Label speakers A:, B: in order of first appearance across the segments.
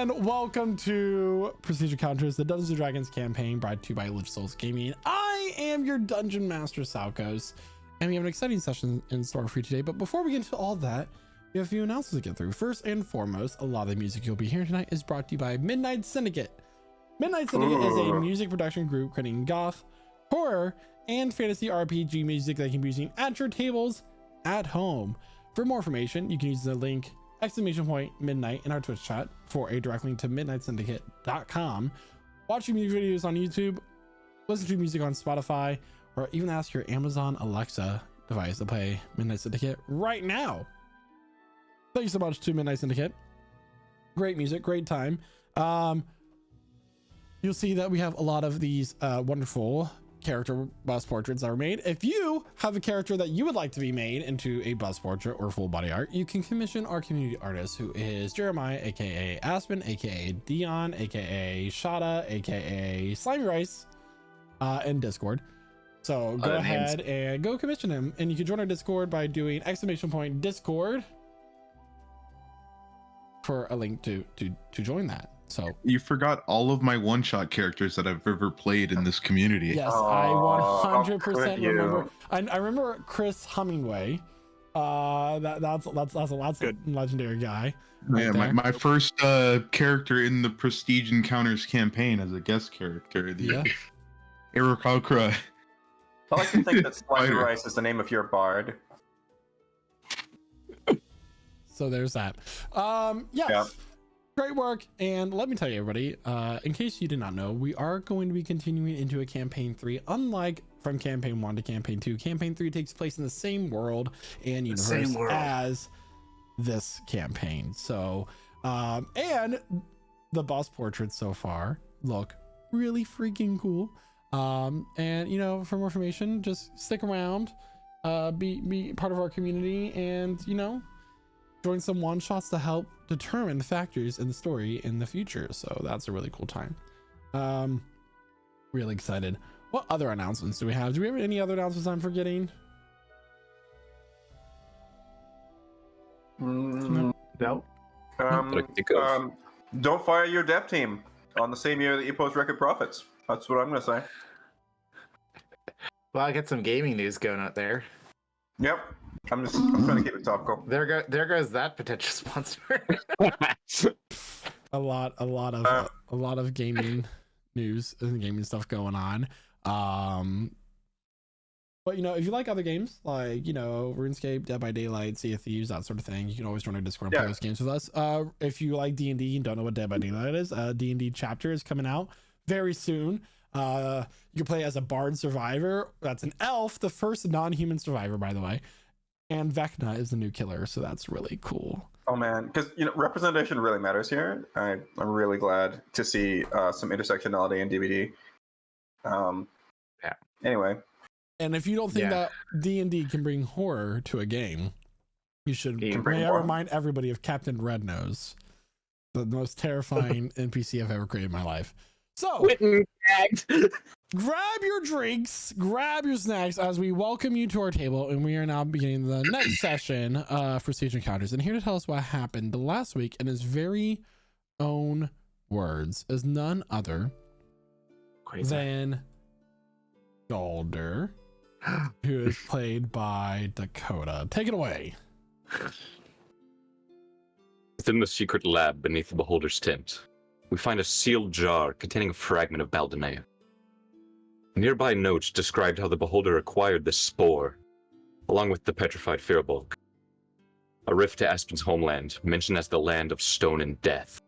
A: and welcome to Prestige Encounters, the Dungeons & Dragons campaign brought to you by Lich Souls Gaming. I am your Dungeon Master, Salkos, and we have an exciting session in store for you today. But before we get into all that, we have a few announcements to get through. First and foremost, a lot of the music you'll be hearing tonight is brought to you by Midnight Syndicate. Midnight Syndicate is a music production group creating goth, horror, and fantasy RPG music that you can be using at your tables at home. For more information, you can use the link !midnight in our Twitch chat for a direct link to midnightsyndicate.com. Watch your music videos on YouTube, listen to music on Spotify, or even ask your Amazon Alexa device to play Midnight Syndicate right now. Thank you so much to Midnight Syndicate. Great music, great time. You'll see that we have a lot of these wonderful character bust portraits that are made. If you have a character that you would like to be made into a bust portrait or full body art, you can commission our community artist, who is Jeremiah, aka Aspen, aka Dion, aka Shada, aka Slimy Rice, in Discord. So go ahead and go commission him, and you can join our Discord by doing !Discord for a link to join that. So
B: you forgot all of my one-shot characters that I've ever played in this community.
A: Yes, I 100% remember. I remember Chris Hummingway. That's a good legendary guy.
B: Yeah, my first character in the Prestige Encounters campaign as a guest character. The Aarakocra.
C: I like to think that Slimy Rice is the name of your bard.
A: So there's that. Yeah. Great work. And let me tell you, everybody, in case you did not know, we are going to be continuing into a campaign 3. Unlike from campaign 1 to campaign 2, campaign 3 takes place in the same world and universe as this campaign. So and the boss portraits so far look really freaking cool. And you know, for more information, just stick around, be part of our community, and you know, join some one shots to help determine the factors in the story in the future. So that's a really cool time. Really excited. What other announcements do we have? Do we have any other announcements I'm forgetting?
C: No.
D: No.
C: Don't fire your dev team on the same year that you post record profits. That's what I'm gonna say.
D: Well, I got some gaming news going out there.
C: Yep. I'm trying to keep it topical.
D: There goes that potential sponsor.
A: a lot of gaming news and gaming stuff going on. But you know, if you like other games like, you know, RuneScape, Dead by Daylight, Sea of Thieves, that sort of thing, you can always join our Discord and play those games with us. If you like D&D and don't know what Dead by Daylight is, D&D chapter is coming out very soon. You can play as a bard survivor. That's an elf, the first non-human survivor, by the way. And Vecna is the new killer, so that's really cool.
C: Oh man, because you know, representation really matters here. I'm really glad to see some intersectionality in DVD. Anyway.
A: And if you don't think that D&D can bring horror to a game, you should remind everybody of Captain Rednose, the most terrifying NPC I've ever created in my life. So grab your drinks, grab your snacks as we welcome you to our table, and we are now beginning the next session for Stage Encounters. And here to tell us what happened last week in his very own words is none other than Galder, who is played by Dakota. Take it away.
E: Within the secret lab beneath the Beholder's tent, we find a sealed jar containing a fragment of Baldinea. Nearby notes described how the Beholder acquired this spore, along with the petrified Firbolg, a rift to Aspen's homeland, mentioned as the land of stone and death.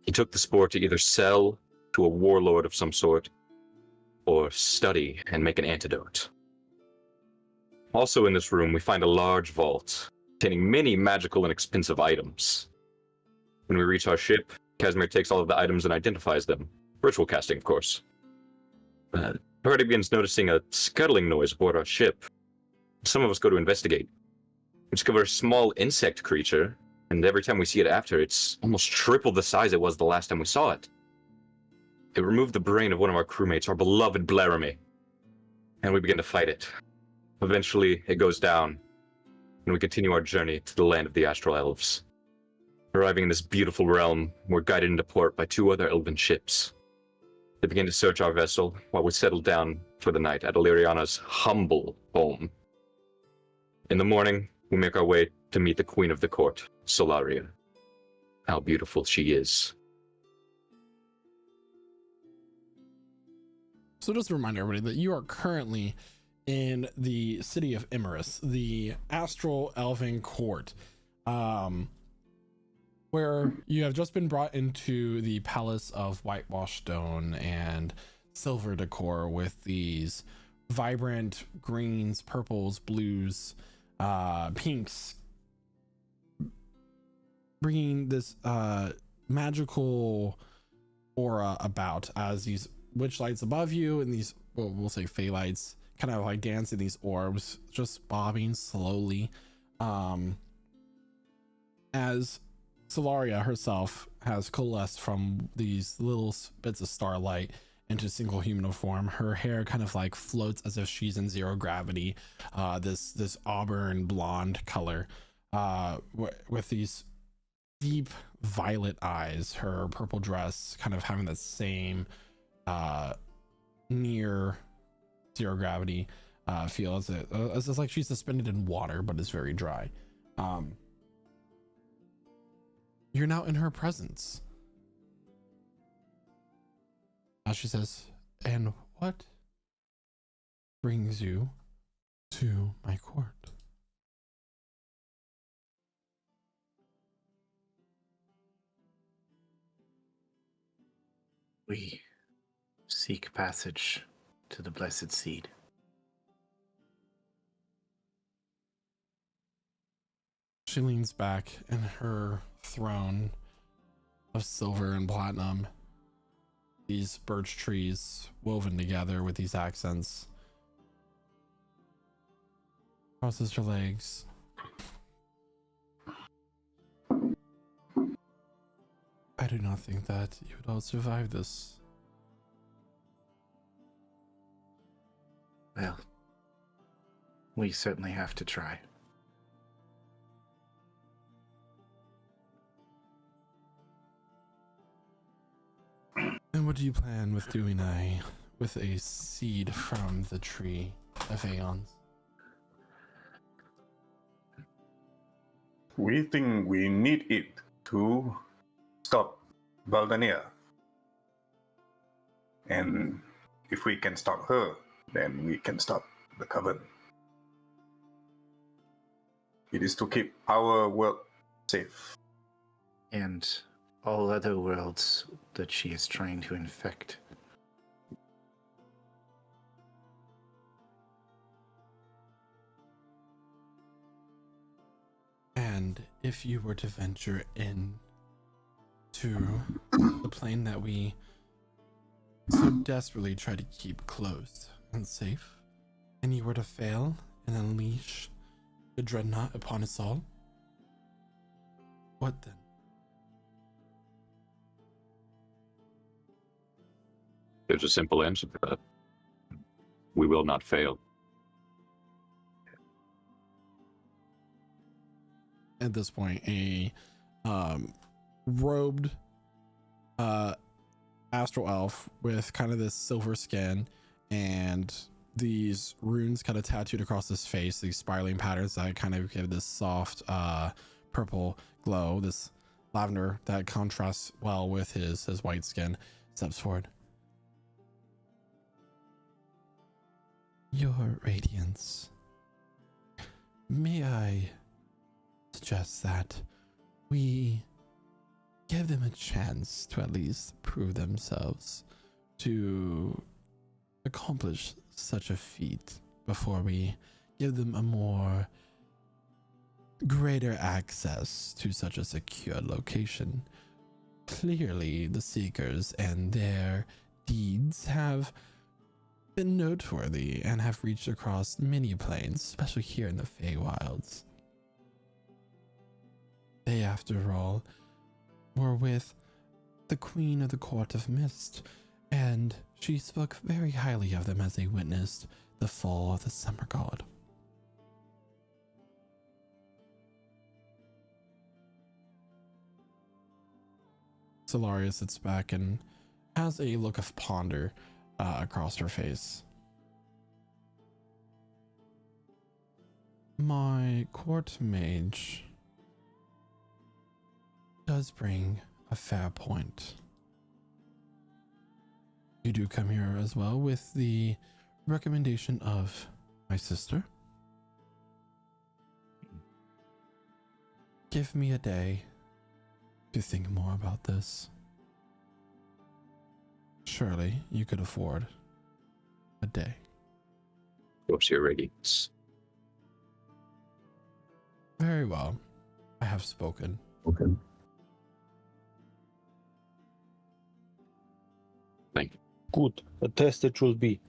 E: He took the spore to either sell to a warlord of some sort, or study and make an antidote. Also in this room, we find a large vault containing many magical and expensive items. When we reach our ship, Casimir takes all of the items and identifies them. Ritual casting, of course. The party begins noticing a scuttling noise aboard our ship. Some of us go to investigate. We discover a small insect creature, and every time we see it after, it's almost triple the size it was the last time we saw it. It removed the brain of one of our crewmates, our beloved Blaramy, and we begin to fight it. Eventually, it goes down, and we continue our journey to the land of the Astral Elves. Arriving in this beautiful realm, we're guided into port by 2 other elven ships. They begin to search our vessel while we settle down for the night at Illyriana's humble home. In the morning, we make our way to meet the queen of the court, Solaria. How beautiful she is.
A: So just to remind everybody that you are currently in the city of Imerus, the astral elven court, where you have just been brought into the palace of whitewashed stone and silver decor with these vibrant greens, purples, blues, pinks, bringing this magical aura about as these witch lights above you and these, well, we'll say fey lights, kind of like dancing, these orbs just bobbing slowly, as Solaria herself has coalesced from these little bits of starlight into single human form. Her hair kind of like floats as if she's in zero gravity, this auburn blonde color, with these deep violet eyes. Her purple dress kind of having the same near zero gravity feel as it's like she's suspended in water, but it's very dry. You're now in her presence. She says, "And what brings you to my court?"
D: We seek passage to the blessed seed.
A: She leans back in her throne of silver and platinum. These birch trees woven together with these accents. Crosses her legs. I do not think that you would all survive this.
D: Well, we certainly have to try.
A: And what do you plan with doing with a seed from the tree of Aeons?
C: We think we need it to stop Baldania. And if we can stop her, then we can stop the Coven. It is to keep our world safe.
D: And all other worlds that she is trying to infect.
A: And if you were to venture in to the plane that we so desperately try to keep closed and safe, and you were to fail and unleash the dreadnought upon us all, what then?
E: There's a simple answer for that. We will not fail.
A: At this point, a robed astral elf with kind of this silver skin and these runes kind of tattooed across his face, these spiraling patterns that kind of give this soft purple glow, this lavender that contrasts well with his white skin, steps forward. Your Radiance, may I suggest that we give them a chance to at least prove themselves to accomplish such a feat before we give them a more greater access to such a secure location. Clearly, the Seekers and their deeds have been noteworthy and have reached across many planes, especially here in the Feywilds. They, after all, were with the Queen of the Court of Mist, and she spoke very highly of them as they witnessed the fall of the Summer God. Solaria sits back and has a look of ponder across her face. My court mage does bring a fair point. You do come here as well with the recommendation of my sister. Give me a day to think more about this. Surely you could afford a day.
E: What's your radiance?
A: Very well. I have spoken.
E: Okay. Thank you.
F: Good. A test it will be.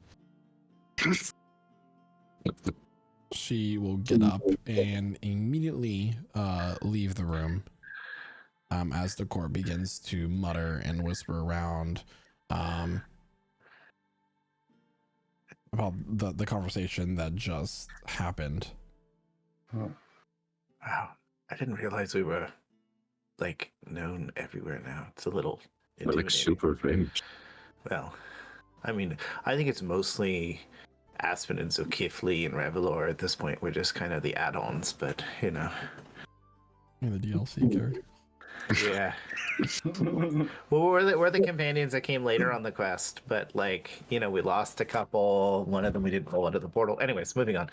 A: She will get up and immediately leave the room as the court begins to mutter and whisper around about the conversation that just happened.
D: Wow. I didn't realize we were, like, known everywhere now. It's a little
E: We're like
D: intimidating.
E: super famous.
D: Well, I mean, I think it's mostly Aspen and Zulkifli and Revelor at this point. We're just kind of the add-ons, but, you know.
A: And the DLC character.
D: Yeah. Well, we're the companions that came later on the quest, but, like, you know, we lost a couple. One of them we didn't roll into the portal. Anyways, moving on.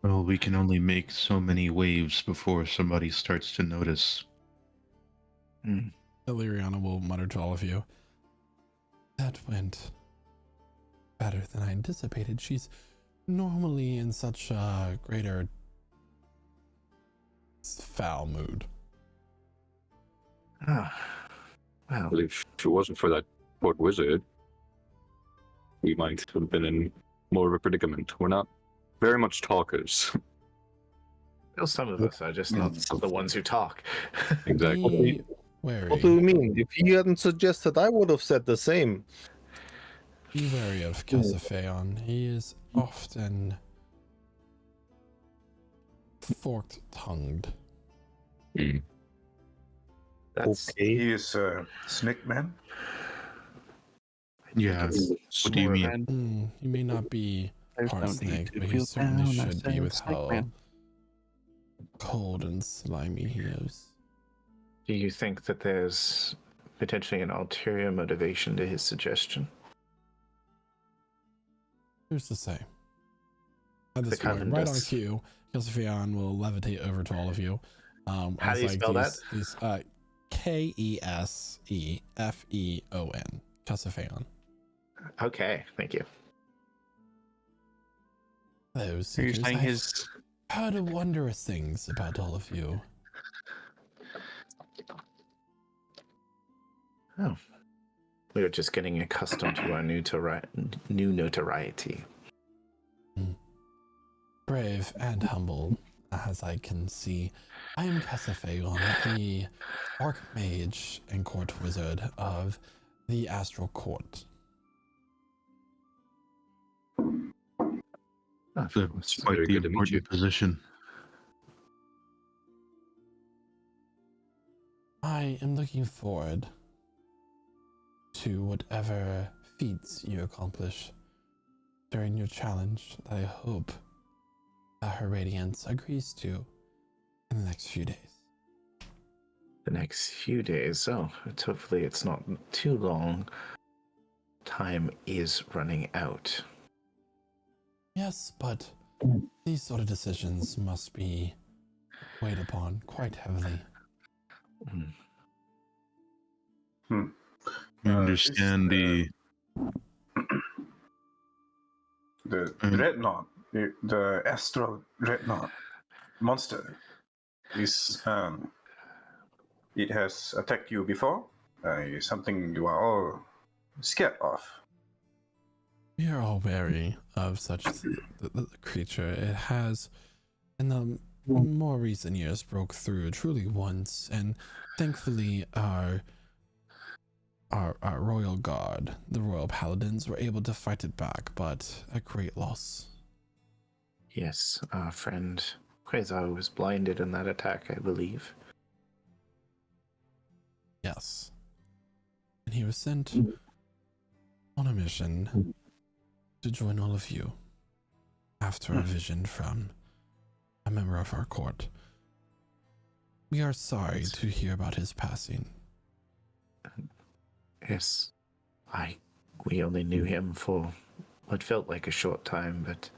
B: Well, we can only make so many waves before somebody starts to notice.
A: Illyriana will mutter to all of you. That went better than I anticipated. She's normally in such a greater foul mood.
D: Oh, wow.
E: Well, if it wasn't for that port wizard, we might have been in more of a predicament. We're not very much talkers.
D: Well, some of us are just not the ones who talk.
E: Exactly.
A: Be wary.
F: What do you mean? If he hadn't suggested, I would have said the same.
A: Be wary of Casafeon. He is often forked-tongued.
D: That's
F: Okay.
C: He is Snake Man.
B: Yeah. What do you mean?
A: He may not be part snake, but he certainly should be with how cold and slimy he is.
D: Do you think that there's potentially an ulterior motivation to his suggestion?
A: Who's to say? At this
D: The
A: point, right on
D: Covenant.
A: cue, Casafeon will levitate over to all of you.
D: How do you spell that?
A: Kesefeon. Casafeon.
D: Okay, thank you.
A: Those
B: Are you
A: seekers,
B: saying
A: I've
B: his?
A: heard wondrous things about all of you.
D: Oh. We were just getting accustomed to our new notoriety.
A: Brave and humble, as I can see. I am Casafeon, the Archmage and Court Wizard of the Astral Court.
B: That's
E: It's
B: quite
E: very
B: the
E: good to meet you.
B: important position.
A: I am looking forward to whatever feats you accomplish during your challenge that I hope that her radiance agrees to in the next few days.
D: The next few days, hopefully it's not too long. Time is running out.
A: Yes, but these sort of decisions must be weighed upon quite heavily.
B: You understand the
C: Dreadnought, the astral dreadnought monster is it has attacked you before. Something you are all scared of.
A: We are all wary of such the creature. It has, in the more recent years, broke through truly once, and thankfully our royal guard, the royal paladins, were able to fight it back, but at great loss.
D: Yes, our friend Quasar was blinded in that attack, I believe.
A: Yes. And he was sent on a mission to join all of you after a vision from a member of our court. We are sorry to hear about his passing.
D: Yes, we only knew him for what felt like a short time, but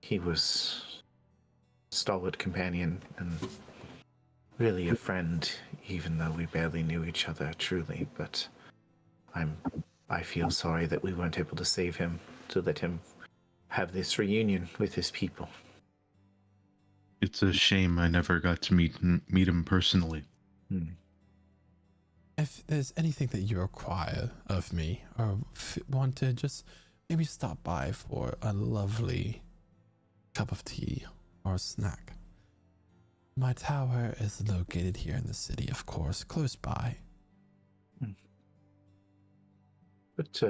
D: he was a stalwart companion and really a friend, even though we barely knew each other truly. But I feel sorry that we weren't able to save him, to let him have this reunion with his people.
B: It's a shame I never got to meet him personally.
A: If there's anything that you require of me or want to just maybe stop by for a lovely cup of tea or a snack, my tower is located here in the city, of course, close by.
D: But,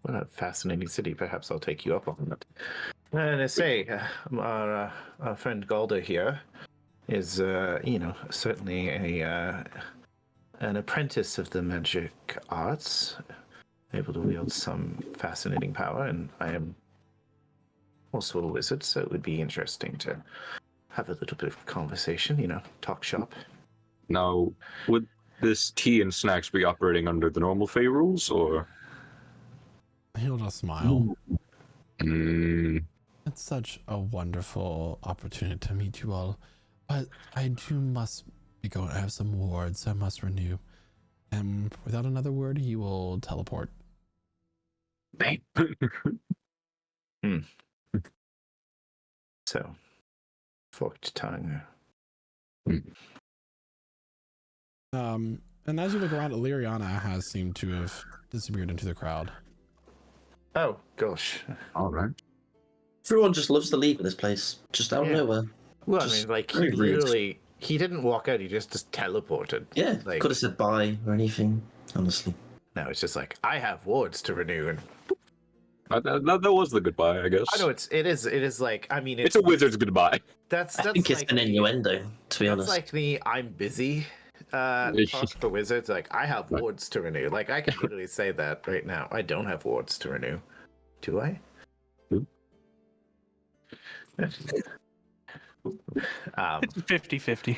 D: what a fascinating city. Perhaps I'll take you up on that. And I say, our friend Galder here is, certainly an apprentice of the magic arts, able to wield some fascinating power, and I am also a wizard, so it would be interesting to have a little bit of conversation, talk shop.
E: Now, would this tea and snacks be operating under the normal Fey rules, or?
A: He'll just smile.
E: It's
A: such a wonderful opportunity to meet you all, but I must be going. I have some wards I must renew. And without another word, he will teleport.
D: So, forked tongue.
A: And as you look around, Illyriana has seemed to have disappeared into the crowd.
D: Oh, gosh.
E: All right.
G: Everyone just loves to leave this place, just out of nowhere.
D: Well,
G: Just
D: I mean, he
G: very rude.
D: literally, he didn't walk out, he just teleported.
G: Yeah,
D: Like-
G: could have said bye or anything, honestly.
D: No, it's just like, I have wards to renew, and
E: That was the goodbye, I guess.
D: I know it is like, I mean,
E: It's a wizard's goodbye.
D: That's
G: I think it's
D: like
G: an innuendo, to be
D: That's
G: honest.
D: like the I'm busy talk for wizards. Like, I have wards to renew. Like, I can literally say that right now. I don't have wards to renew. Do I?
H: It's 50-50.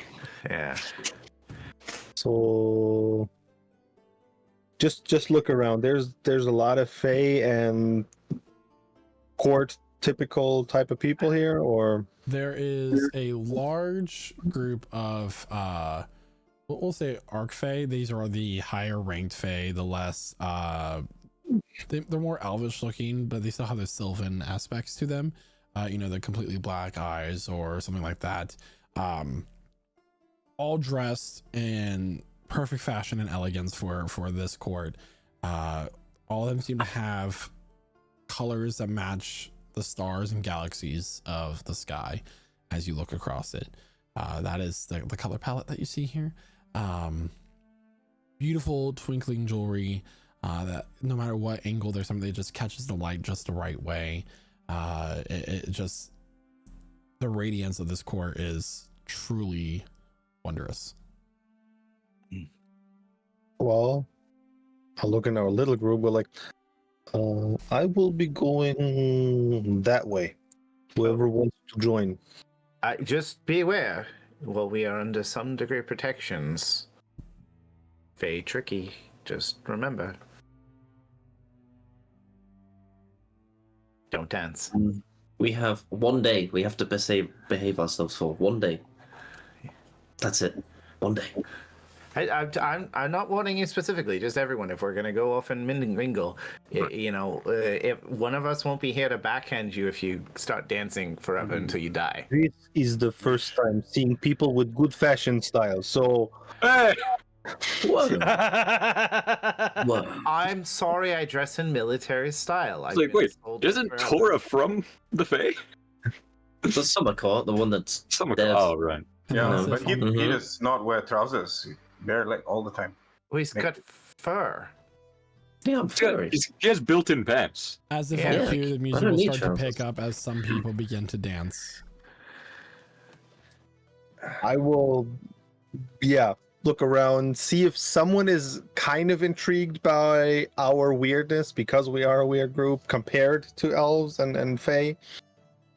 D: Yeah.
F: So just look around. There's a lot of Fae and court typical type of people here, or
A: There is a large group of we'll say Arc Fae. These are the higher ranked Fae, the less they're more elvish looking, but they still have the sylvan aspects to them. The completely black eyes or something like that. All dressed in perfect fashion and elegance for this court. All of them seem to have colors that match the stars and galaxies of the sky as you look across it. That is the color palette that you see here. Beautiful twinkling jewelry that no matter what angle there's something that just catches the light just the right way. It just, the radiance of this court is truly wondrous.
F: well, I look in our little group. We're like, I will be going that way. Whoever wants to join.
D: Just be aware. Well, we are under some degree of protections. Very tricky. Just remember. Don't dance.
G: We have 1 day. We have to behave ourselves for 1 day. That's it. 1 day.
D: I'm not warning you specifically, just everyone. If we're gonna go off and mingle, if one of us won't be here to backhand you if you start dancing forever until you die.
F: This is the first time seeing people with good fashion style. So
E: Hey!
G: Whoa. Whoa.
D: I'm sorry, I dress in military style.
E: It's like, wait, isn't Tora from the Fae?
G: The summer court, the one that's dead.
E: Oh, right.
C: Yeah,
F: No.
C: but he
G: Mhm.
C: does not wear trousers. Bare leg all the time.
D: Oh, he's got fur.
G: Yeah, I'm furry.
E: He has built-in pants.
A: As if
D: Yeah,
A: like you, the
G: I
A: music
G: don't
A: will
G: need
A: start to
G: trousers.
A: pick up as some people begin to dance.
F: I will, yeah, look around, see if someone is kind of intrigued by our weirdness because we are a weird group compared to elves and fae.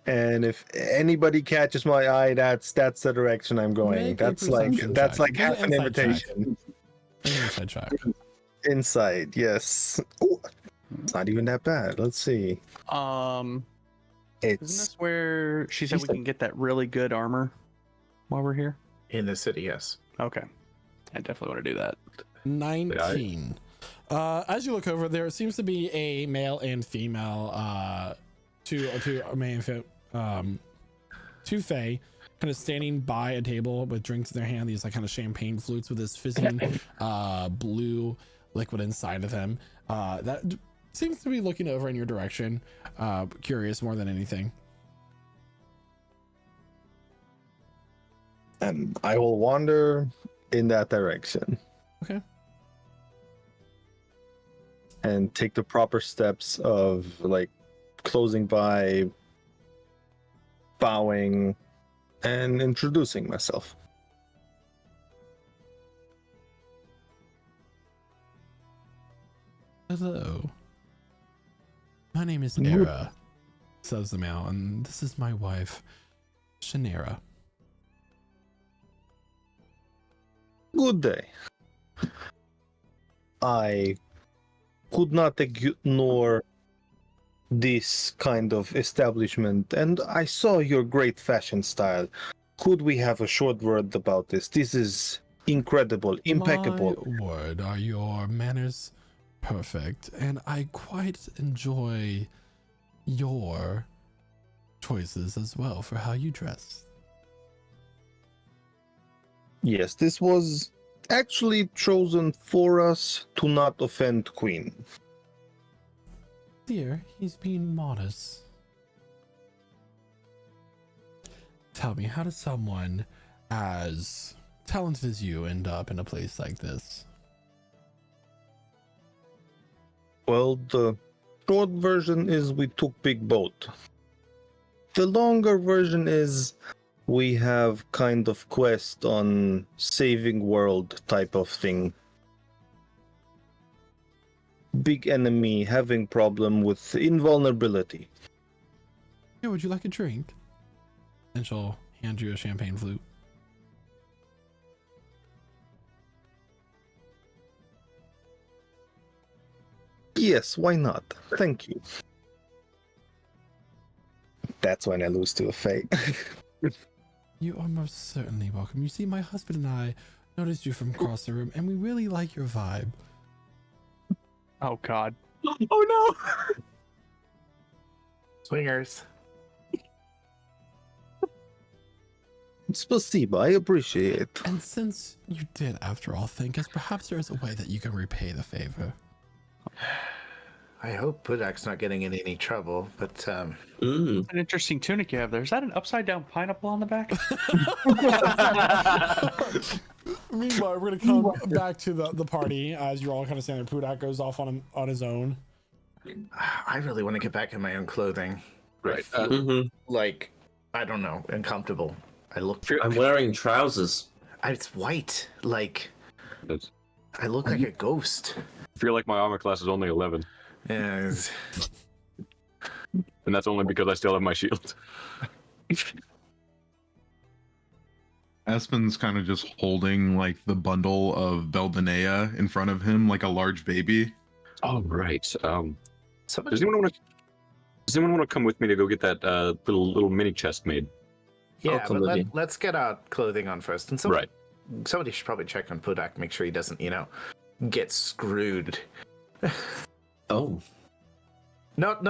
F: And if anybody catches my eye, that's the direction I'm going.
A: Make a
F: That's like
A: perception
F: that's
A: check.
F: like
A: Make an
F: half an
A: insight check.
F: invitation.
A: Make an insight check.
F: Inside, yes. Ooh, it's not even that bad. Let's see.
H: Isn't
F: It's
H: this where she said we can get that really good armor while we're here?
D: In the city, yes.
H: Okay. I definitely want to do that.
A: 19. As you look over, there seems to be a male and female, two fae kind of standing by a table with drinks in their hand, these like kind of champagne flutes with this fizzing blue liquid inside of them. That seems to be looking over in your direction, curious more than anything.
F: and I will wander in that direction.
A: Okay.
F: And take the proper steps of like closing by, bowing, and introducing myself.
A: Hello. My name is Nera, says the male, and this is my wife, Shanera.
F: Good day. I could not ignore this kind of establishment, and I saw your great fashion style. Could we have a short word about this? This is incredible, impeccable.
A: My word, are your manners perfect, and I quite enjoy your choices as well for how you dress.
F: Yes, this was actually chosen for us to not offend Queen.
A: Dear, he's being modest. Tell me, how does someone as talented as you end up in a place like this?
F: Well, the short version is we took big boat. The longer version is we have kind of quest on saving world type of thing. Big enemy having problem with invulnerability.
A: Here, would you like a drink? And she'll hand you a champagne flute.
F: Yes, why not? Thank you. That's when I lose to a fate.
A: You are most certainly welcome. You see, my husband and I noticed you from across the room, and we really like your vibe.
H: Oh God.
D: Oh no! Swingers.
F: Spasiba, I appreciate it.
A: And since you did, after all, think us, perhaps there is a way that you can repay the favor.
D: I hope Budak's not getting in any trouble, but
H: An interesting tunic you have there. Is that an upside down pineapple on the back?
A: Meanwhile, we're gonna come back to the party as you're all kind of standing there. Pudak goes off on his own.
D: I really want to get back in my own clothing.
E: Right.
D: I feel like, I don't know, uncomfortable. I look.
G: I'm wearing trousers.
D: It's white. Like,
E: That's-
D: I look like a ghost.
E: I feel like my armor class is only 11,
D: Yeah, it's-
E: and that's only because I still have my shield.
B: Espen's kind of just holding like the bundle of Beldanea in front of him like a large baby.
E: Oh right.
D: Somebody,
E: Does anyone want to come with me to go get that little mini chest made?
G: I'll
D: yeah,
G: come
D: but
G: with you.
D: let's get our clothing on first. And somebody should probably check on Pudak, make sure he doesn't, get screwed.
G: Oh,
D: Not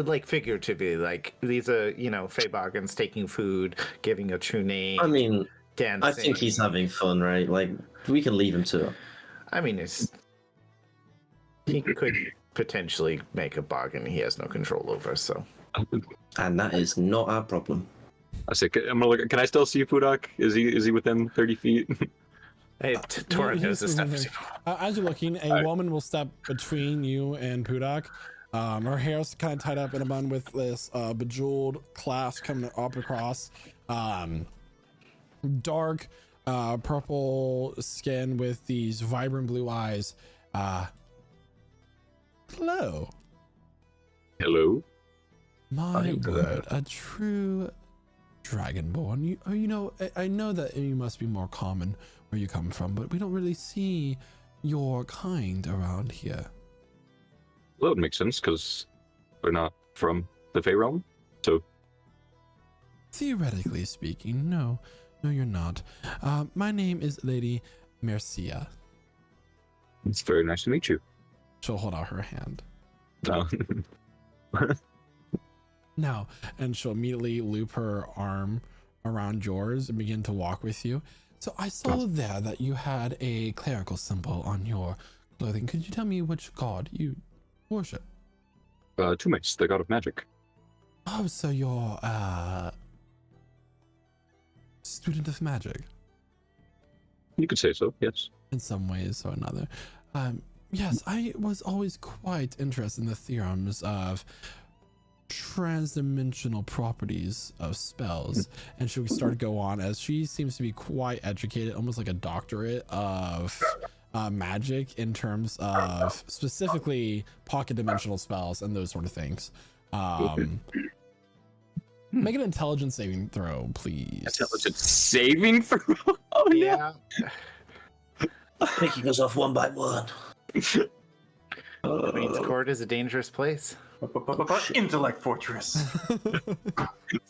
D: like figuratively. Like these are, fey bargains, taking food, giving a true name.
G: I mean,
D: dancing.
G: I think he's having fun, right? Like, we can leave him to it.
D: I mean, he could potentially make a bargain he has no control over. So
G: And that is not our problem.
E: I say, I'm gonna look. Can I still see Pudak? Is he within 30 feet?
D: hey, Torin knows this stuff.
A: As you're looking, a woman will step between you and Pudak. Her hair's kind of tied up in a bun with this bejeweled clasp coming up across. Dark purple skin with these vibrant blue eyes. Hello.
E: Hello.
A: My word, a true dragonborn. You know, I know that you must be more common where you come from, but we don't really see your kind around here.
E: Well, it makes sense because we're not from the Fey realm, so.
A: Theoretically speaking, no, you're not. My name is Lady Mercia.
E: It's very nice to meet you.
A: She'll hold out her hand.
E: No.
A: Now, and she'll immediately loop her arm around yours and begin to walk with you. So I saw there that you had a clerical symbol on your clothing. Could you tell me which god you worship?
E: Tumis, the god of magic.
A: Oh, so you're a student of magic?
E: You could say so, yes.
A: In some ways or another. Yes, I was always quite interested in the theorems of transdimensional properties of spells, and she started to go on as she seems to be quite educated, almost like a doctorate of magic in terms of specifically pocket dimensional spells and those sort of things. Make an intelligence saving throw, please.
E: Intelligence saving throw? Oh,
D: Yeah.
G: Picking us off one by one.
D: Queenscourt is a dangerous place.
C: Intellect Fortress.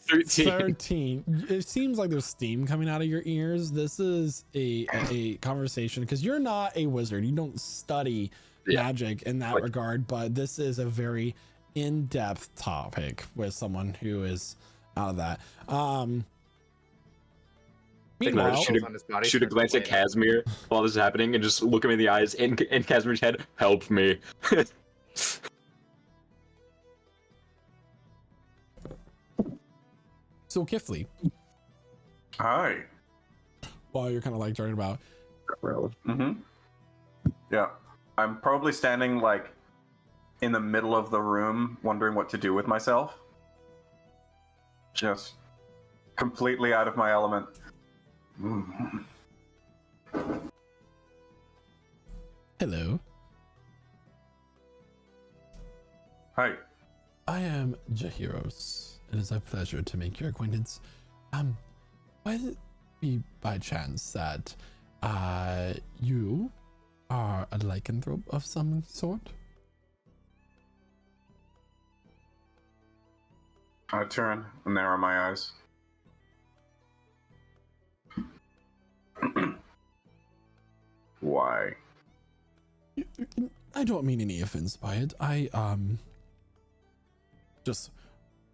A: 13. It seems like there's steam coming out of your ears. This is a conversation because you're not a wizard. You don't study magic in that regard, but this is a very in-depth topic with someone who is out of that. Meanwhile,
E: shoot a glance at Casimir while this is happening and just look him in the eyes in Casimir's head. Help me.
A: So Kifley,
C: Hi.
A: while you're kind of like talking about,
C: Mm-hmm. Yeah. I'm probably standing like in the middle of the room wondering what to do with myself. Just completely out of my element.
A: hello,
C: Hi.
A: I am Jahiros. It is a pleasure to make your acquaintance. Might it be by chance that you are a lycanthrope of some sort?
C: I turn and narrow my eyes. Why?
A: I don't mean any offense by it. I just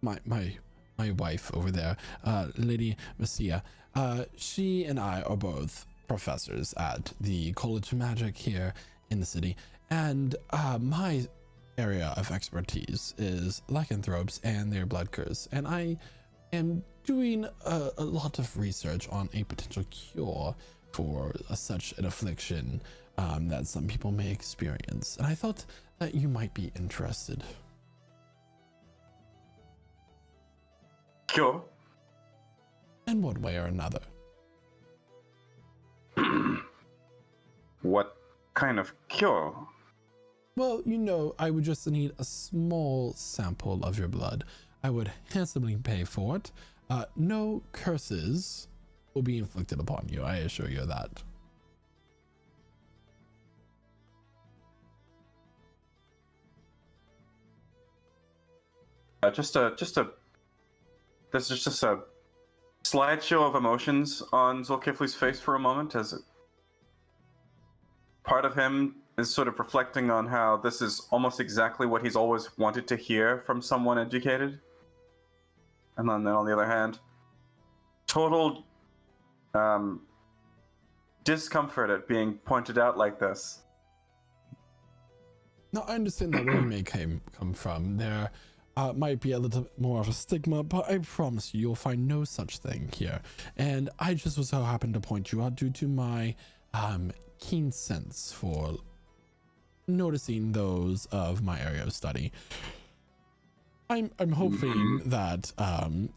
A: my wife over there, Lady Messia, she and I are both professors at the College of Magic here in the city, and my area of expertise is lycanthropes and their blood curse, and I am doing a lot of research on a potential cure for such an affliction that some people may experience, and I thought that you might be interested.
C: Cure?
A: In one way or another.
C: What kind of cure?
A: Well, you know, I would just need a small sample of your blood. I would handsomely pay for it. No curses will be inflicted upon you, I assure you of that.
C: There's just a slideshow of emotions on Zulkifli's face for a moment as part of him is sort of reflecting on how this is almost exactly what he's always wanted to hear from someone educated. And then on the other hand, total discomfort at being pointed out like this.
A: Now, I understand that where you may come from. There might be a little bit more of a stigma, but I promise you'll find no such thing here. And I just was so happened to point you out due to my keen sense for noticing those of my area of study. I'm hoping that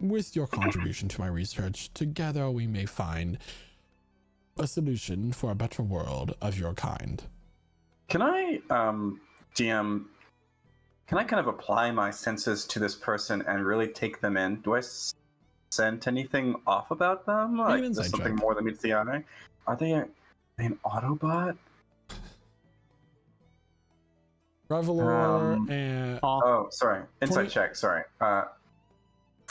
A: with your contribution to my research, together we may find a solution for a better world of your kind.
C: Can I, DM, can I kind of apply my senses to this person and really take them in? Do I sense anything off about them?
A: Make an
C: Like
A: insight
C: there's something
A: check.
C: more than meets the eye? Are they an Autobot?
A: Revelor and
C: Oh, sorry. Insight
A: 20
C: check. Sorry.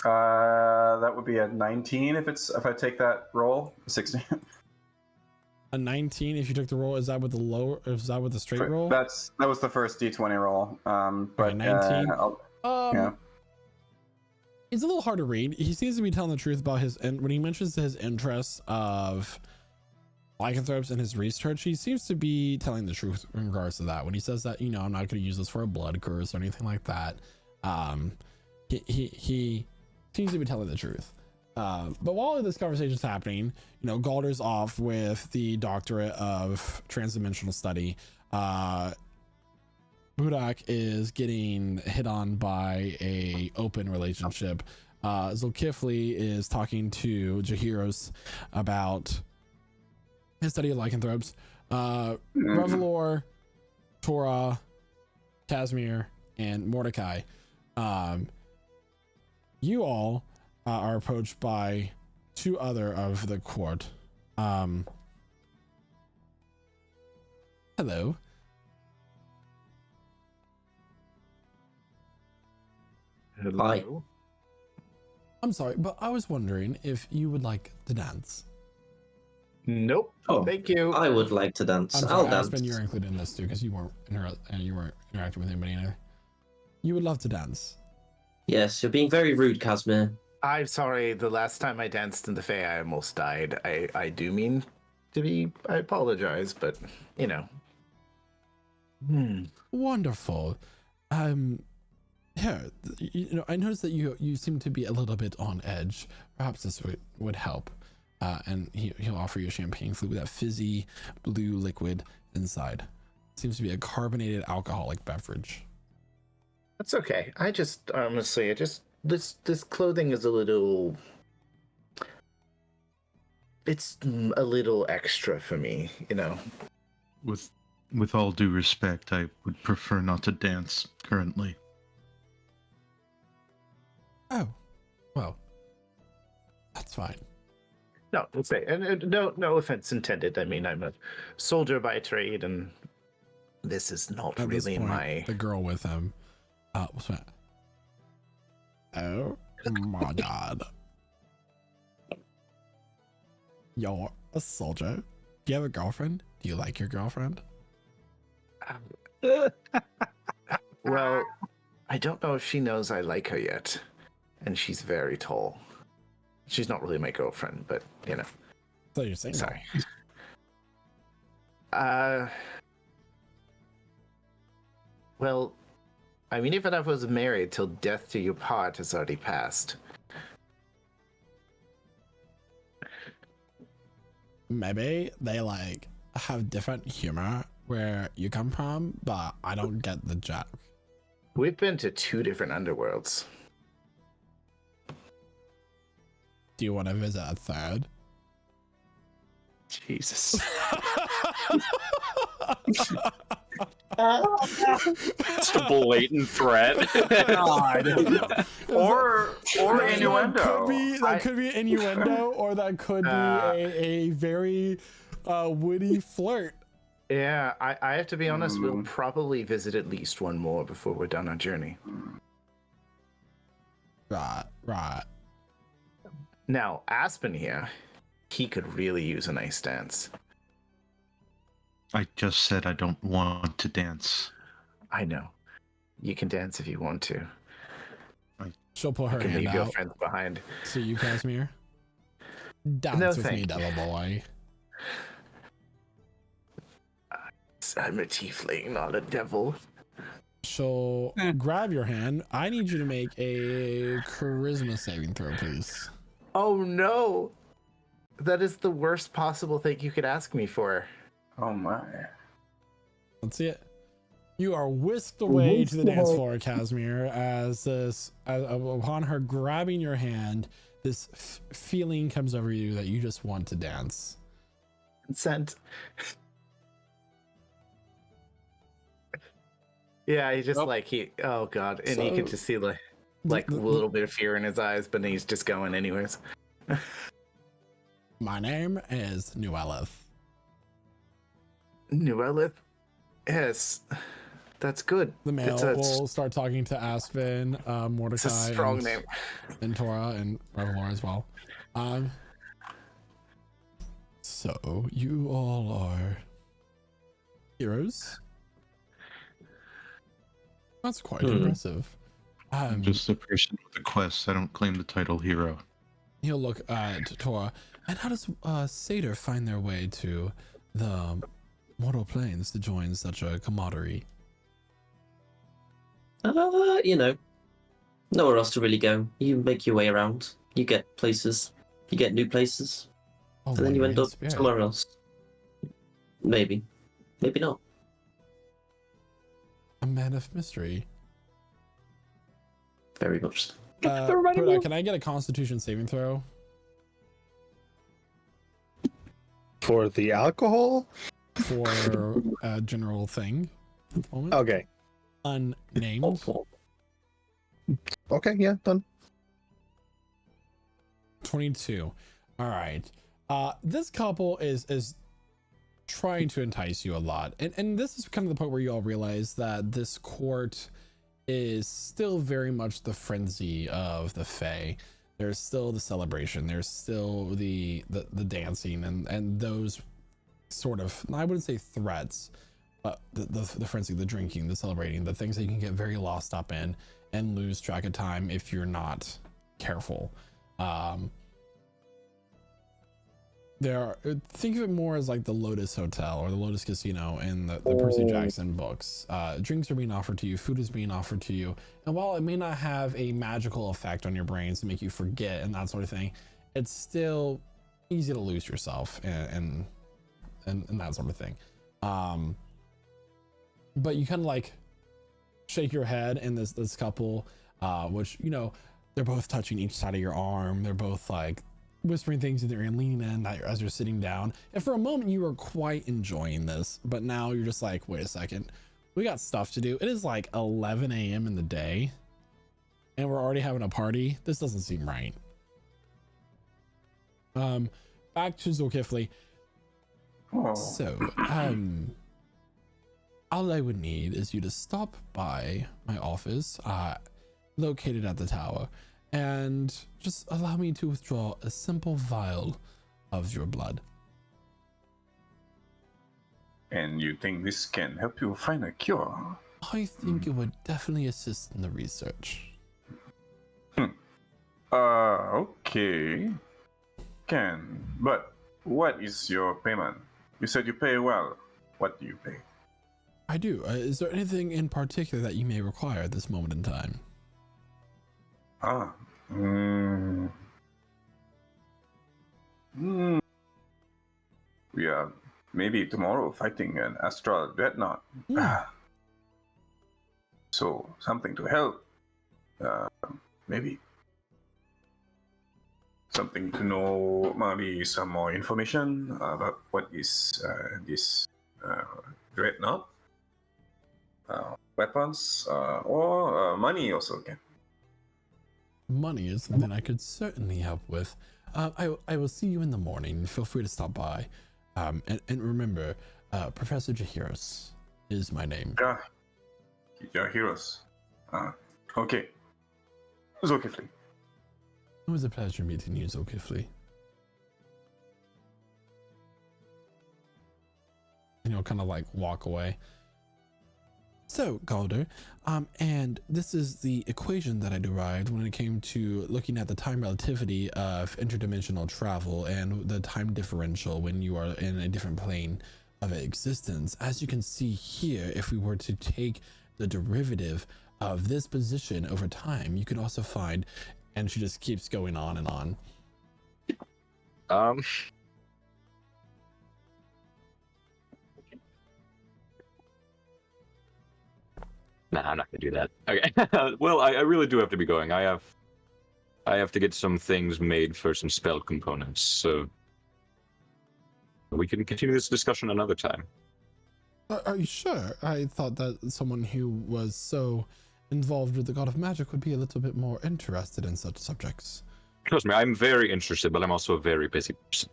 C: That would be a 19 if I take that roll. 16.
A: a 19 if you took the roll. Is that with the low? Is that with the straight roll?
C: That was the first D20 roll. But
A: 19.
C: Yeah.
A: It's a little hard to read. He seems to be telling the truth about his, and when he mentions his interests of lycanthropes and his research, he seems to be telling the truth in regards to that. When he says that, I'm not going to use this for a blood curse or anything like that. He seems to be telling the truth. But while this conversation is happening, Galder's off with the doctorate of transdimensional study. Budak is getting hit on by a open relationship. Zulkifli is talking to Jahiros about his study of lycanthropes. Revelor, Torah, Casimir, and Mordecai. You all are approached by two other of the court. Hello.
G: Hi.
A: I'm sorry, but I was wondering if you would like to dance.
D: Nope.
G: Oh,
D: Thank you.
G: I would like to dance.
A: I'm
G: I'll
A: sorry,
G: dance.
A: Aspen, you're included in this too because you weren't interacting with anybody either. You would love to dance.
G: Yes, you're being very rude, Casimir.
D: I'm sorry. The last time I danced in the Fae, I almost died. I do mean to be. I apologize, but
A: Wonderful. Here, I noticed that you seem to be a little bit on edge. Perhaps this would help. And he'll offer you a champagne flute with that fizzy blue liquid inside. Seems to be a carbonated alcoholic beverage.
D: That's okay. I just honestly, this clothing is a little. It's a little extra for me,
B: With all due respect, I would prefer not to dance currently.
A: Oh, well, that's fine.
D: No, let's say, and no offense intended. I mean, I'm a soldier by trade, and this is not
A: At this
D: really
A: point,
D: my.
A: the girl with him. What's that? Oh my god! You're a soldier. Do you have a girlfriend? Do you like your girlfriend?
D: Well, I don't know if she knows I like her yet, and she's very tall. She's not really my girlfriend, but
A: So you're saying
D: sorry. Well, I mean, even if I was married till death do you part has already passed.
A: Maybe they have different humor where you come from, but I don't get the joke.
D: We've been to 2 different underworlds.
A: Do you want to visit a third?
D: Jesus.
E: Just a blatant threat.
C: Or innuendo.
A: That could be innuendo, or that could be a very witty flirt.
D: Yeah, I have to be honest, we'll probably visit at least one more before we're done our journey.
A: Right.
D: Now, Aspen here, he could really use a nice dance.
B: I just said I don't want to dance.
D: I know. You can dance if you want to.
A: She'll put her
D: You can
A: hand
D: leave your
A: out
D: friends behind.
A: to you, Casimir. Dance
D: No,
A: with me,
D: thank
A: devil boy.
D: I'm a tiefling, not a devil.
A: She'll grab your hand. I need you to make a charisma saving throw, please.
D: Oh no! That is the worst possible thing you could ask me for.
C: Oh my.
A: Let's see it. You are whisked away to the dance floor, Casimir, as upon her grabbing your hand, this feeling comes over you that you just want to dance.
D: consent. Yeah, he just
C: Nope.
D: oh god, and you can
A: So-
D: just see like a little bit of fear in his eyes, but he's just going anyways.
A: My name is Nuelith.
D: Nuelith? Yes, that's good.
A: The male
D: It's a,
A: will start talking to Aspen, Mordecai,
D: it's a strong
A: and,
D: name.
A: and Tora and Revelor as well. So you all are heroes. That's quite impressive.
B: I'm just a person with a quest. I don't claim the title hero.
A: He'll look at Tora. And how does Satyr find their way to the mortal planes to join such a camaraderie?
G: You know, nowhere else to really go. You make your way around. You get places. You get new places.
A: Oh,
G: And then you end
A: wandering
G: up
A: spirit.
G: somewhere else. Maybe. Maybe not.
A: A man of mystery.
G: Very much.
A: Puda, can I get a Constitution saving throw?
F: For the alcohol?
A: For a general thing at the moment.
F: Okay.
A: Unnamed.
F: Okay, yeah, done.
A: 22. All right. This couple is trying to entice you a lot. And this is kind of the point where you all realize that this court is still very much the frenzy of the Fae. There's still the celebration. There's still the dancing and those sort of, I wouldn't say threats, but the frenzy, the drinking, the celebrating, the things that you can get very lost up in and lose track of time if you're not careful. Think of it more as like the Lotus Hotel or the Lotus Casino in the Percy Jackson books. Drinks are being offered to you, food is being offered to you, and while it may not have a magical effect on your brains to make you forget and that sort of thing, it's still easy to lose yourself and that sort of thing. But you kind of like shake your head, and this couple, which, you know, they're both touching each side of your arm, they're both like whispering things in their ear and leaning in as you're sitting down. And for a moment you were quite enjoying this, but now you're just like, wait a second, we got stuff to do. It is like 11 a.m. in the day and we're already having a party. This doesn't seem right. Back to Zulkifli.
C: Oh.
A: So all I would need is you to stop by my office, located at the tower, and just allow me to withdraw a simple vial of your blood.
C: And you think this can help you find a cure?
A: I think it would definitely assist in the research.
C: Okay. Can. But what is your payment? You said you pay well. What do you pay?
A: I do. Is there anything in particular that you may require at this moment in time?
C: We are maybe tomorrow fighting an astral dreadnought. So something to help. Maybe something to know. Maybe some more information about what is this dreadnought. Weapons or money also can.
A: Money is something I could certainly help with. I will see you in the morning. Feel free to stop by. And remember, Professor Jahiros is my name.
C: Yeah, heroes. Okay. Zulkifli.
A: It was a pleasure meeting you, Zulkifli. And you'll kind of like walk away. So, Galder, and this is the equation that I derived when it came to looking at the time relativity of interdimensional travel and the time differential when you are in a different plane of existence. As you can see here, if we were to take the derivative of this position over time, you could also find, and she just keeps going on and on.
E: Nah, I'm not gonna do that. Okay. Well, I really do have to be going. I have to get some things made for some spell components. So We can continue this discussion another time.
A: Are you sure? I thought that someone who was so involved with the god of magic would be a little bit more interested in such subjects.
E: Trust me, I'm very interested, but I'm also a very busy person.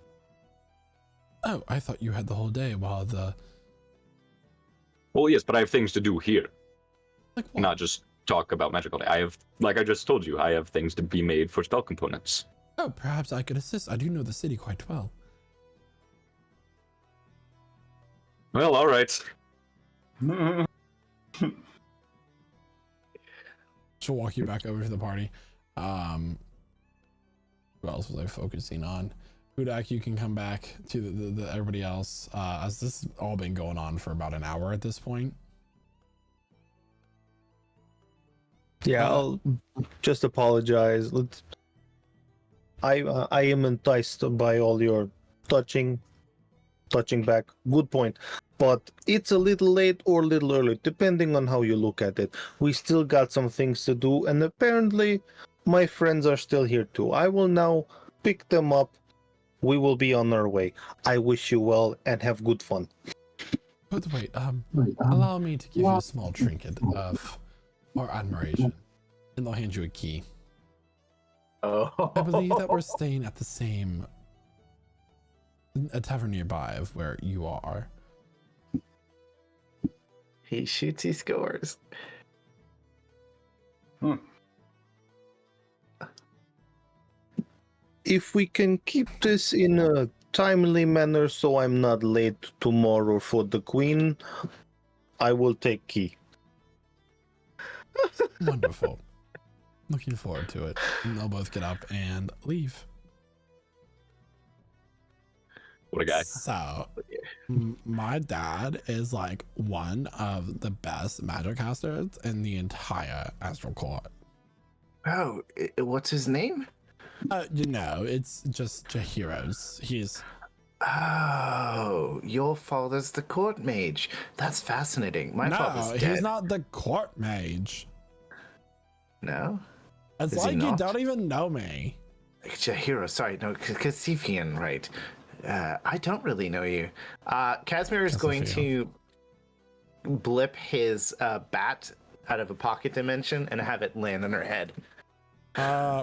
A: Oh, I thought you had the whole day while the...
E: Well, yes, but I have things to do here.
A: Like what?
E: Not just talk about magic all day. I have, like I just told you, I have things to be made for spell components.
A: Oh, perhaps I could assist. I do know the city quite well.
E: Well, all right.
A: She'll walk you back over to the party. Who else was I focusing on? Hudak, you can come back to the everybody else. As this has all been going on for about an hour at this point.
F: Yeah, I'll just apologize. I am enticed by all your touching back. Good point. But it's a little late or a little early, depending on how you look at it. We still got some things to do, and apparently my friends are still here too. I will now pick them up. We will be on our way. I wish you well and have good fun.
A: But wait, allow me to give you a small trinket of our admiration, and they'll hand you a key.
D: Oh.
A: I believe that we're staying at the same a tavern nearby of where you are.
D: He shoots, he scores.
F: If we can keep this in a timely manner so I'm not late tomorrow for the queen, I will take key.
A: Wonderful. Looking forward to it. And they'll both get up and leave.
E: What a guy.
A: So, my dad is like one of the best magic casters in the entire Astral Court.
D: Oh, what's his name?
A: You know, it's just Jahiro's. He's...
D: Oh, your father's the court mage. That's fascinating. My father's dead.
A: He's not the court mage.
D: No?
A: It's
D: Is he
A: like you
D: not?
A: don't even know me.
D: Jahiro, sorry, no, Kasifian, right. I don't really know you. Casimir is going to blip his bat out of a pocket dimension and have it land on her head.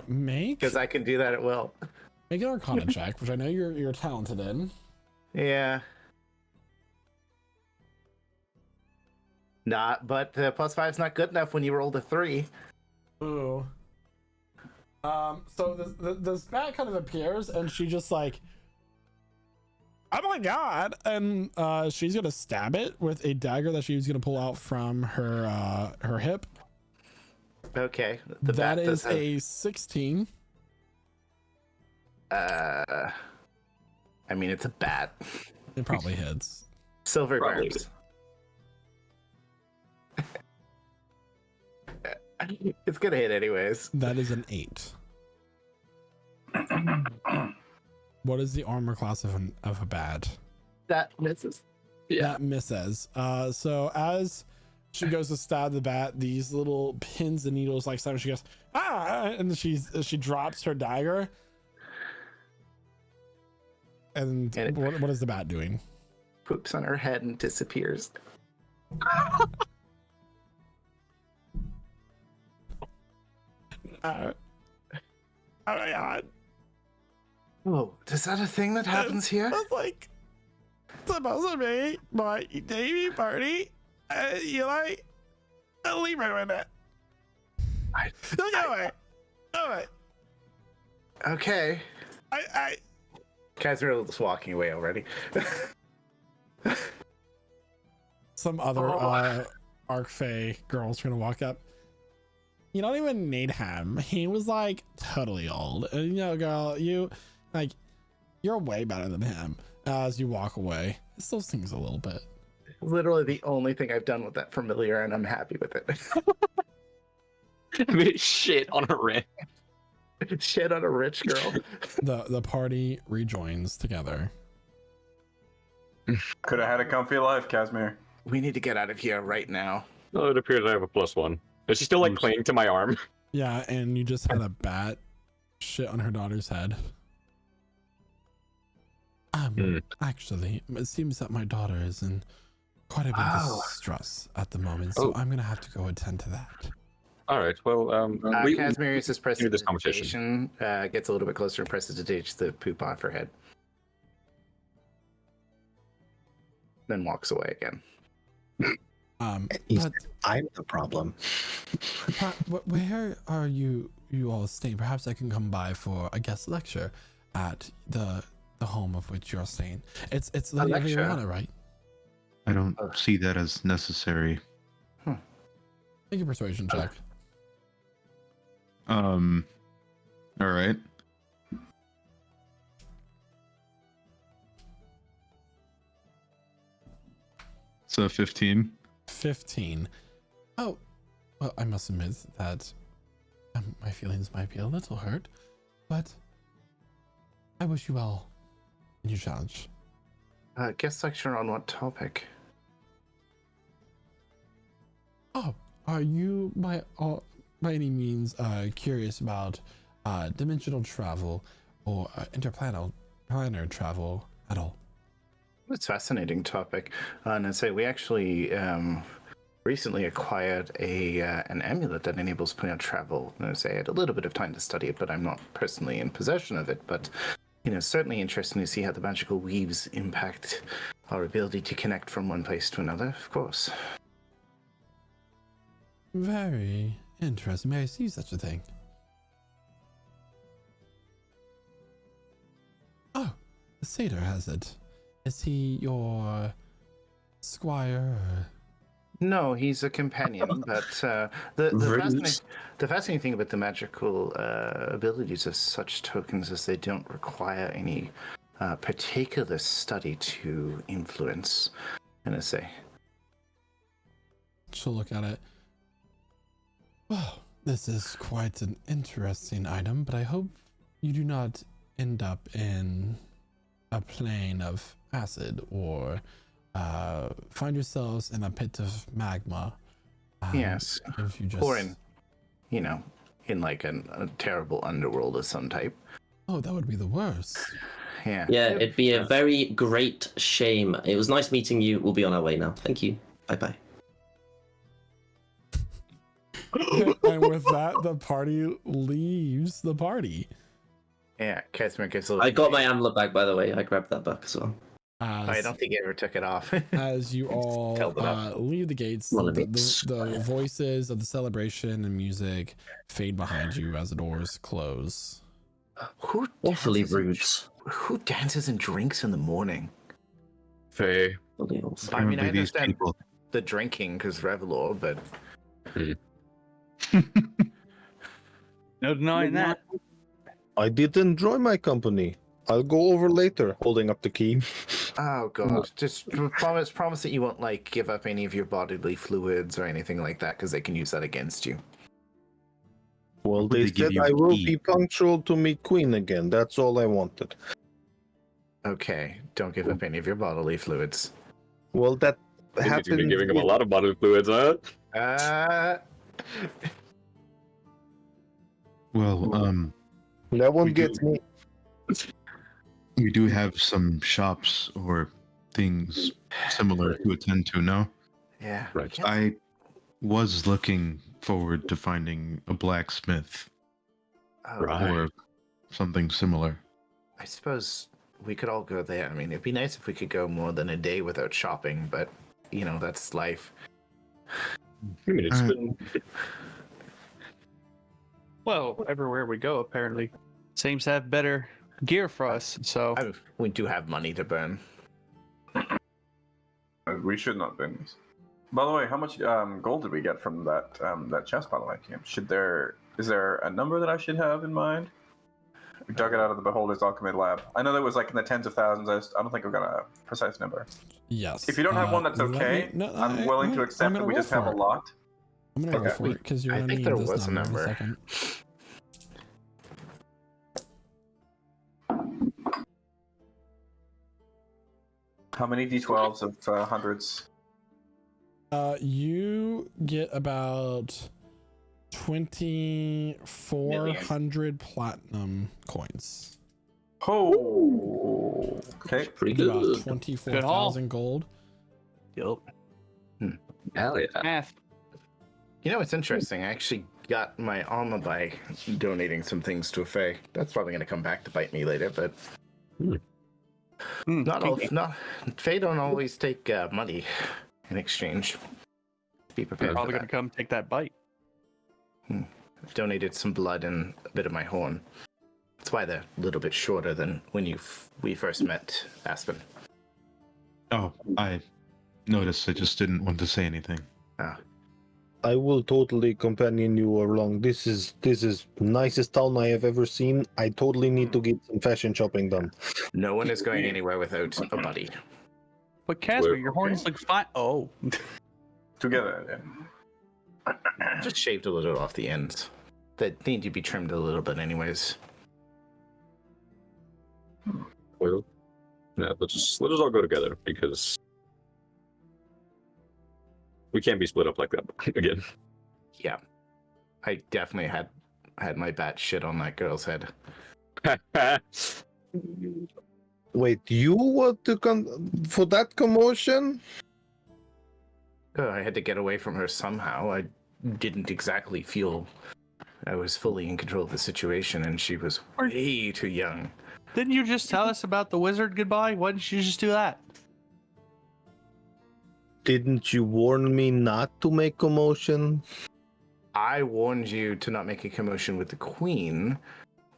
A: Make...
D: Because I can do that at will.
A: Make an Arcana check, which I know you're talented in.
D: Yeah. But the +5's not good enough when you rolled a 3.
A: Ooh. So this bat kind of appears, and she just like, oh my god, and she's gonna stab it with a dagger that she's gonna pull out from her hip.
D: Okay.
A: That is a 16.
D: I mean, it's a bat.
A: It probably hits.
D: Silver
E: Probably.
D: grams. It's gonna hit anyways.
A: That is an 8. What is the armor class of a bat?
D: That misses.
A: That misses. So as she goes to stab the bat, these little pins and needles like stab. She goes, ah, and she drops her dagger. And what is the bat doing?
D: Poops on her head and disappears.
A: Oh my god.
D: Oh, is that a thing that happens here?
A: It's like supposed to be my debut party. You like leave me with it. Don't go away. Go away.
D: Okay.
A: I
D: Casimir is walking away already.
A: some other Arc-Fae girl's gonna walk up. You don't even need him. He was like totally old. And you know, girl, you're way better than him. As you walk away, it still stings a little bit.
D: Literally the only thing I've done with that familiar, and I'm happy with it.
E: I mean, shit on a rent.
D: Shit on a rich girl.
A: The party rejoins together.
C: Could have had a comfy life, Casimir.
D: We need to get out of here right now.
E: Oh, it appears I have a +1. Is she still like clinging to my arm?
A: Yeah, and you just had a bat shit on her daughter's head. Actually, it seems that my daughter is in quite a bit of distress at the moment, so I'm gonna have to go attend to that.
E: All right. Well,
D: Casmirius'
E: continue this conversation.
D: prestidigitation gets a little bit closer and presses the poop off her head. Then walks away again.
A: But
F: I'm the problem.
A: where are you all staying? Perhaps I can come by for a guest lecture at the home of which you're staying. It's Lady Ariana, right?
B: I don't see that as necessary.
A: Make a persuasion check.
B: All right. So 15.
A: 15. Oh, well, I must admit that my feelings might be a little hurt, but I wish you well in your challenge.
D: Guest lecture on what topic?
A: Oh, are you by any means curious about dimensional travel or interplanar travel at all?
D: It's a fascinating topic. And I say we actually recently acquired an amulet that enables planar travel. And I say I had a little bit of time to study it, but I'm not personally in possession of it. But certainly interesting to see how the magical weaves impact our ability to connect from one place to another. Of course.
A: Very interesting. May I see such a thing? Oh, the satyr has it. Is he your squire? Or...
D: No, he's a companion. But the fascinating thing about the magical abilities of such tokens is they don't require any particular study to influence. And I say,
A: she'll look at it. Well, this is quite an interesting item, but I hope you do not end up in a plane of acid or find yourselves in a pit of magma.
D: Yes.
A: If you just...
D: Or in like a terrible underworld of some type.
A: Oh, that would be the worst.
D: Yeah.
G: Yeah, it'd be a very great shame. It was nice meeting you. We'll be on our way now. Thank you. Bye-bye.
A: And with that, the party leaves the party.
D: Yeah, Casimir gives a little...
G: I got my amulet back, by the way. I grabbed that back as well.
D: I don't think he ever took it off.
A: As you all leave the gates, the voices of the celebration and music fade behind you as the doors close.
G: Awfully rude.
D: Who dances and drinks in the morning?
E: Faye.
D: I mean, I understand the drinking because Revelor, but...
H: No denying that.
F: I did enjoy my company. I'll go over later, holding up the key.
D: Oh god! Just promise that you won't give up any of your bodily fluids or anything like that, because they can use that against you.
F: Well, they said I will be punctual to meet Queen again. That's all I wanted.
D: Okay, don't give up any of your bodily fluids.
F: Well, that happened.
E: You've been giving him a lot of bodily fluids, huh?
B: Well,
F: that one gets me.
B: We do have some shops or things similar to attend to, no?
D: Yeah.
E: Right.
B: I was looking forward to finding a blacksmith or something similar.
D: I suppose we could all go there. I mean, it'd be nice if we could go more than a day without shopping, but, that's life.
E: I mean, it's been...
H: Well, everywhere we go, apparently, seems to have better gear for us. So
D: we do have money to burn.
C: We should not burn these. By the way, how much gold did we get from that chest? By the way, is there a number that I should have in mind? We dug it out of the Beholder's Alchemy Lab. I know that was in the tens of thousands. I don't think we've got a precise number.
A: Yes.
C: If you don't have one, that's okay. I'm willing to accept that we just have a lot.
A: I'm gonna go for it because you're gonna need this number in a second.
C: How many D12s of hundreds?
A: You get about 2,400 platinum coins.
C: Oh, Okay.
G: Pretty
A: About
G: good.
A: 24,000 gold.
H: Yup.
E: Hell yeah.
H: Math.
D: You know, it's interesting. I actually got my armor by donating some things to a fae. That's probably going to come back to bite me later, but not all. Not fae don't always take money in exchange. Be prepared.
H: Probably
D: for
H: gonna
D: that.
H: come take that bite.
D: I've donated some blood and a bit of my horn. That's why they're a little bit shorter than when we first met, Aspen.
B: Oh, I noticed. I just didn't want to say anything.
F: I will totally companion you along. This is nicest town I have ever seen. I totally need to get some fashion shopping done.
D: No one is going anywhere without a buddy.
H: But Casper,
E: Where-
H: your horns look fine. Oh.
C: Together then.
D: Just shaved a little off the ends. That need to be trimmed a little bit, anyways.
E: Well, yeah, let's just all go together because we can't be split up like that again.
D: Yeah, I definitely had my bat shit on that girl's head.
F: Wait, you want to for that commotion?
D: I had to get away from her somehow. I didn't exactly feel I was fully in control of the situation, and she was way too young.
H: Didn't you just tell us about the wizard goodbye? Why didn't you just do that?
F: Didn't you warn me not to make commotion?
D: I warned you to not make a commotion with the queen,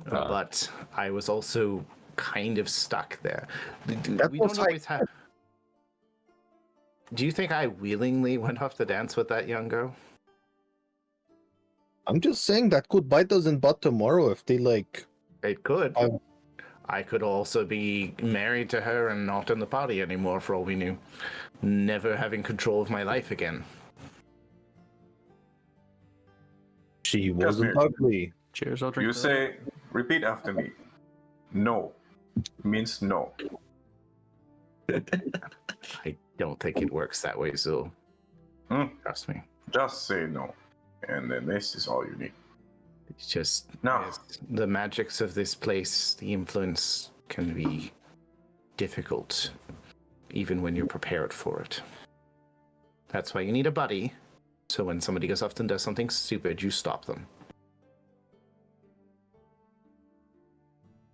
D: but I was also kind of stuck there.
F: That
D: We
F: was
D: don't always have. Do you think I willingly went off to dance with that young girl?
F: I'm just saying that could bite us in butt tomorrow if they like.
D: It could.
F: Oh.
D: I could also be married to her and not in the party anymore, for all we knew. Never having control of my life again.
F: She wasn't
C: here.
F: ugly.
H: Cheers, I'll drink.
C: You
H: that.
C: say, repeat after me. No means no.
D: I don't think it works that way, Zul. Trust me.
C: Just say no. And then this is all you need.
D: It's just
C: No.
D: the magics of this place, the influence can be difficult, even when you're prepared for it. That's why you need a buddy, so when somebody goes off and does something stupid, you stop them.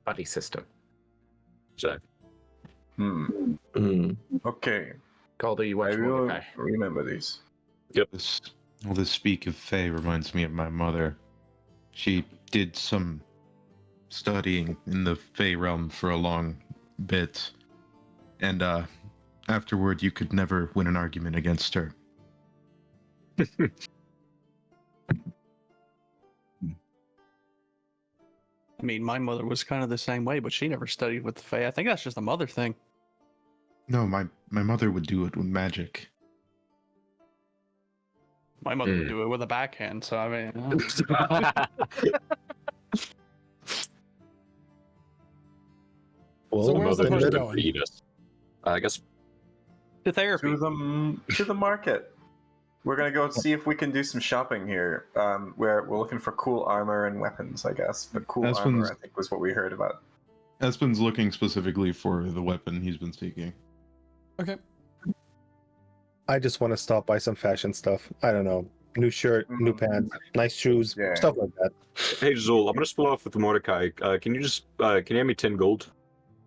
D: Buddy system.
E: So,
C: Okay.
D: Although you
C: I
D: watch
C: will
D: Mordecai.
C: remember this.
B: This speak of Fae reminds me of my mother. She did some studying in the Fae realm for a long bit, and afterward you could never win an argument against her.
H: I mean, my mother was kind of the same way, but she never studied with the Fae. I think that's just a mother thing.
B: No, my mother would do it with magic.
H: My mother would do it with a backhand, so I mean.
F: Well,
A: So where's the
F: then
A: push
F: let-
A: going?
E: Read us. I guess
H: To therapy.
C: To the market. We're gonna go see if we can do some shopping here. We're looking for cool armor and weapons, I guess. But cool
B: That's
C: armor,
B: when-
C: I think, was what we heard about.
B: Espen's looking specifically for the weapon he's been seeking.
A: Okay.
F: I just want to stop by some fashion stuff. I don't know. New shirt, new pants, nice shoes,
C: Yeah.
F: stuff like that.
E: Hey Zul, I'm gonna split off with Mordecai. Can you just can you hand me 10 gold?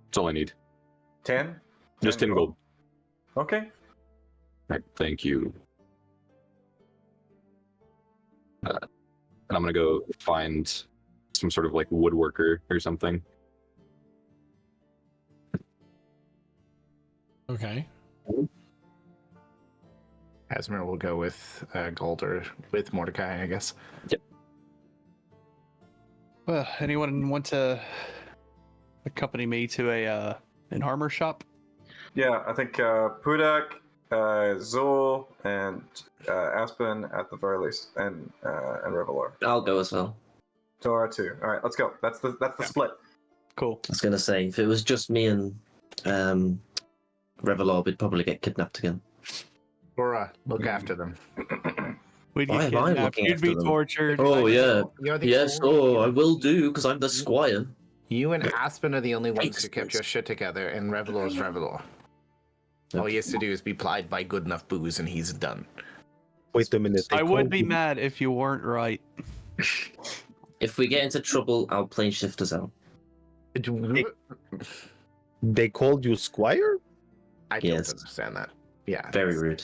E: That's all I need.
C: 10?
E: Just 10 gold.
C: Okay.
E: Right, thank you. And I'm gonna go find some sort of like woodworker or something.
A: Okay.
D: Asmer will go with Galder with Mordecai, I guess.
H: Well, anyone want to accompany me to an armor shop?
C: Yeah, I think Pudak, Zul, and Aspen at the very least, and Revelor.
G: I'll go as well.
C: Tora too. All right, let's go. That's the split.
H: Cool.
G: I was gonna say, if it was just me and Revelor, we'd probably get kidnapped again.
D: Or look after them.
H: We'd
G: Why
H: get
G: am I
H: kidnapped.
G: looking
H: You'd be
G: after them?
H: tortured.
G: Oh yeah.
D: You're the
G: Yes,
D: core-
G: I will do because I'm the squire.
D: You and Aspen are the only ones who kept your shit together, and Revelor's Revelor. All he has to do is be plied by good enough booze, and he's done.
F: Wait a minute.
H: I would be mad if you weren't right.
G: If we get into trouble, I'll plane shift us out.
F: They called you Squire?
D: I don't
G: Yes.
D: understand that. Yeah.
G: Very rude.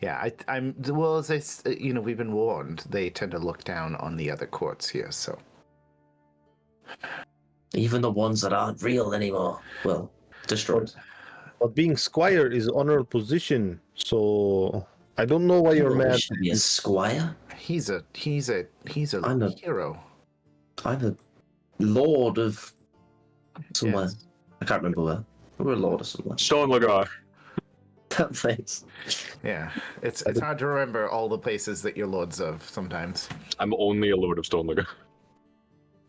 D: Yeah, I'm. Well, as we've been warned. They tend to look down on the other courts here, so.
G: Even the ones that aren't real anymore. Well, destroyed.
F: But being Squire is honor position, so I don't know why you're
G: You
F: mad.
G: should be a squire.
D: He's a
G: I'm a-
D: hero.
G: I'm a lord of somewhere.
D: Yes.
G: I can't remember where. We're a lord of somewhere.
E: Stone Lagar.
G: That face.
D: Yeah, it's hard to remember all the places that you're lords of sometimes.
E: I'm only a lord of Stone Lagar.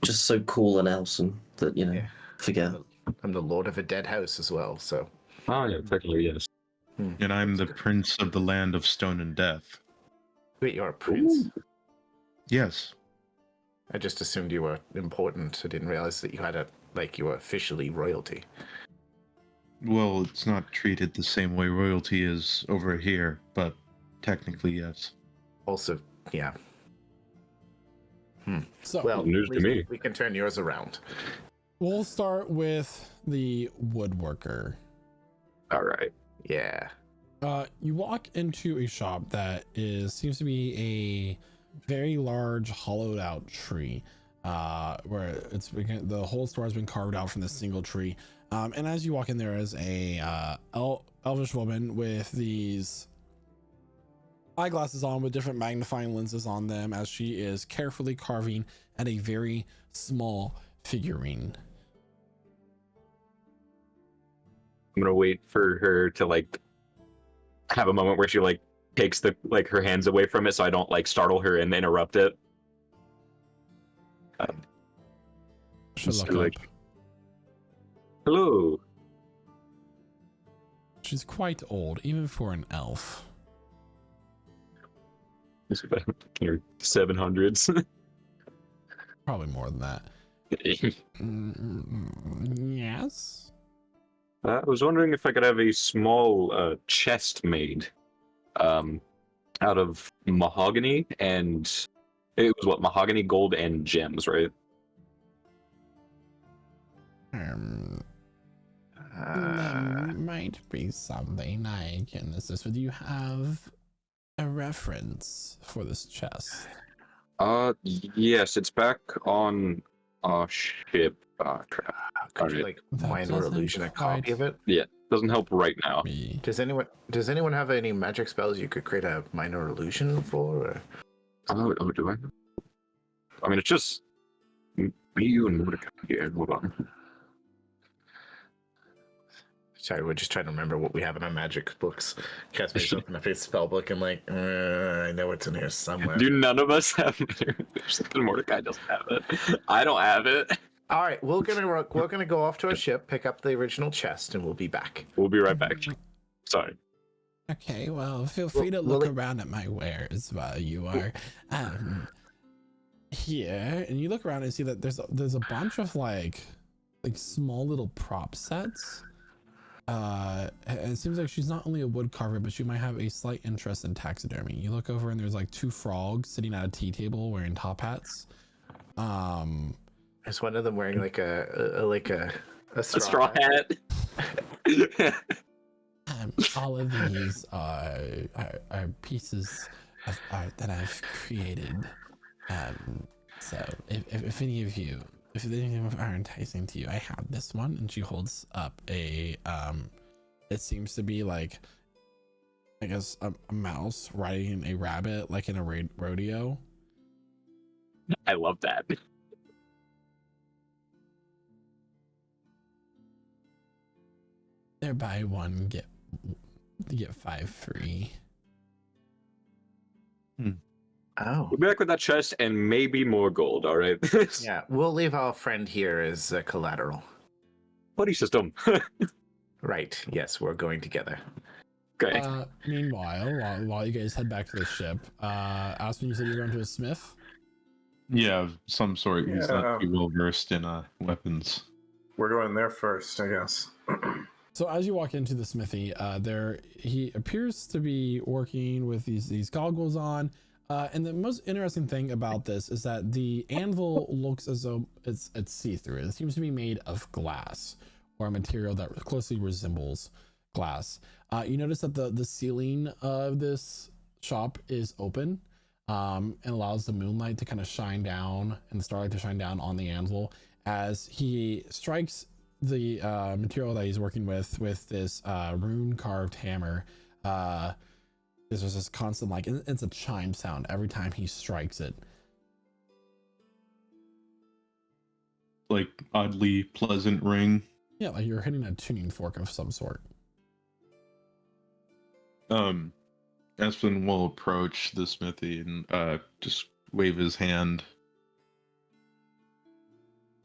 G: Just so cool and awesome that,
D: Yeah.
G: forget.
D: I'm the lord of a dead house as well, so.
E: Oh yeah, technically yes.
B: And I'm the prince of the land of stone and death.
D: Wait, you're a prince?
B: Yes.
D: I just assumed you were important. I didn't realize that you had you were officially royalty.
B: Well, it's not treated the same way royalty is over here, but technically yes.
D: Also, yeah.
A: So
D: Well,
E: News
D: at
E: to
D: least
E: me.
D: we can turn yours around.
A: we'll start with the woodworker.
E: All right.
D: Yeah.
A: You walk into a shop that seems to be a very large hollowed out tree, where the whole store has been carved out from this single tree. And as you walk in, there is a elvish woman with these eyeglasses on with different magnifying lenses on them, as she is carefully carving at a very small figurine.
E: I'm gonna wait for her to have a moment where she takes her hands away from it, so I don't startle her and interrupt it.
A: She'll
E: So,
A: look up.
E: Hello.
A: She's quite old, even for an elf.
E: This is about your 700s.
A: Probably more than that. Yes.
E: I was wondering if I could have a small chest made out of mahogany, and it was mahogany, gold, and gems, right?
A: That might be something I can assist with. You have a reference for this chest.
E: Yes, it's back on our ship. Crap.
D: Could you
E: Alright.
A: That
D: minor
A: doesn't
D: illusion a copy
A: quite
D: of it?
E: Yeah, doesn't help right now.
A: Me.
D: Does anyone have any magic spells you could create a minor illusion for? Or?
E: Oh, do I? I mean, it's just me, you, and Mordecai here. Hold on.
D: Sorry, we're just trying to remember what we have in our magic books. Casper's open up his spell book and I know it's in here somewhere.
E: Do none of us have it? Mordecai doesn't have it. I don't have it.
D: All right, we're gonna go off to our ship, pick up the original chest, and we'll be back.
E: We'll be right back. Sorry.
A: Okay, well, feel free to look around at my wares while you are here. And you look around and see that there's a bunch of like small little prop sets. And it seems like she's not only a wood carver, but she might have a slight interest in taxidermy. You look over and there's like two frogs sitting at a tea table wearing top hats.
D: Is one of them wearing like a
E: straw hat.
A: All of these are pieces of art that I've created. So if any of you, if any of them are enticing to you, I have this one, and she holds up a it seems to be like, I guess a mouse riding a rabbit like in a rodeo.
E: I love that.
A: They're buy one get 5 free.
D: Oh.
E: We'll be back with that chest and maybe more gold, all right?
D: Yeah, we'll leave our friend here as collateral.
E: Buddy system.
D: Right. Yes, we're going together.
E: Okay.
A: Meanwhile, while you guys head back to the ship, Aspen, you said you're going to a smith?
B: Yeah, of some sort. He's
C: Yeah.
B: not too well versed in weapons.
C: We're going there first, I guess.
A: So as you walk into the smithy, there he appears to be working with these goggles on. And the most interesting thing about this is that the anvil looks as though it's see-through. It seems to be made of glass or a material that closely resembles glass. You notice that the ceiling of this shop is open, and allows the moonlight to kind of shine down and the starlight to shine down on the anvil as he strikes the material that he's working with this rune carved hammer. There's just this constant, like, it's a chime sound every time he strikes it.
B: Like oddly pleasant ring.
A: Yeah, like you're hitting a tuning fork of some sort.
B: Aspen will approach the smithy and just wave his hand.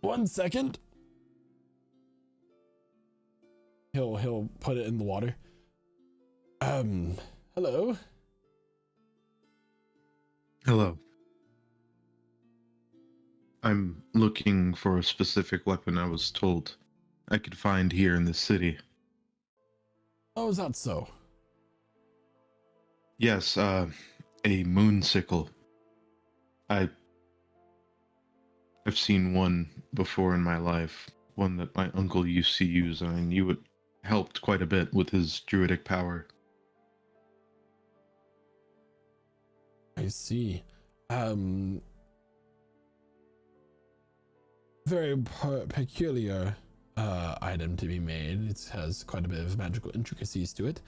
A: 1 second. He'll put it in the water. Hello.
B: Hello. I'm looking for a specific weapon I was told I could find here in the city.
A: Oh, is that so?
B: Yes, a moon sickle. I've seen one before in my life, one that my uncle used to use, and I knew it helped quite a bit with his druidic power.
A: I see. Very peculiar item to be made. It has quite a bit of magical intricacies to it.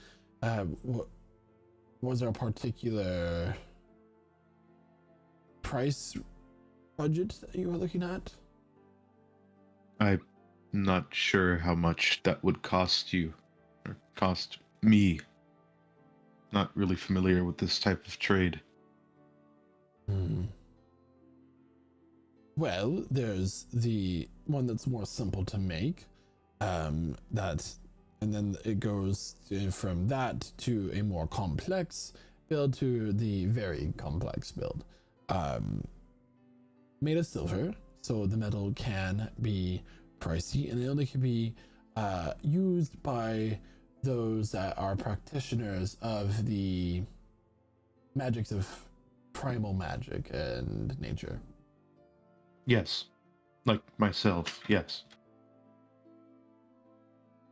A: Was there a particular price budget that you were looking at?
B: I'm not sure how much that would cost you, or cost me. Not really familiar with this type of trade.
A: Well, there's the one that's more simple to make, and then it goes from that to a more complex build to the very complex build. Made of silver, so the metal can be pricey, and it only can be used by those that are practitioners of the magics of primal magic and nature.
B: Yes. Like myself, yes.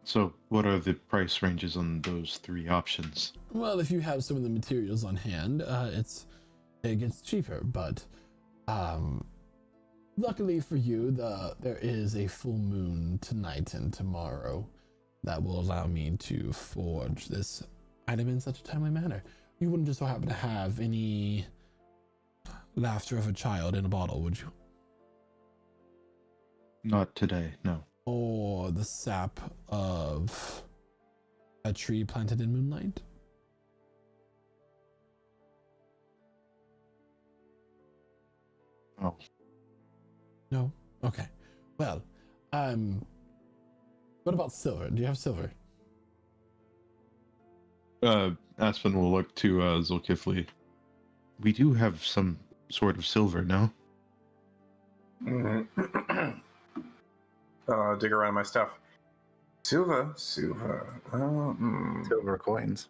B: So, what are the price ranges on those three options?
A: Well, if you have some of the materials on hand, it gets cheaper, but luckily for you, there is a full moon tonight and tomorrow that will allow me to forge this item in such a timely manner. You wouldn't just so happen to have any laughter of a child in a bottle, would you?
B: Not today, no.
A: Or the sap of a tree planted in moonlight?
B: Oh.
A: No? Okay. Well, what about silver? Do you have silver?
B: Aspen will look to Zulkifli. We do have some sort of silver, no?
C: Dig around my stuff. Silver.
D: Silver coins.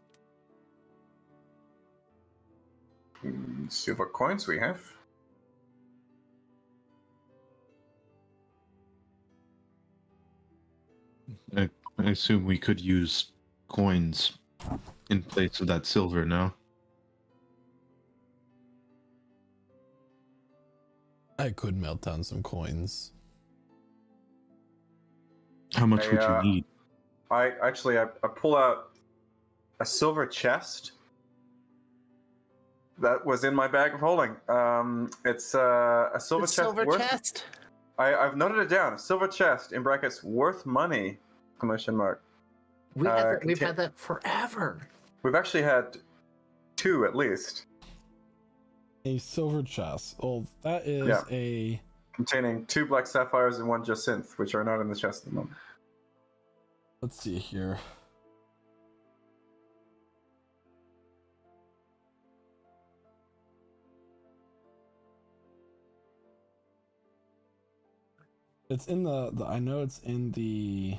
C: Silver coins we have.
B: I assume we could use coins in place of that silver, no?
A: I could melt down some coins.
B: How much would you need?
C: I pull out a silver chest that was in my bag of holding. It's a silver chest. I've noted it down. A silver chest in brackets worth money. Exclamation mark.
D: We've had that forever.
C: We've actually had two at least.
A: A silver chest. Oh, that is a
C: containing 2 black sapphires and 1 jacinth, which are not in the chest at the moment.
A: Let's see here. It's in the I know it's in the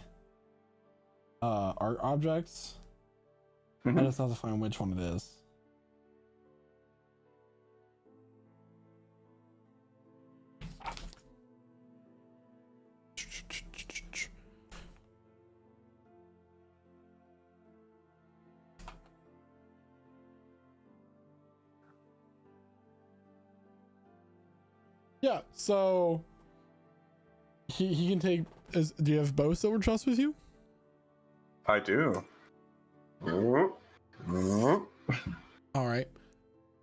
A: art objects. I
C: Mhm.
A: just have to find which one it is. Yeah, so he can take. Do you have both silver trusts with you?
C: I do.
A: All right.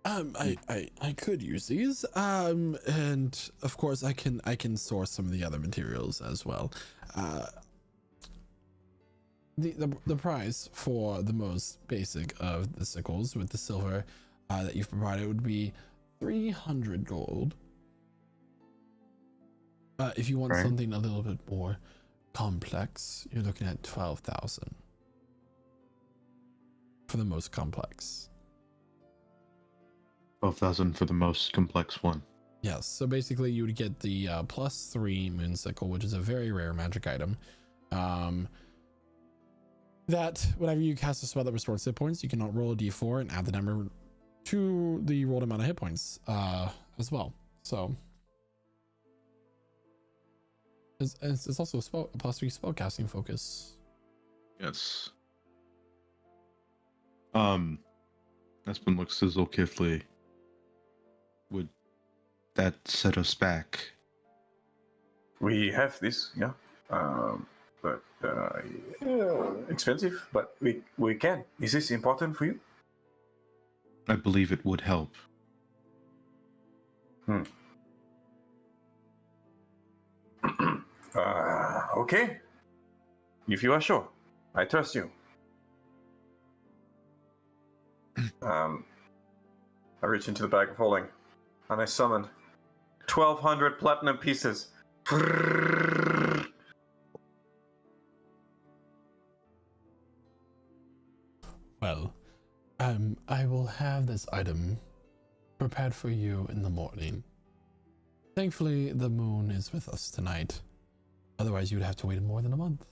A: I could use these. And of course I can source some of the other materials as well. The price for the most basic of the sickles with the silver that you've provided would be 300 gold. If you want
B: Right.
A: something a little bit more complex, you're looking at 12,000 for the most complex.
B: 12,000 for the most complex one.
A: Yes, so basically you would get the +3 moon sickle, which is a very rare magic item. That whenever you cast a spell that restores hit points, you can roll a d4 and add the number to the rolled amount of hit points as well. So it's also a +3 spellcasting focus.
B: Yes. Aspen looks to Zolkifli. Would that set us back?
C: We have this, yeah. But expensive, but we can. Is this important for you?
B: I believe it would help.
C: Okay. If you are sure, I trust you. I reach into the bag of holding, and I summon 1,200 platinum pieces.
A: Well, I will have this item prepared for you in the morning. Thankfully, the moon is with us tonight. Otherwise, you'd have to wait more than a month.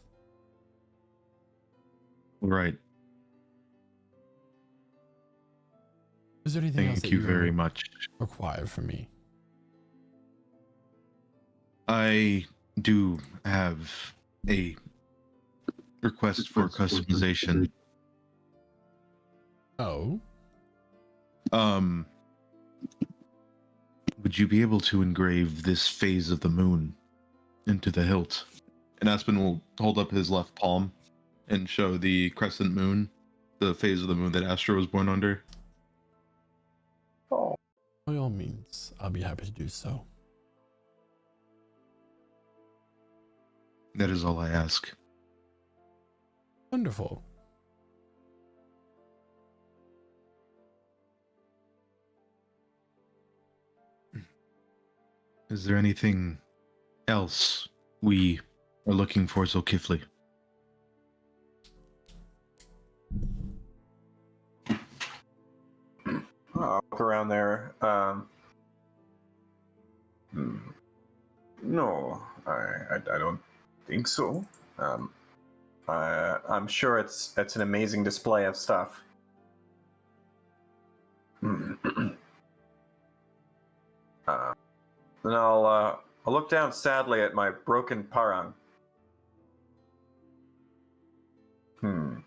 B: Right.
A: Is there anything else
B: Thank
A: that
B: you very much.
A: require from me?
B: I do have a request for customization.
A: Oh,
B: Would you be able to engrave this phase of the moon into the hilt? And Aspen will hold up his left palm and show the crescent moon, the phase of the moon that Astra was born under.
C: Oh,
A: by all means, I'll be happy to do so.
B: That is all I ask.
A: Wonderful.
B: Is there anything else we are looking for, Zolkifli?
C: I'll look around there. No, I don't think so. I'm sure it's an amazing display of stuff. Then I'll look down sadly at my broken parang. And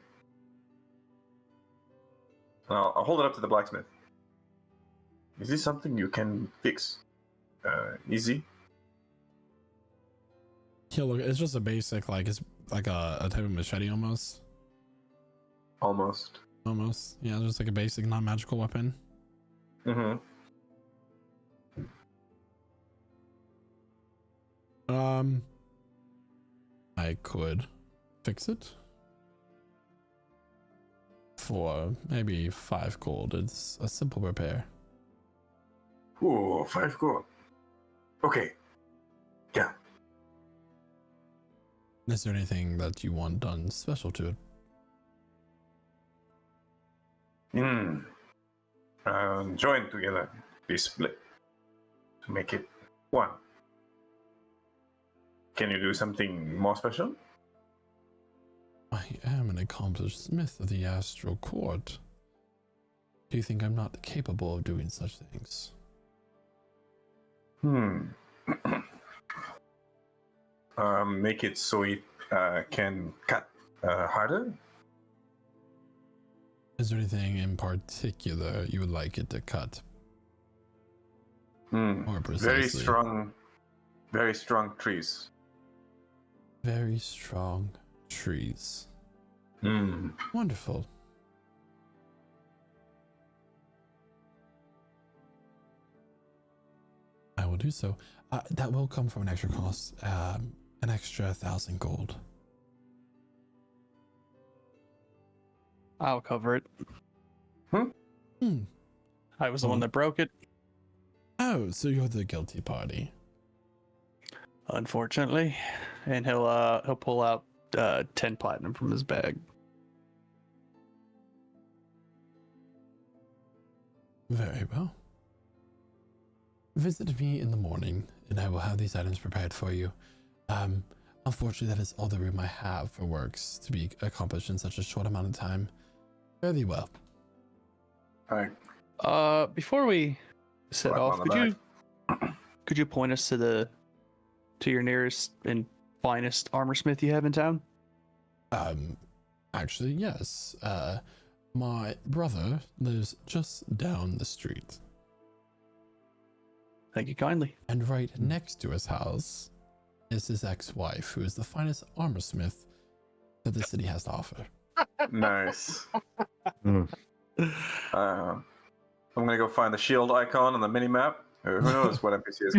C: I'll hold it up to the blacksmith. Is this something you can fix? Easy?
A: Yeah, look, it's just a basic, like, it's like a type of machete almost.
C: Almost.
A: Almost. Yeah, just like a basic non-magical weapon.
C: Mm-hmm.
A: I could fix it for maybe 5 gold. It's a simple repair.
C: Ooh, 5 gold. Okay. Yeah.
A: Is there anything that you want done special to it?
C: Join together. Be split. To make it one. Can you do something more special?
A: I am an accomplished smith of the astral court. Do you think I'm not capable of doing such things?
C: Make it so it can cut harder.
A: Is there anything in particular you would like it to cut? More precisely.
C: Very strong trees.
A: Very strong trees. Wonderful. I will do so. That will come from an extra cost, an extra 1,000 gold.
H: I'll cover it.
A: Hmm.
H: I was the one that broke it.
A: Oh, so you're the guilty party.
H: Unfortunately. And he'll pull out 10 platinum from his bag.
A: Very well. Visit me in the morning, and I will have these items prepared for you. Unfortunately, that is all the room I have for works to be accomplished in such a short amount of time. Very well.
C: All right.
H: Before we set
C: Slap
H: off,
C: on the
H: could you point us to your nearest and finest armor smith you have in town?
A: Actually, yes. My brother lives just down the street.
H: Thank you kindly.
A: And right next to his house is his ex-wife, who is the finest armor smith that the city has to offer.
C: Nice. I'm gonna go find the shield icon on the mini map. Who knows what NPC is?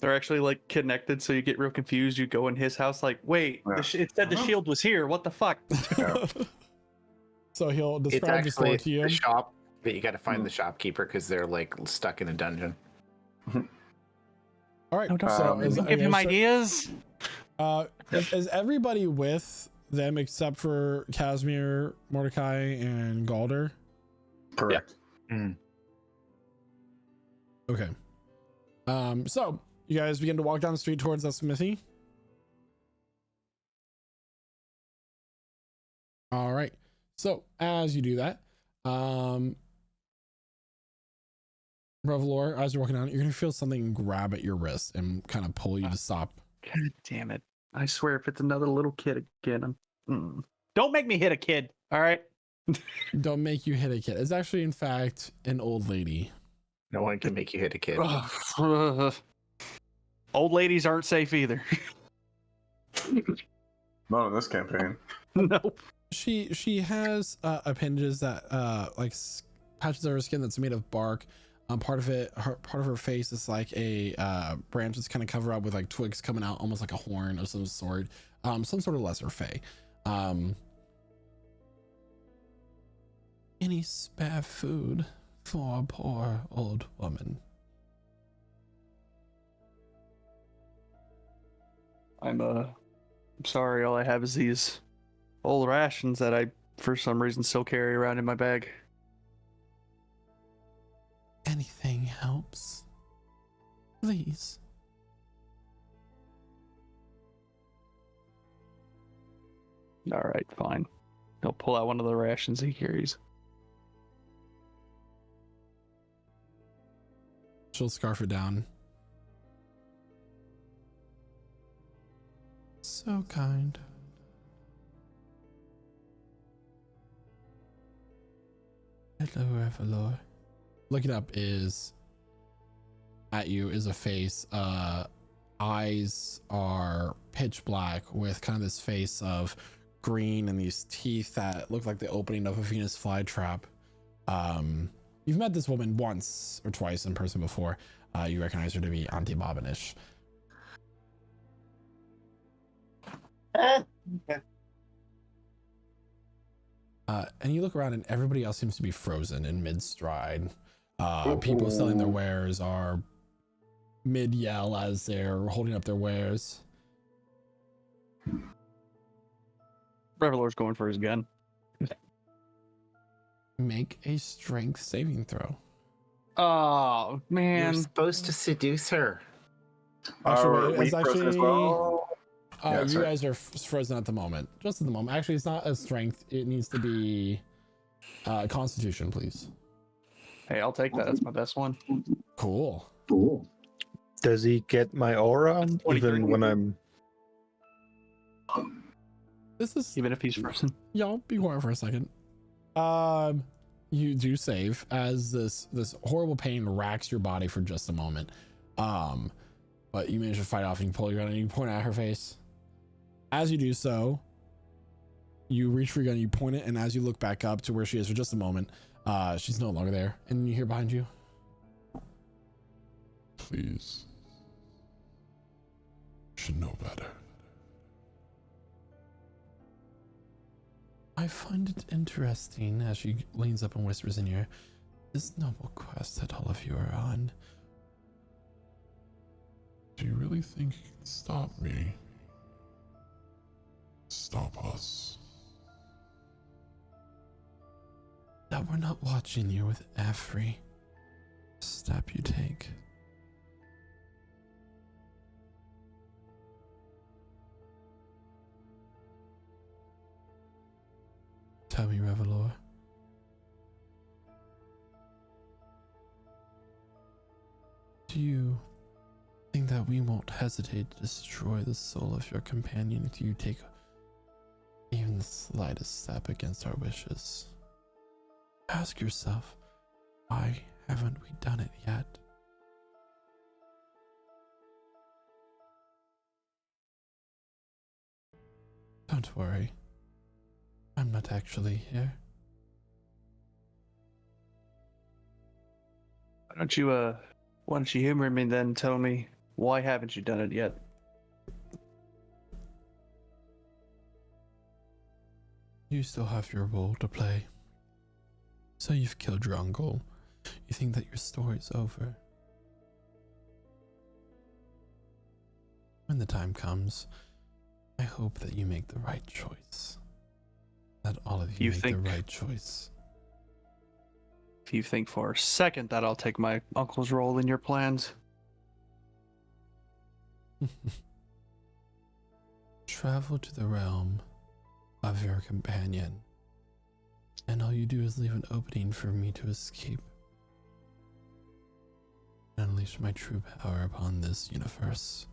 H: They're actually like connected, so you get real confused. You go in his house, like, wait,
C: Yeah.
H: it said the shield was here. What the fuck?
A: So he'll
D: It's
A: describe the store
D: actually
A: to you.
D: the shop, but you got to find the shopkeeper because they're like stuck in a dungeon.
A: All right.
H: No, don't
A: so
H: give him ideas.
A: Is everybody with them except for Casimir, Mordecai, and Galder?
C: Correct.
A: Okay. So you guys begin to walk down the street towards the smithy. All right. So as you do that, Revelor, as you're walking down, you're gonna feel something grab at your wrist and kind of pull you to stop.
H: God damn it! I swear, if it's another little kid again, don't make me hit a kid. All right.
A: Don't make you hit a kid. It's actually, in fact, an old lady.
D: No one can make you hit a kid.
H: Old ladies aren't safe either.
C: Not in this campaign.
H: Nope.
A: She has appendages that like patches of her skin that's made of bark. Part of her face is like a branch that's kind of covered up with like twigs coming out, almost like a horn of some sort. Some sort of lesser fae. Any spare food for a poor old woman?
H: I'm sorry. All I have is these old rations that I, for some reason, still carry around in my bag.
A: Anything helps. Please.
H: All right, fine. He'll pull out one of the rations he carries.
A: She'll scarf it down. So kind. Hello, Revelor. Looking up at you is a face. Eyes are pitch black with kind of this face of green and these teeth that look like the opening of a Venus flytrap. You've met this woman once or twice in person before. You recognize her to be Auntie Bobbinish. And you look around and everybody else seems to be frozen in mid-stride. People selling their wares are mid-yell as they're holding up their wares.
H: Revelor's going for his gun.
A: Make a strength saving throw.
H: Oh
D: You're
H: man.
D: supposed to seduce her.
C: Are
A: Wait,
C: we
A: it's
C: frozen as
A: actually
C: well? Yeah,
A: you
C: sorry.
A: guys are frozen at the moment. Just at the moment. Actually, it's not a strength. It needs to be Constitution, please.
H: Hey, I'll take that. That's my best one.
A: Cool.
F: Does he get my aura even when I'm?
A: This is
H: Even if he's frozen.
A: y'all be quiet for a second. You do save as this horrible pain racks your body for just a moment. But you manage to fight off and you pull your gun and you point at her face. As you do so, you reach for your gun, you point it, and as you look back up to where she is for just a moment, she's no longer there. And you hear behind you, please, you should know better. I find it interesting as she leans up and whispers in your ear, this noble quest that all of you are on. Do you really think you can stop me? Stop us? That we're not watching you with every step you take. Tell me, Revelor. Do you think that we won't hesitate to destroy the soul of your companion if you take even the slightest step against our wishes? Ask yourself, why haven't we done it yet? Don't worry. I'm not actually here.
H: Why don't you humor me then and tell me why haven't you done it yet?
A: You still have your role to play. So you've killed your uncle. You think that your story's over. When the time comes, I hope that you make the right choice. That all of you make the right choice.
H: If you think for a second that I'll take my uncle's role in your plans,
A: Travel to the realm of your companion, and all you do is leave an opening for me to escape and unleash my true power upon this universe.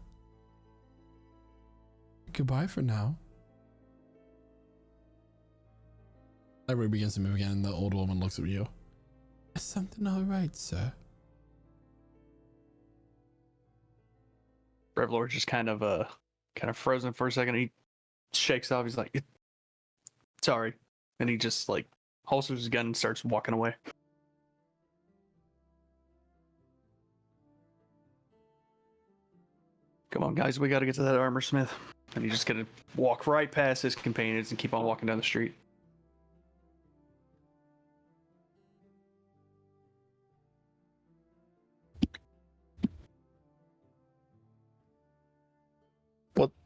A: Goodbye for now. Everybody begins to move again, and the old woman looks at you. Is something all right, sir?
H: Revlor's just kind of frozen for a second. He shakes off. He's like, "Sorry," and he just like holsters his gun and starts walking away. Come on, guys, we got to get to that armor smith. And he's just gonna walk right past his companions and keep on walking down the street.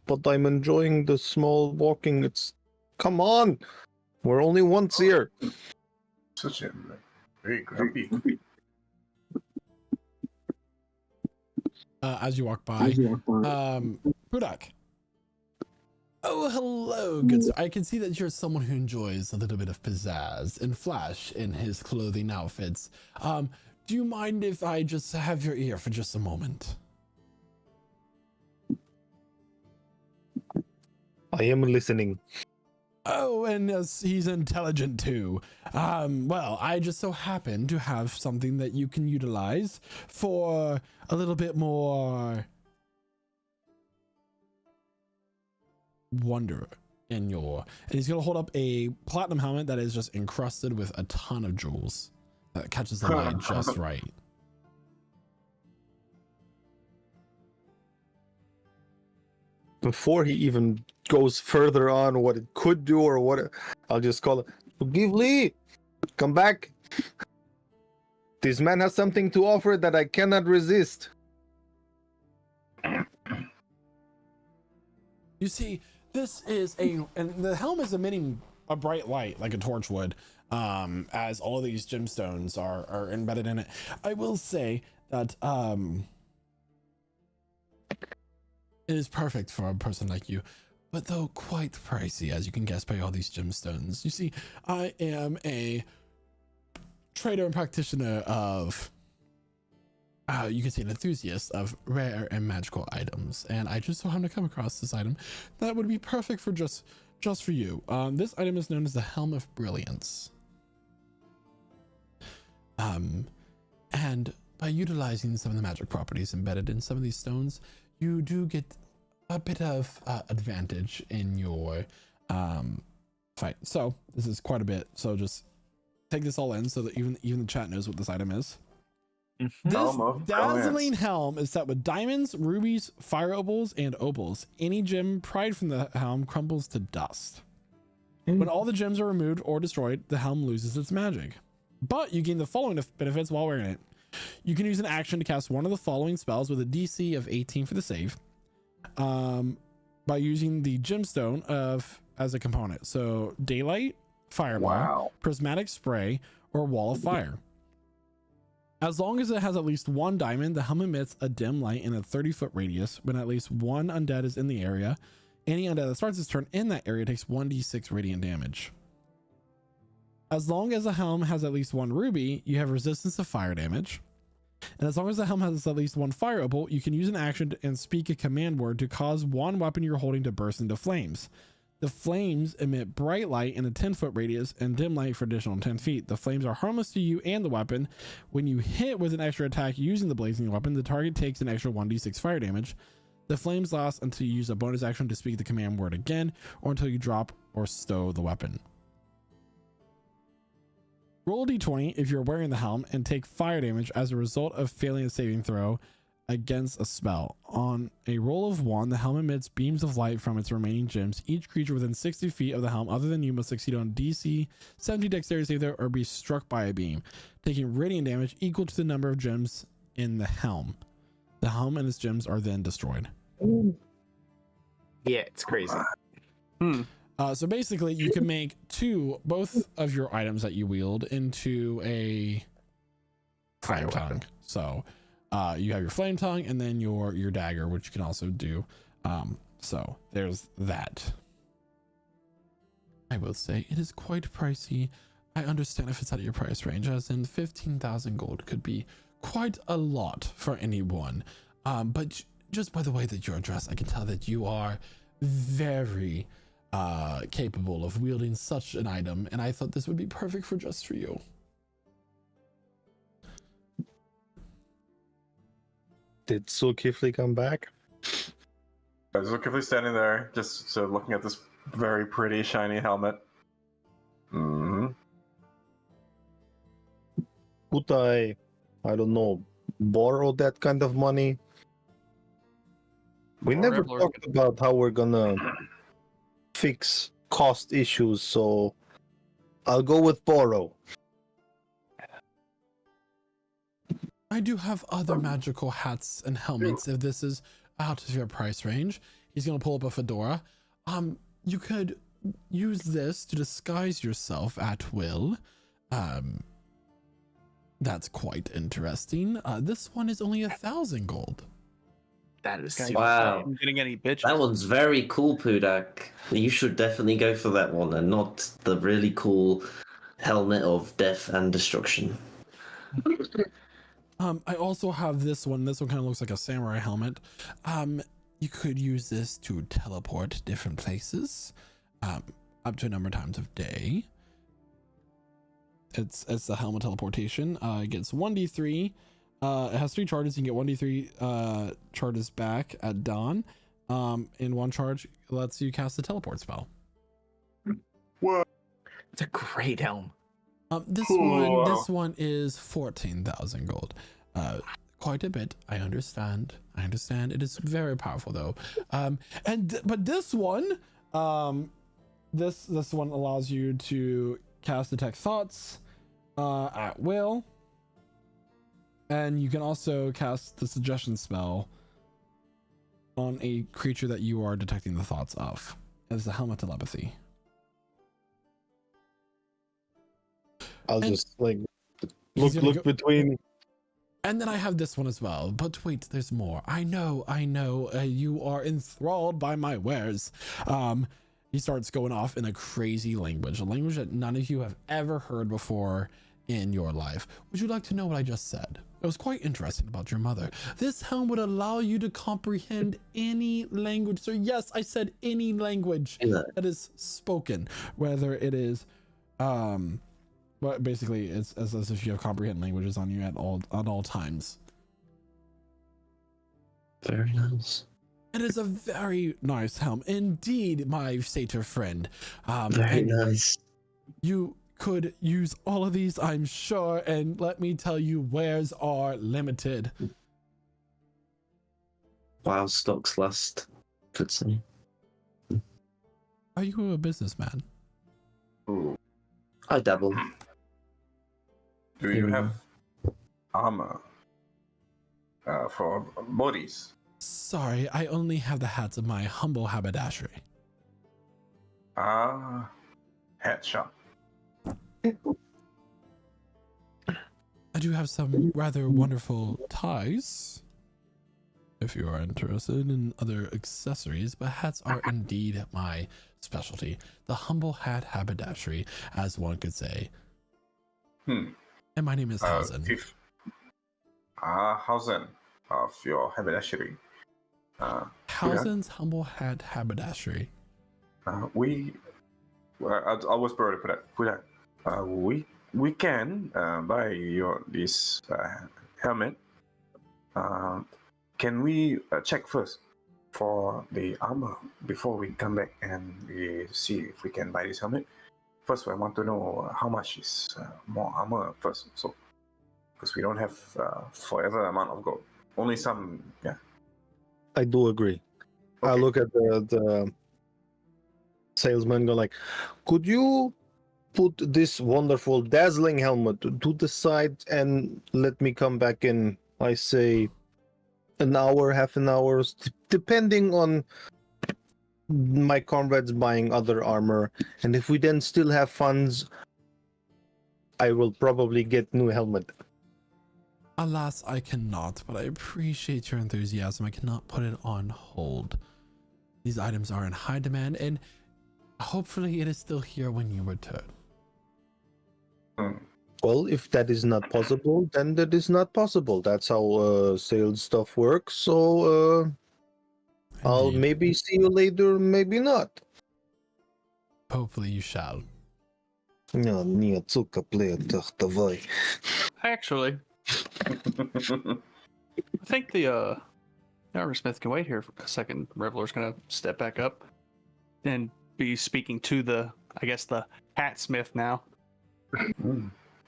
F: But I'm enjoying the small walking. It's come on, we're only once here.
C: Such a very grumpy.
A: As you walk by, Budak. Oh, hello, good sir. I can see that you're someone who enjoys a little bit of pizzazz and flash in his clothing outfits. Do you mind if I just have your ear for just a moment?
F: I am listening.
A: Oh, and yes, he's intelligent too. Well, I just so happen to have something that you can utilize for a little bit more wonder in your. And he's gonna hold up a platinum helmet that is just encrusted with a ton of jewels that catches the light just right.
F: Before he even goes further on what it could do or what I'll just call it. Give Lee, come back. This man has something to offer that I cannot resist.
A: You see, this is and the helm is emitting a bright light like a torch would. as all of these gemstones are embedded in it. I will say that it is perfect for a person like you, but though quite pricey, as you can guess by all these gemstones. You see, I am a trader and practitioner of, you can say an enthusiast of rare and magical items, and I just so happened to come across this item that would be perfect for just for you. This item is known as the Helm of Brilliance. And by utilizing some of the magic properties embedded in some of these stones, you do get a bit of advantage in your fight. So this is quite a bit. So just take this all in so that even the chat knows what this item is. This
C: Helm of
A: dazzling
C: Brilliance.
A: helm is set with diamonds, rubies, fire opals, and opals. Any gem pried from the helm crumbles to dust. When all the gems are removed or destroyed, the helm loses its magic. But you gain the following benefits while wearing it. You can use an action to cast one of the following spells with a DC of 18 for the save, by using the gemstone as a component. So daylight, fireball,
C: Wow.
A: prismatic spray, or wall of fire. As long as it has at least one diamond, the helm emits a dim light in a 30-foot radius. When at least one undead is in the area, any undead that starts its turn in that area takes 1d6 radiant damage. As long as the helm has at least one ruby, you have resistance to fire damage. And as long as the helm has at least one fire opal, you can use an action and speak a command word to cause one weapon you're holding to burst into flames. The flames emit bright light in a 10-foot radius and dim light for additional 10 feet. The flames are harmless to you and the weapon. When you hit with an extra attack using the blazing weapon, the target takes an extra 1d6 fire damage. The flames last until you use a bonus action to speak the command word again, or until you drop or stow the weapon. Roll a d20 if you're wearing the helm and take fire damage as a result of failing a saving throw against a spell. On a roll of 1, the helm emits beams of light from its remaining gems. Each creature within 60 feet of the helm other than you must succeed on DC 70 dexterity save throw or be struck by a beam, taking radiant damage equal to the number of gems in the helm. The helm and its gems are then destroyed.
D: Yeah, it's crazy.
A: So basically, you can make both of your items that you wield into a flame tongue. So you have your flame tongue and then your dagger, which you can also do. So there's that. I will say it is quite pricey. I understand if it's out of your price range, as in 15,000 gold could be quite a lot for anyone. But just by the way that you're dressed, I can tell that you are very capable of wielding such an item, and I thought this would be perfect for you.
F: Did Zulkifli come back?
C: I was looking standing there, just so looking at this very pretty shiny helmet. Mm-hmm.
F: Could I don't know, borrow that kind of money? We never
H: Borrow-
F: talked about how we're gonna fix cost issues, so I'll go with borrow.
A: I do have other magical hats and helmets if this is out of your price range. He's gonna pull up a fedora. You could use this to disguise yourself at will. That's quite interesting. This one is only 1,000 gold.
D: That is
H: Guys,
D: super
G: Wow.
H: I'm getting any bitches.
G: That one's very cool, Pudak. You should definitely go for that one and not the really cool helmet of death and destruction.
A: I also have this one. This one kind of looks like a samurai helmet. You could use this to teleport different places, up to a number of times of day. It's the helmet teleportation. It gets 1d3. It has 3 charges. You can get 1d3 charges back at dawn. In one charge, it lets you cast a teleport spell.
D: It's a great helm.
A: This one is 14,000 gold. Quite a bit. I understand. It is very powerful though. But this one, this one allows you to cast detect thoughts at will, and you can also cast the suggestion spell on a creature that you are detecting the thoughts of as the helmet telepathy.
F: I'll
A: And
F: just like
A: he's gonna
F: look
A: go-
F: between.
A: And then I have this one as well. But wait, there's more. I know. You are enthralled by my wares. He starts going off in a crazy language, a language that none of you have ever heard before in your life. Would you like to know what I just said? It was quite interesting about your mother. This helm would allow you to comprehend any language. So yes, I said any language that is spoken, whether it is, but basically it's as if you have comprehend languages on you at all times.
G: Very nice.
A: It is a very nice helm indeed, my satyr friend.
G: Very
A: And
G: nice.
A: you could use all of these, I'm sure, and let me tell you, wares are limited.
G: While stocks last, could say.
A: Are you a businessman?
C: Ooh.
G: I dabble.
C: Do you have armor for bodies?
A: Sorry, I only have the hats of my humble haberdashery.
C: Ah, headshot.
A: I do have some rather wonderful ties, if you are interested in other accessories, but hats are indeed my specialty. The humble hat haberdashery, as one could say.
C: Hmm.
A: And my name is Hausen.
C: Hausen of your haberdashery.
A: Hausen's humble hat haberdashery.
C: I was brought to put that. We can buy this helmet. Can we check first for the armor before we come back and we see if we can buy this helmet? First, I want to know how much is more armor first. So, because we don't have forever amount of gold, only some. Yeah.
F: I do agree. I
C: Okay.
F: look at the salesman, go like, could you put this wonderful dazzling helmet to the side and let me come back in, I say, an hour, half an hour, depending on my comrades buying other armor. And if we then still have funds, I will probably get new helmet.
A: Alas, I cannot, but I appreciate your enthusiasm. I cannot put it on hold. These items are in high demand, and hopefully it is still here when you return.
F: Well, if that is not possible, then that is not possible. That's how sales stuff works. So I'll
A: Indeed.
F: maybe see you later, maybe not.
A: Hopefully you shall.
F: No, nie cuka play давай.
H: Actually, I think the armorsmith can wait here for a second. Reveler's gonna step back up and be speaking to the hatsmith now.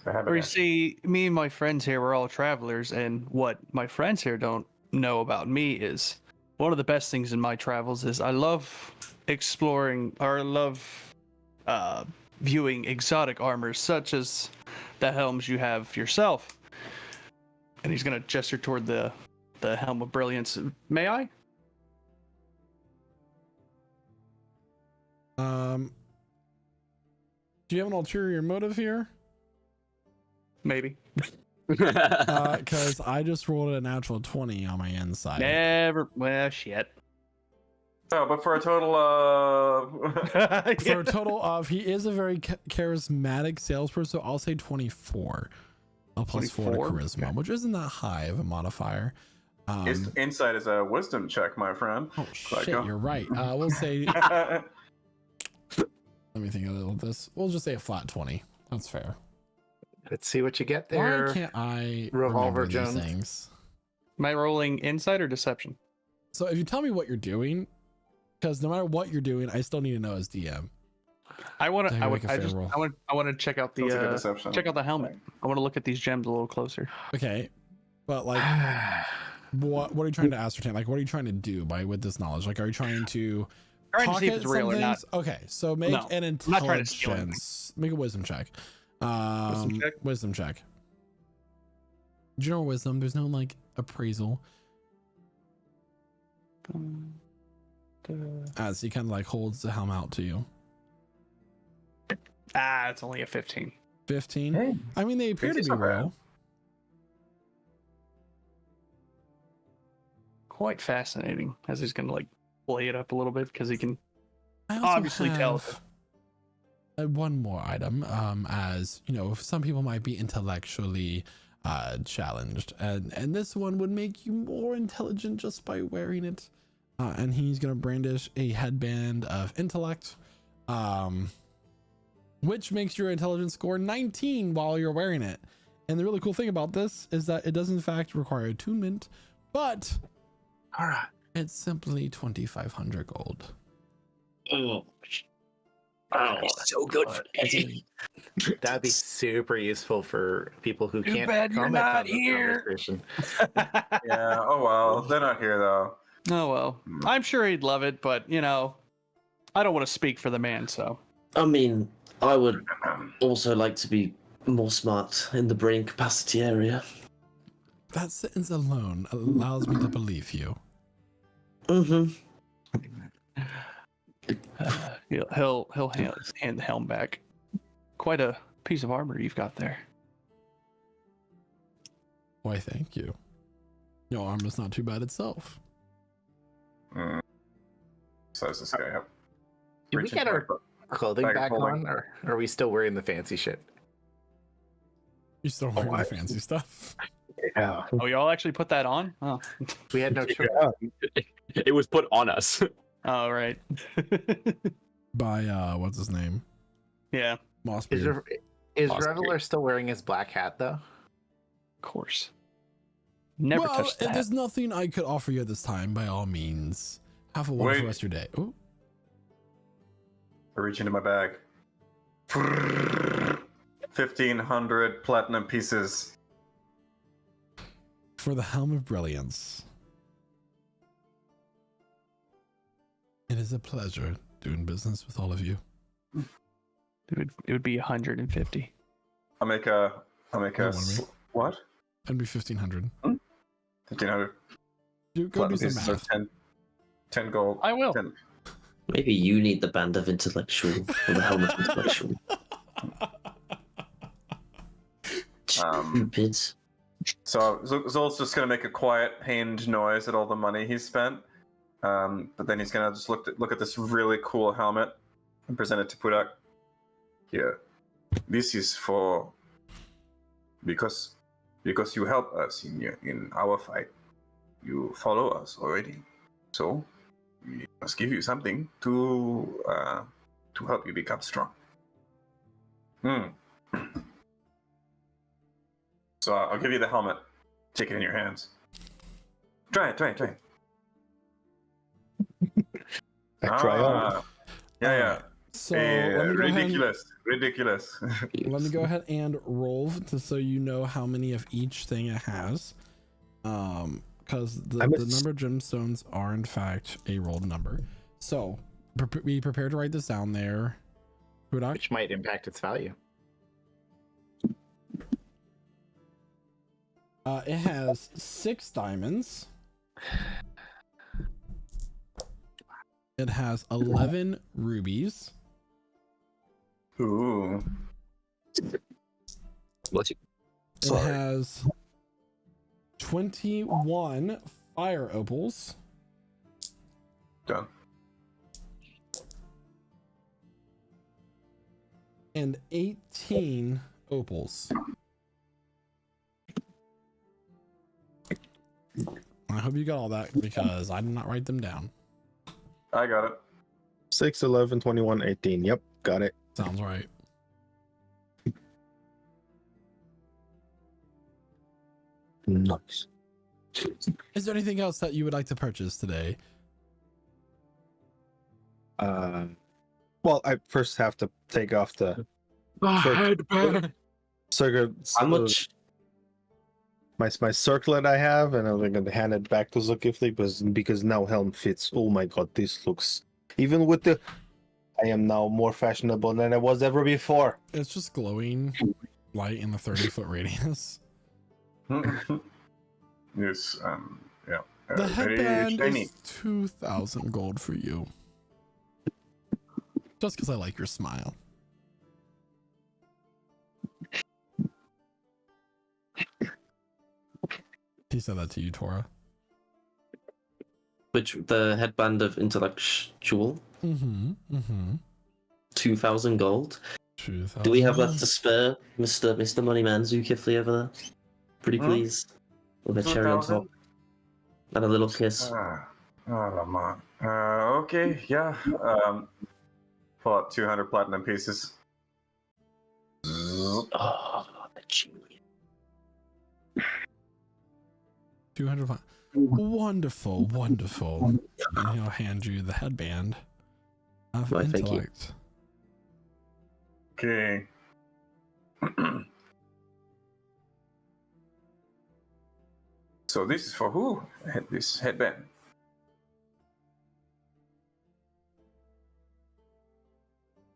H: Or you see, me and my friends here, we're all travelers, and what my friends here don't know about me is one of the best things in my travels is I love exploring, or I love viewing exotic armors such as the helms you have yourself. And he's gonna gesture toward the helm of brilliance. May I?
A: Do you have an ulterior motive here?
H: Maybe.
A: Because I just rolled a natural 20 on my inside.
H: Never. Well, shit.
C: Oh, but for a total of
A: For a total of, he is a very charismatic salesperson, so I'll say 24. A plus 4 to
H: 24?
A: charisma,
H: Okay.
A: which isn't that high of a modifier.
C: insight is a wisdom check, my friend.
A: Oh shit, you're right. We'll say, let me think a little of this. We'll just say a flat 20. That's fair.
D: Let's see what you get there.
A: Why can't I
D: Revolver
A: remember these
D: Jones.
A: things?
H: Am I rolling insight or deception?
A: So if you tell me what you're doing, because no matter what you're doing, I still need to know as DM.
H: I want
A: Then
H: to.
A: make a fair roll.
H: I want to check out
C: That's a good
H: the
C: deception.
H: check out the helmet. I want to look at these gems a little closer.
A: Okay, but like, what are you trying to ascertain? Like, what are you trying to do with this knowledge? Like, are you trying to
H: Trying to see if it's
A: pocket
H: real or
A: some
H: not.
A: things? Okay, so make
H: No,
A: an
H: not trying to steal
A: intelligence. Make a wisdom check.
H: Wisdom check?
A: Wisdom check. General wisdom. There's no like appraisal. As he kind of like holds the helm out to you.
H: Ah, it's only a 15.
A: 15.
C: Hey,
A: I mean, they appear to
C: 15's
A: be
C: not bad.
A: real.
H: Quite fascinating. As he's gonna like play it up a little bit because he can
A: I also
H: obviously tell.
A: have one more item. As you know, some people might be intellectually challenged, and this one would make you more intelligent just by wearing it. And he's gonna brandish a headband of intellect, which makes your intelligence score 19 while you're wearing it. And the really cool thing about this is that it does in fact require attunement, but
D: All right.
A: it's simply 2,500 gold.
G: Oh,
E: so good for
D: That'd be super useful for people who
H: Too
D: can't
H: bad you're
D: comment
H: not
D: on this
H: here.
D: conversation.
C: Yeah. Oh well, they're not here though.
H: Oh well, I'm sure he'd love it, but you know, I don't want to speak for the man, so.
G: I mean, I would
C: Um,
G: also like to be more smart in the brain capacity area.
A: That sentence alone allows me to believe you.
G: Mm-hmm.
H: He'll hand the helm back. Quite a piece of armor you've got there.
A: Why, thank you. Your arm is not too bad itself.
C: Says this guy. Yep.
D: Did we
C: Reaching
D: get
C: for
D: our
C: it, but-
D: clothing
C: Bag of
D: back
C: holding.
D: on, or are we still wearing the fancy shit?
A: You're still wearing the fancy stuff.
F: Yeah.
H: Oh, y'all actually put that on? Oh,
D: We had no choice.
E: It was put on us.
H: all right.
A: By what's his name?
H: Yeah, of
A: Mossbeard.
D: Is
E: Awesome.
D: Reveler still wearing his black hat though?
H: course. Never
A: Well,
H: touched
A: if
H: that.
A: there's nothing I could offer you at this time, by all means, have a wonderful
C: Wait.
A: rest of your day. Ooh.
C: I reach into my bag. 1,500 platinum pieces.
A: For the Helm of Brilliance. It is a pleasure doing business with all of you.
H: It would be 150.
C: I'll make a.
A: Oh,
C: What?
A: It'd be 1,500.
C: 1,500
A: Go do
C: platinum
A: some
C: pieces.
A: math.
C: So 10 gold.
H: I will.
C: 10.
G: Maybe you need the band of intellectual or the helmet of intellectual. Stupid.
C: So Zol's just gonna make a quiet hand noise at all the money he's spent, but then he's gonna just look at this really cool helmet and present it to Pudak. Here, this is for because you help us in our fight. You follow us already, so we must give you something to help you become strong. So I'll give you the helmet. Take it in your hands. Try it.
F: I try on.
C: Yeah.
A: So let me go
C: Ridiculous.
A: Let me go ahead and roll so you know how many of each thing it has. Because the number of gemstones are in fact a rolled number. So be prepared to write this down there. Pudak.
D: Which might impact its value.
A: It has 6 diamonds. It has 11 rubies.
C: Ooh.
E: Bless you.
A: It has 21 fire opals.
C: Done.
A: And 18 opals. I hope you got all that because I did not write them down.
C: I got it.
F: 6, 11, 21, 18. Yep, got it.
A: Sounds right.
F: Nice.
A: Is there anything else that you would like to purchase today?
F: Well, I first have to take off the circuit.
G: How much?
F: My circlet I have, and I'm gonna hand it back to Zulkifli because now helm fits. Oh my god, this looks even with the. I am now more fashionable than I was ever before.
A: It's just glowing light in the 30-foot radius.
C: Yes. Yeah.
A: The
C: Very
A: headband
C: shiny.
A: is 2,000 gold for you. Just because I like your smile. He said that to you, Tora.
G: Which the headband of intellectual? 2,000 gold. Do we have that to spare, Mr. Moneyman Zulkifli over there? Pretty please. With a cherry on top.
C: 2,000?
G: And a little kiss.
C: Lamont. Okay, yeah. Pull out 200 platinum pieces.
G: Oh, the genius.
A: 200. Wonderful, wonderful. And he'll hand you the headband of
G: Why, thank you.
A: intellect.
C: Okay. So this is for who? This headband.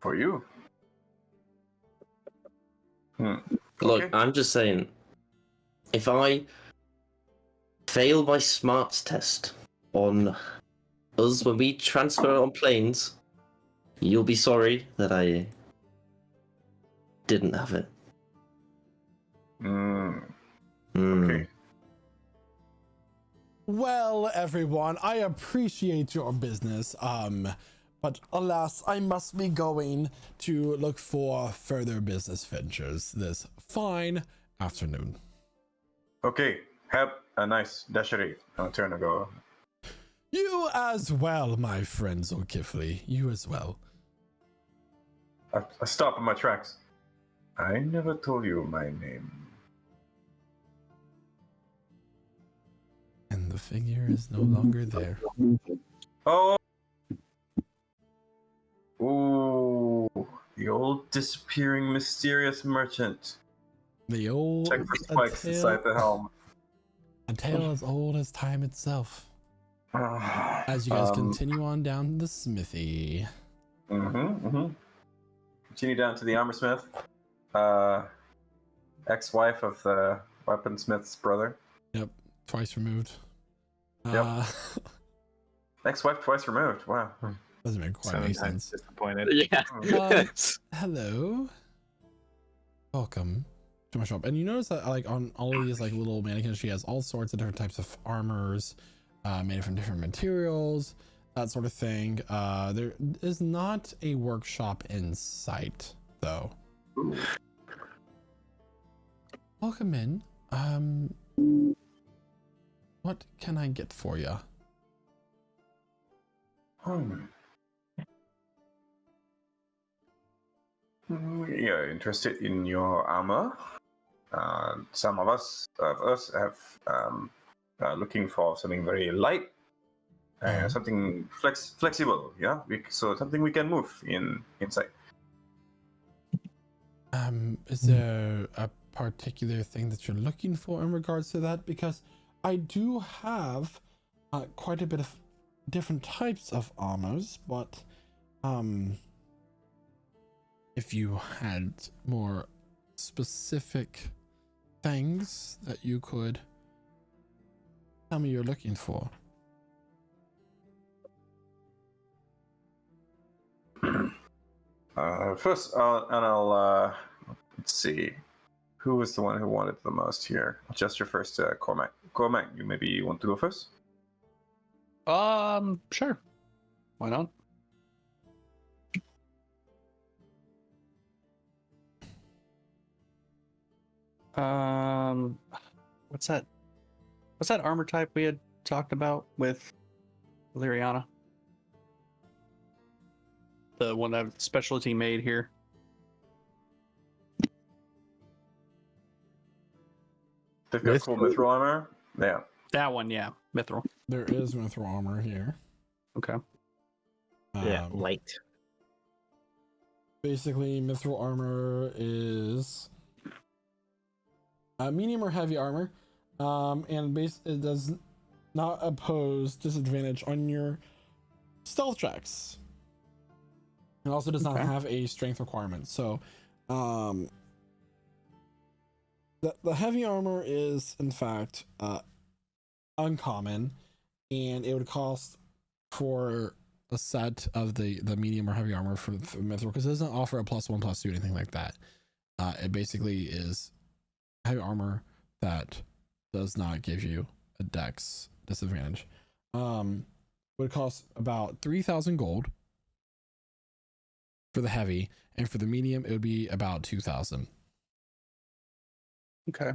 C: For you.
G: Look,
C: Okay.
G: I'm just saying, if I fail my smarts test on us when we transfer on planes, you'll be sorry that I didn't have it.
C: Okay.
A: Well, everyone, I appreciate your business. But alas, I must be going to look for further business ventures this fine afternoon.
C: Okay. Have a nice dashery. I'll turn to go.
A: You as well, my friend Zulkifli. You as well.
C: I stop in my tracks. I never told you my name.
A: And the figure is no longer there.
C: Oh. Ooh. The old disappearing mysterious merchant.
A: The old
C: Check for spikes inside the helm.
A: a tale as old as time itself. As you guys continue on down the smithy.
C: Continue down to the armorsmith. Ex-wife of the weaponsmith's brother.
A: Yep, twice removed.
C: Yep. Ex-wife twice removed. Wow.
A: Doesn't make quite make sense.
D: Disappointed.
E: Yeah.
A: Hello. Welcome to my shop. And you notice that like on all of these like little mannequins, she has all sorts of different types of armors made from different materials, that sort of thing. There is not a workshop in sight though.
C: Ooh.
A: Welcome in. What can I get for you?
C: You're interested in your armor. Some of us have looking for something very light, something flexible. Yeah, so something we can move inside.
A: Is there a particular thing that you're looking for in regards to that? Because I do have quite a bit of different types of armors, but if you had more specific things that you could tell me you're looking for.
C: First, I'll let's see. Who was the one who wanted the most here? Just your first, Cormac. Cormac, you maybe want to go first?
H: Sure. Why not? What's that armor type we had talked about with Lyriana? The one that specialty made here.
C: They've got full mithril armor. Yeah.
H: That one, yeah. Mithril.
A: There is mithril armor here.
H: Okay.
D: Yeah, light.
A: Basically, mithril armor is medium or heavy armor, and it does not oppose disadvantage on your stealth checks. It also does not have a strength requirement. So, the heavy armor is in fact uncommon, and it would cost for a set of the medium or heavy armor for mithril, because it doesn't offer a +1/+2 anything like that. It basically is heavy armor that does not give you a dex disadvantage. Would cost about 3,000 gold for the heavy, and for the medium, it would be about 2,000.
H: Okay.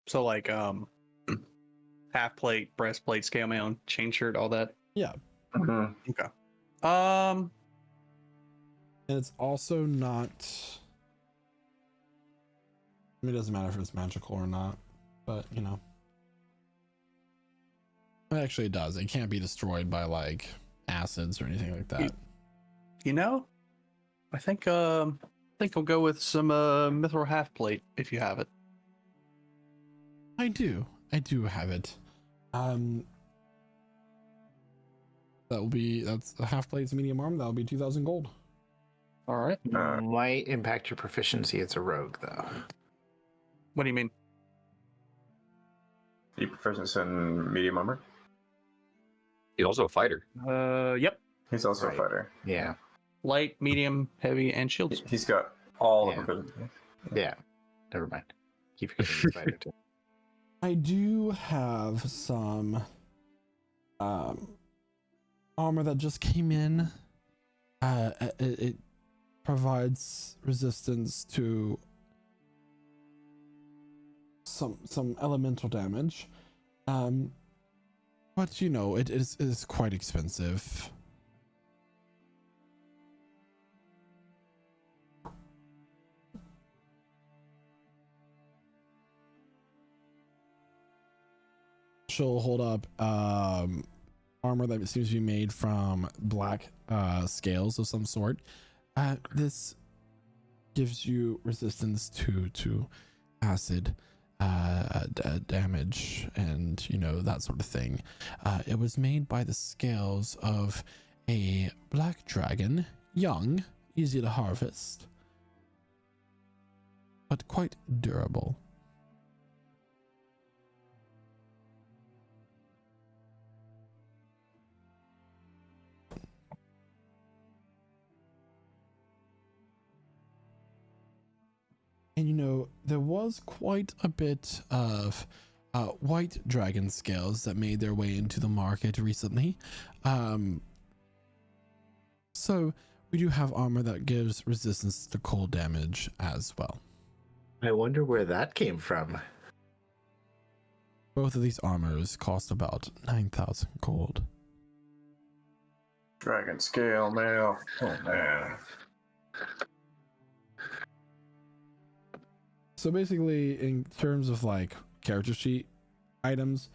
H: So like half plate, breastplate, scale mail, chain shirt, all that.
A: Yeah.
C: Mhm.
H: Okay.
A: And it's also not. I mean, it doesn't matter if it's magical or not, but you know. Actually, it does. It can't be destroyed by like acids or anything like that.
H: You know, I think I'll go with some mithril half plate if you have it.
A: I do have it. That's a half plate's medium arm. That'll be 2,000 gold.
H: All right.
D: Might impact your proficiency as a rogue, though.
H: What do you mean?
C: You proficiency in medium armor?
E: He's also a fighter.
H: Yep.
C: He's also
D: Right.
C: a fighter.
D: Yeah.
H: Light, medium, heavy, and shields.
C: He's got all
D: Yeah.
C: of proficiency.
D: Yeah. Never mind. Keep forgetting he's a fighter, too.
A: I do have some armor that just came in. It provides resistance to some elemental damage. But you know, it is quite expensive. She'll hold up armor that seems to be made from black scales of some sort. This gives you resistance to acid damage and you know that sort of thing. It was made by the scales of a black dragon, young, easy to harvest, but quite durable. And you know, there was quite a bit of white dragon scales that made their way into the market recently. So we do have armor that gives resistance to cold damage as well.
D: I wonder where that came from.
A: Both of these armors cost about 9,000 gold.
C: Dragon scale mail. Oh man.
A: So basically, in terms of like character sheet items,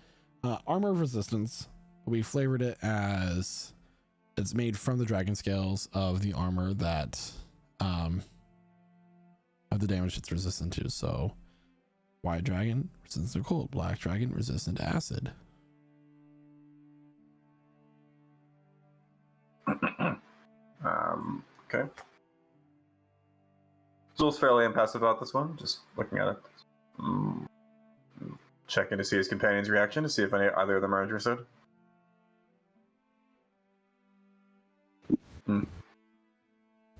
A: armor of resistance, we flavored it as it's made from the dragon scales of the armor that of the damage it's resistant to. So white dragon resistant to cold, black dragon resistant to acid.
C: Okay. Zul's fairly impassive about this one, just looking at it. Checking to see his companion's reaction, to see if either of them are interested.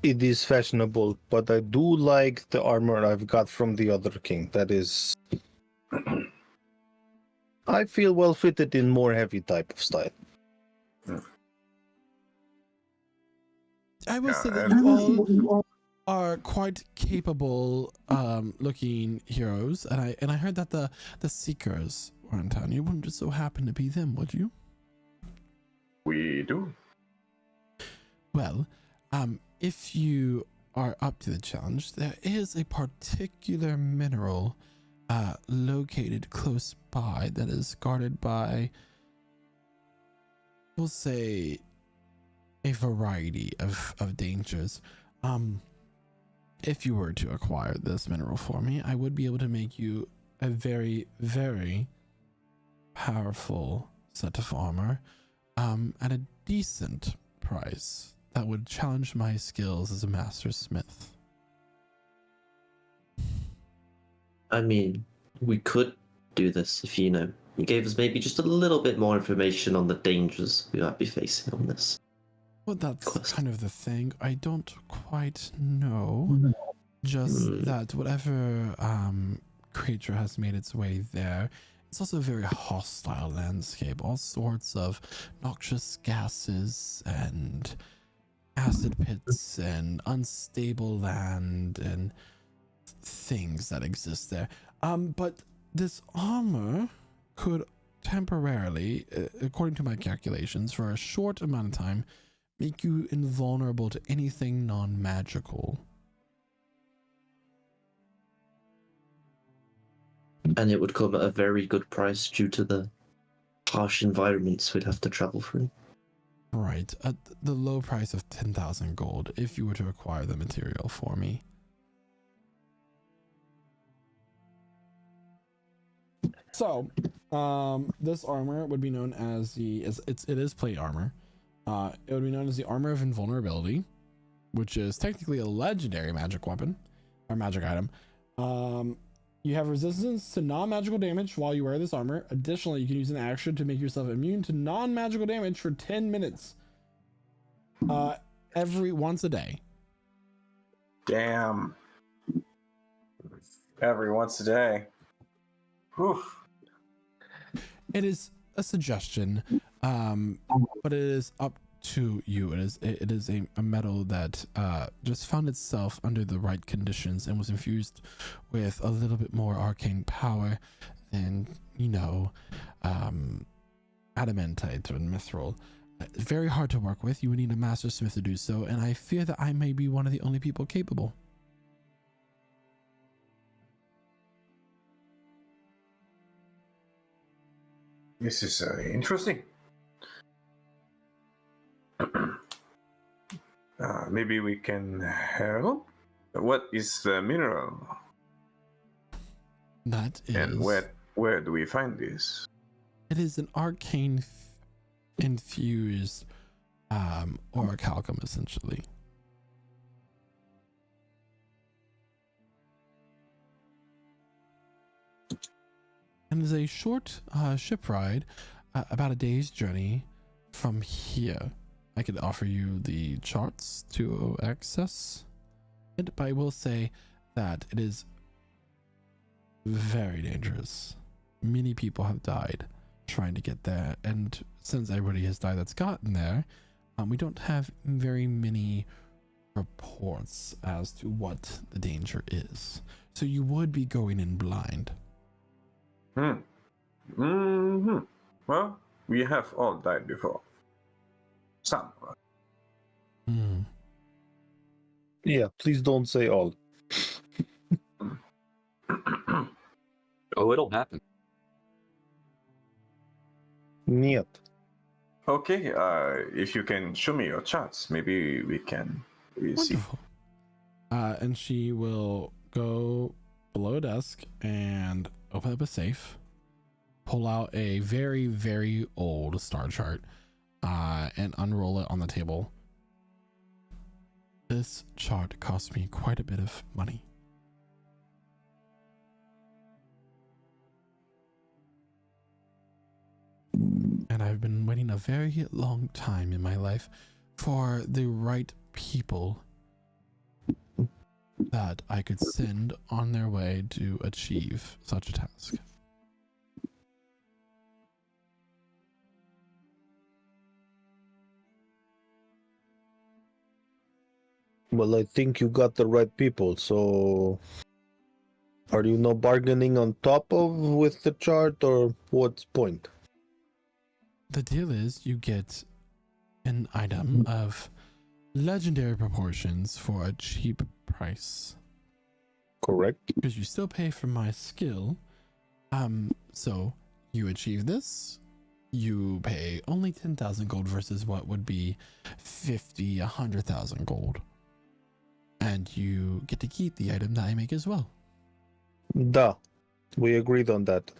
F: It is fashionable, but I do like the armor I've got from the other king. That is... I feel well fitted in more heavy type of style.
A: I would say that
C: and-
A: you all are quite capable looking heroes, and I heard that the Seekers were in town. You wouldn't just so happen to be them, would you?
C: We do.
A: Well, if you are up to the challenge, there is a particular mineral located close by that is guarded by, we'll say, a variety of dangers. If you were to acquire this mineral for me, I would be able to make you a very, very powerful set of armor at a decent price that would challenge my skills as a master smith.
G: I mean, we could do this if you gave us maybe just a little bit more information on the dangers we might be facing on this.
A: Well, that's
G: Quest.
A: kind of the thing. I don't quite know. Just that whatever creature has made its way there. It's also a very hostile landscape. All sorts of noxious gases and acid pits and unstable land and things that exist there. But this armor could temporarily, according to my calculations, for a short amount of time, make you invulnerable to anything non-magical.
G: And it would come at a very good price due to the harsh environments we'd have to travel through.
A: Right, at the low price of 10,000 gold if you were to acquire the material for me. So, this armor would be known as it is plate armor. It would be known as the Armor of Invulnerability, which is technically a legendary magic weapon or magic item. You have resistance to non-magical damage while you wear this armor. Additionally, you can use an action to make yourself immune to non-magical damage for 10 minutes. Once a day.
C: Damn. Every once a day. Whew.
A: It is a suggestion, but it is up to you. It is a metal that just found itself under the right conditions and was infused with a little bit more arcane power than, adamantite or mithril. It's very hard to work with. You would need a master smith to do so, and I fear that I may be one of the only people capable.
C: This is interesting. Maybe we can help. What is the mineral?
A: That is.
C: And where do we find this?
A: It is an arcane infused orichalcum, essentially. And it's a short ship ride, about a day's journey from here. I could offer you the charts to access it, but I will say that it is very dangerous. Many people have died trying to get there, and since everybody has died that's gotten there, we don't have very many reports as to what the danger is. So you would be going in blind.
C: Mm-hmm. Well, we have all died before. Some.
F: Yeah, please don't say all.
E: Oh, it'll happen.
F: Niet.
C: Okay, if you can show me your charts, maybe we can see.
A: Wonderful. And she will go below a desk and open up a safe, pull out a very, very old star chart, and unroll it on the table. This chart cost me quite a bit of money. And I've been waiting a very long time in my life for the right people that I could send on their way to achieve such a task.
F: Well, I think you got the right people, so are you no bargaining on top of with the chart, or what's point?
A: The deal is you get an item of legendary proportions for a cheap price.
F: Correct.
A: Because you still pay for my skill. So you achieve this, you pay only 10,000 gold versus what would be 50, 100,000 gold. And you get to keep the item that I make as well.
F: Duh. We agreed on that.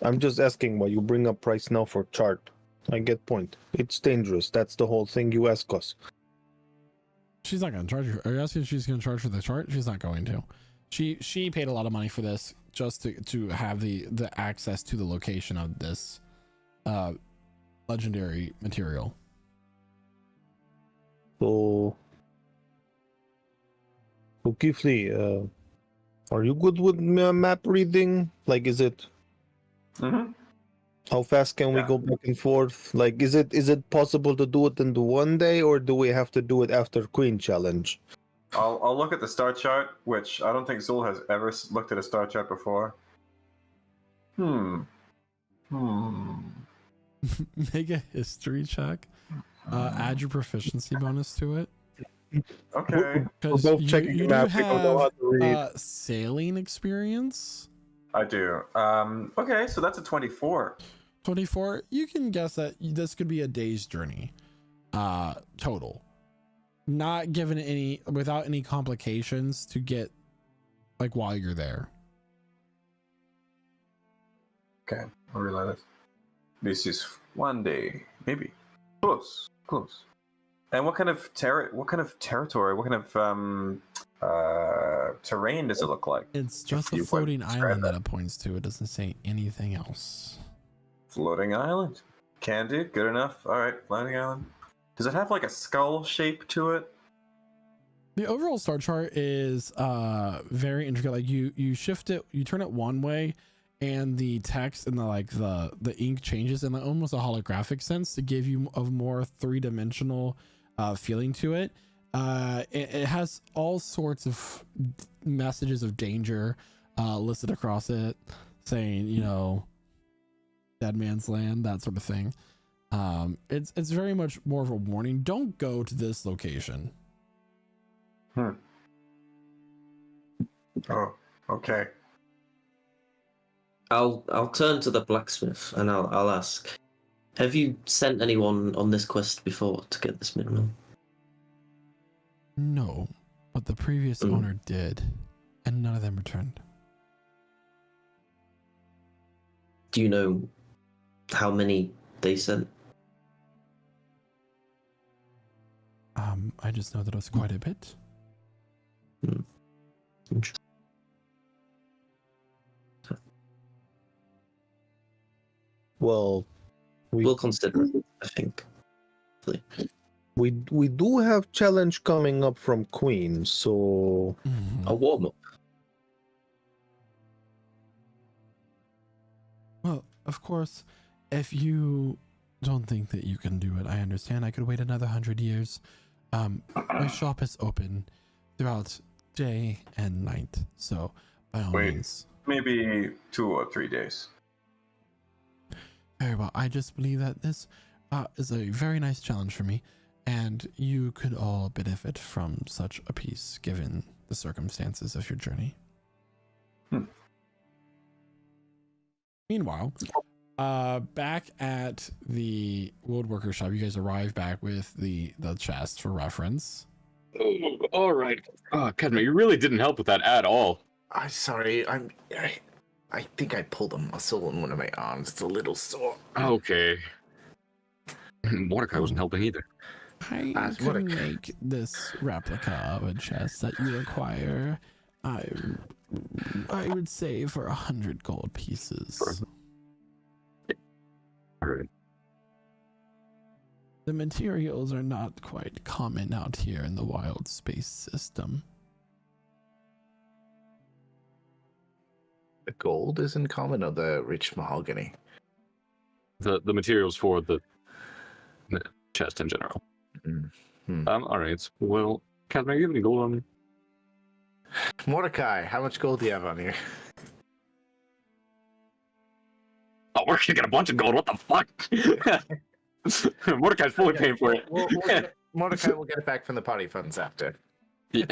F: I'm just asking why you bring up price now for chart. I get point. It's dangerous. That's the whole thing you ask us.
A: She's not going to charge you. Are you asking if she's going to charge for the chart? She's not going to. She paid a lot of money for this just to have the access to the location of this legendary material.
F: So Kifli, Are you good with map reading? Like, is it?
C: Mm-hmm.
F: How fast can we
C: Yeah.
F: go back and forth? Like, is it possible to do it in the one day, or do we have to do it after Queen Challenge?
C: I'll look at the star chart, which I don't think Zul has ever looked at a star chart before.
A: Make a history check. Add your proficiency bonus to it.
C: Okay.
F: We're
A: Because
F: both
A: you
F: checking
A: do
F: the map. We don't know how
A: have
F: to read.
A: sailing experience.
C: I do. Okay, so that's a 24.
A: 24. You can guess that this could be a day's journey. Total. Not given any, without any complications to get, like, while you're there.
C: Okay, I'll realize this is one day, maybe. Close. And what kind of territory, what kind of terrain does it look like?
A: It's just
C: If
A: a
C: you
A: floating
C: wouldn't describe
A: island that it points to. It doesn't say anything else.
C: Floating island. Can do. Good enough. All right, floating island. Does it have like a skull shape to it?
A: The overall star chart is very intricate. Like you shift it, you turn it one way, and the text and the ink changes in almost a holographic sense to give you a more three-dimensional feeling to it. It has all sorts of messages of danger listed across it, saying, you know, dead man's land, that sort of thing. It's very much more of a warning. Don't go to this location.
C: Oh, okay.
G: I'll turn to the blacksmith and I'll ask, have you sent anyone on this quest before to get this mineral?
A: No, but the previous owner did, and none of them returned.
G: Do you know how many they sent?
A: I just know that it was quite a bit.
G: Interesting.
F: Well,
G: We'll consider it, I think.
F: we do have challenge coming up from Queen, so
G: A warm up.
A: Well, of course, if you don't think that you can do it, I understand. I could wait another 100 years. My shop is open throughout day and night, so by all
C: Wait.
A: means.
C: Maybe 2 or 3 days.
A: Very well. I just believe that this is a very nice challenge for me, and you could all benefit from such a piece given the circumstances of your journey. Meanwhile, back at the woodworker shop, you guys arrive back with the chest for reference.
E: Oh, all right. Oh, Cadma, you really didn't help with that at all.
D: I'm sorry. I think I pulled a muscle in one of my arms. It's a little sore.
E: Okay. Mordecai wasn't helping either.
A: I
D: As
A: can
D: Mordecai.
A: make this replica of a chest that you require. I would say for 100 gold pieces.
E: All right.
A: The materials are not quite common out here in the wild space system.
D: The gold isn't common, or the rich mahogany.
E: The materials for the chest in general.
D: Mm-hmm.
E: All right. Well, Cadma, you have any gold on you?
D: Mordecai, how much gold do you have on you?
E: Oh, we're gonna get a bunch of gold. What the fuck? Mordecai's fully paying for it.
D: Mordecai will get it back from the party funds after.
E: Yeah.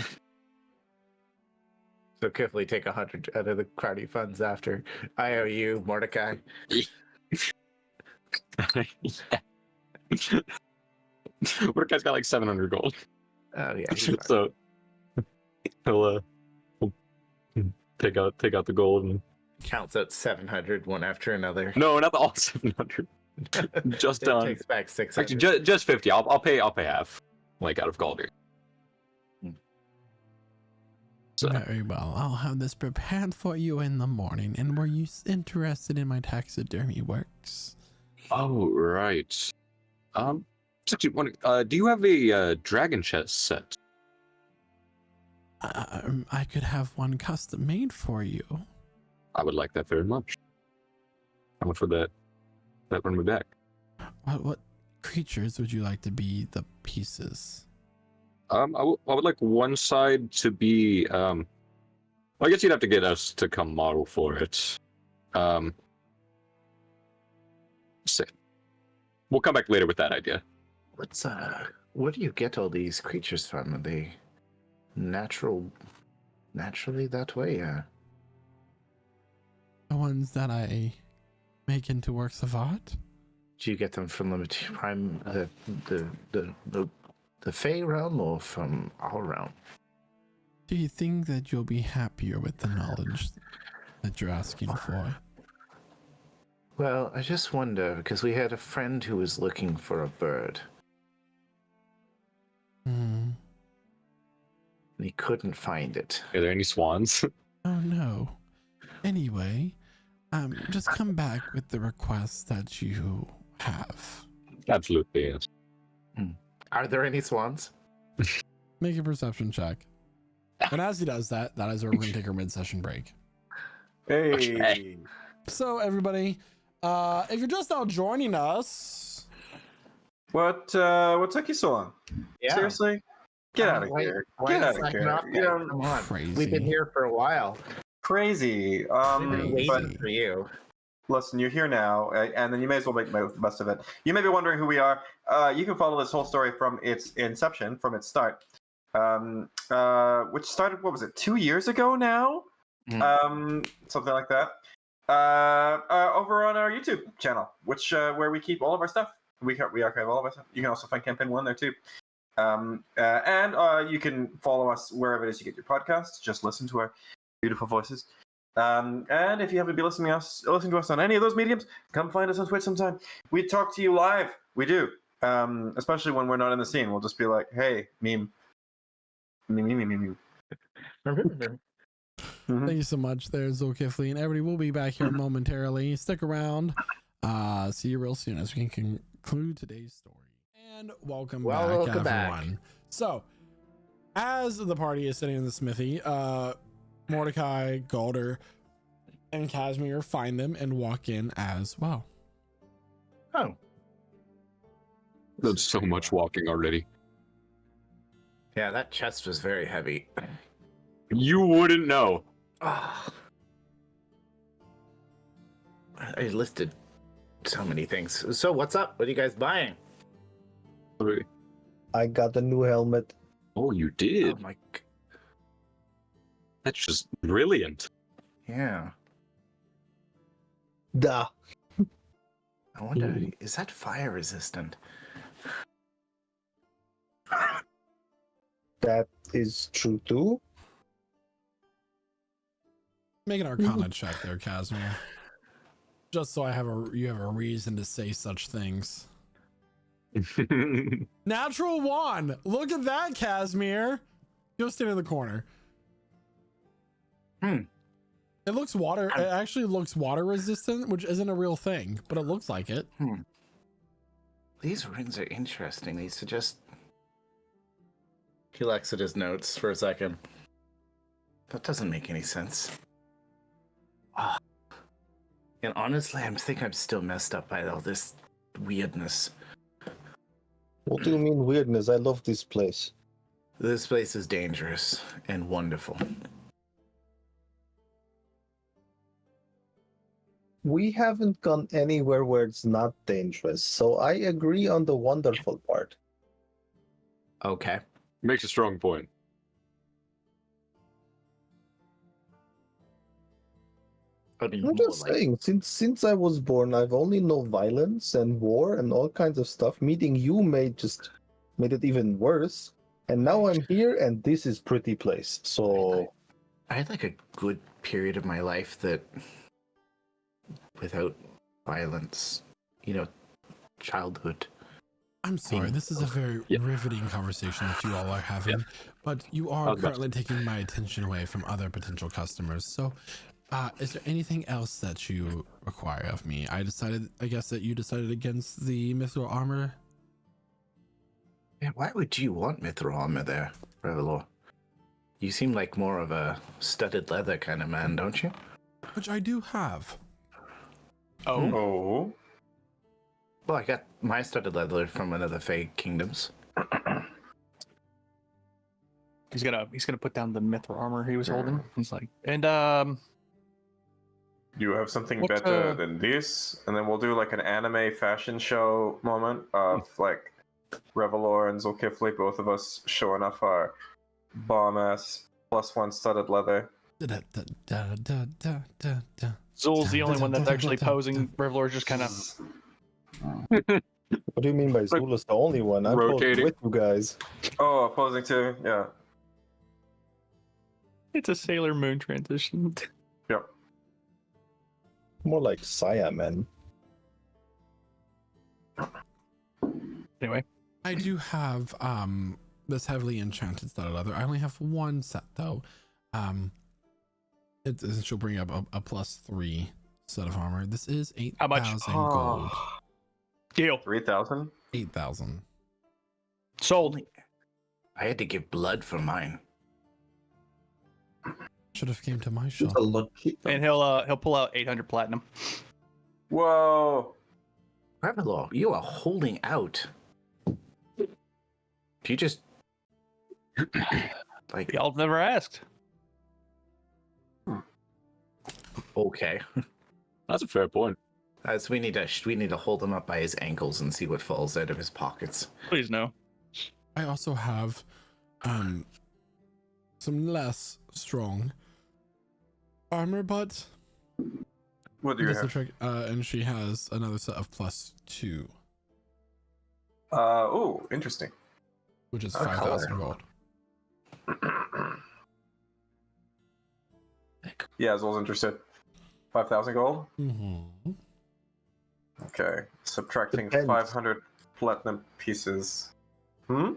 D: So carefully take 100 out of the party funds after. I owe you, Mordecai.
E: Mordecai's got like 700 gold.
D: Oh yeah.
E: So he'll take out the gold and
D: Counts out 700 one after another.
E: no, not all 700. Just
D: It takes back 600.
E: actually just 50. I'll pay half, like out of gold here. So
A: Very well. I'll have this prepared for you in the morning. And were you interested in my taxidermy works?
E: oh right. It's actually one. Do you have a dragon chest set?
A: I could have one custom made for you.
E: I would like that very much. How much would that run me back?
A: What creatures would you like to be the pieces?
E: I would like one side to be. I guess you'd have to get us to come model for it. Say, we'll come back later with that idea.
D: Where do you get all these creatures from? Are they naturally that way?
A: The ones that I make into works of art?
D: Do you get them from the Fey realm or from our realm?
A: Do you think that you'll be happier with the knowledge that you're asking for?
D: Well, I just wonder, because we had a friend who was looking for a bird,
A: Hmm.
D: and he couldn't find it.
E: Are there any swans?
A: Oh no. Anyway, just come back with the request that you have.
E: Absolutely, yes.
D: Are there any swans?
A: Make a perception check. And as he does that is where we're gonna take our mid-session break.
C: Hey.
E: Okay.
A: So everybody, if you're just now joining us,
C: What took you so long? Seriously? Get out of here. Get out of here. You don't-
D: Come on.
A: crazy.
D: We've been here for a while.
C: Crazy.
D: We've been
A: Crazy.
D: waiting for you.
C: Listen, you're here now, and then you may as well make the best of it. You may be wondering who we are. You can follow this whole story from its inception, from its start, which started, what was it, 2 years ago now? Something like that. Over on our YouTube channel, which where we keep all of our stuff. We archive all of our stuff. You can also find Campaign 1 there too. And you can follow us wherever it is you get your podcasts. Just listen to our beautiful voices. And if you happen to be listening to us on any of those mediums, come find us on Twitch sometime. We talk to you live. We do. Especially when we're not in the scene. We'll just be like, hey, meme. Meme.
A: thank you so much there, Zolkifli, and everybody will be back here momentarily. Stick around. See you real soon as we can conclude today's story. And welcome back, everyone. So, as the party is sitting in the smithy, Mordecai, Galder, and Casimir find them and walk in as well.
D: Oh.
E: That's so much walking already.
D: Yeah, that chest was very heavy.
E: You wouldn't know.
D: I listed so many things. So what's up? What are you guys buying?
F: I got a new helmet.
E: Oh, you did?
D: Oh my...
E: That's just brilliant.
D: Yeah.
F: Duh.
D: I wonder, is that fire resistant?
F: That is true too.
A: Make an Arcana check there, Casimir. Just so you have a reason to say such things. Natural 1. Look at that, Casimir. Go stand in the corner. It looks water. It actually looks water resistant, which isn't a real thing, but it looks like it.
D: These runes are interesting. These suggest... He looks at his notes for a second. That doesn't make any sense. And honestly, I think I'm still messed up by all this weirdness.
F: What do you mean weirdness? I love this place.
D: This place is dangerous and wonderful.
F: We haven't gone anywhere where it's not dangerous, so I agree on the wonderful part.
D: Okay.
E: Makes a strong point.
F: I'm just saying, since I was born, I've only known violence and war and all kinds of stuff. Meeting you made it even worse. And now I'm here, and this is pretty place. So
D: I had like a good period of my life that, without violence, childhood.
A: I'm sorry, this is a very riveting conversation that you all are having, but you are currently taking my attention away from other potential customers. So, is there anything else that you require of me? I guess that you decided against the mithril armor.
D: Yeah, why would you want mithril armor there, Revelor? You seem like more of a studded leather kind of man, don't you?
A: Which I do have.
H: Oh,
C: Oh.
D: Well, I got my studded leather from one of the Fey kingdoms.
H: he's gonna put down the mithril armor he was holding. He's like, and
C: You have something
H: What,
C: better than this? And then we'll do like an anime fashion show moment of like Revelor and Zulkifli, both of us showing off our bomb ass +1 studded leather.
H: Zul's the only one that's actually posing. Revelor's just kind of.
F: What do you mean by Zula's the only one? I'm
E: Rotating.
F: with you guys.
C: Oh, opposing too? Yeah.
H: It's a Sailor Moon transition.
C: Yep.
F: More like Saya, man.
H: Anyway,
A: I do have this heavily enchanted studded leather. I only have one set though. She'll bring up a +3 set of armor. This is
H: How much?
A: 8,000 gold.
H: deal
C: 3,000?
A: 8,000.
H: sold.
D: I had to give blood for mine.
A: Should have came to my shop.
G: A lot cheaper.
H: And he'll pull out 800 platinum.
C: Whoa.
D: Revelor, you are holding out. You just like
H: Y'all never asked.
D: okay.
E: That's a fair point.
D: As we need to hold him up by his ankles and see what falls out of his pockets.
H: Please no.
A: I also have some less strong armor, but
C: What do you
A: that's the
C: have?
A: trick. And she has another set of +2,
C: Oh, interesting.
A: which is
D: Oh,
A: 5,000
D: color.
A: gold.
C: Yeah, Zol's interested. 5,000 gold?
A: Mm-hmm.
C: Okay. Subtracting
F: Depends.
C: 500 platinum pieces. Hmm?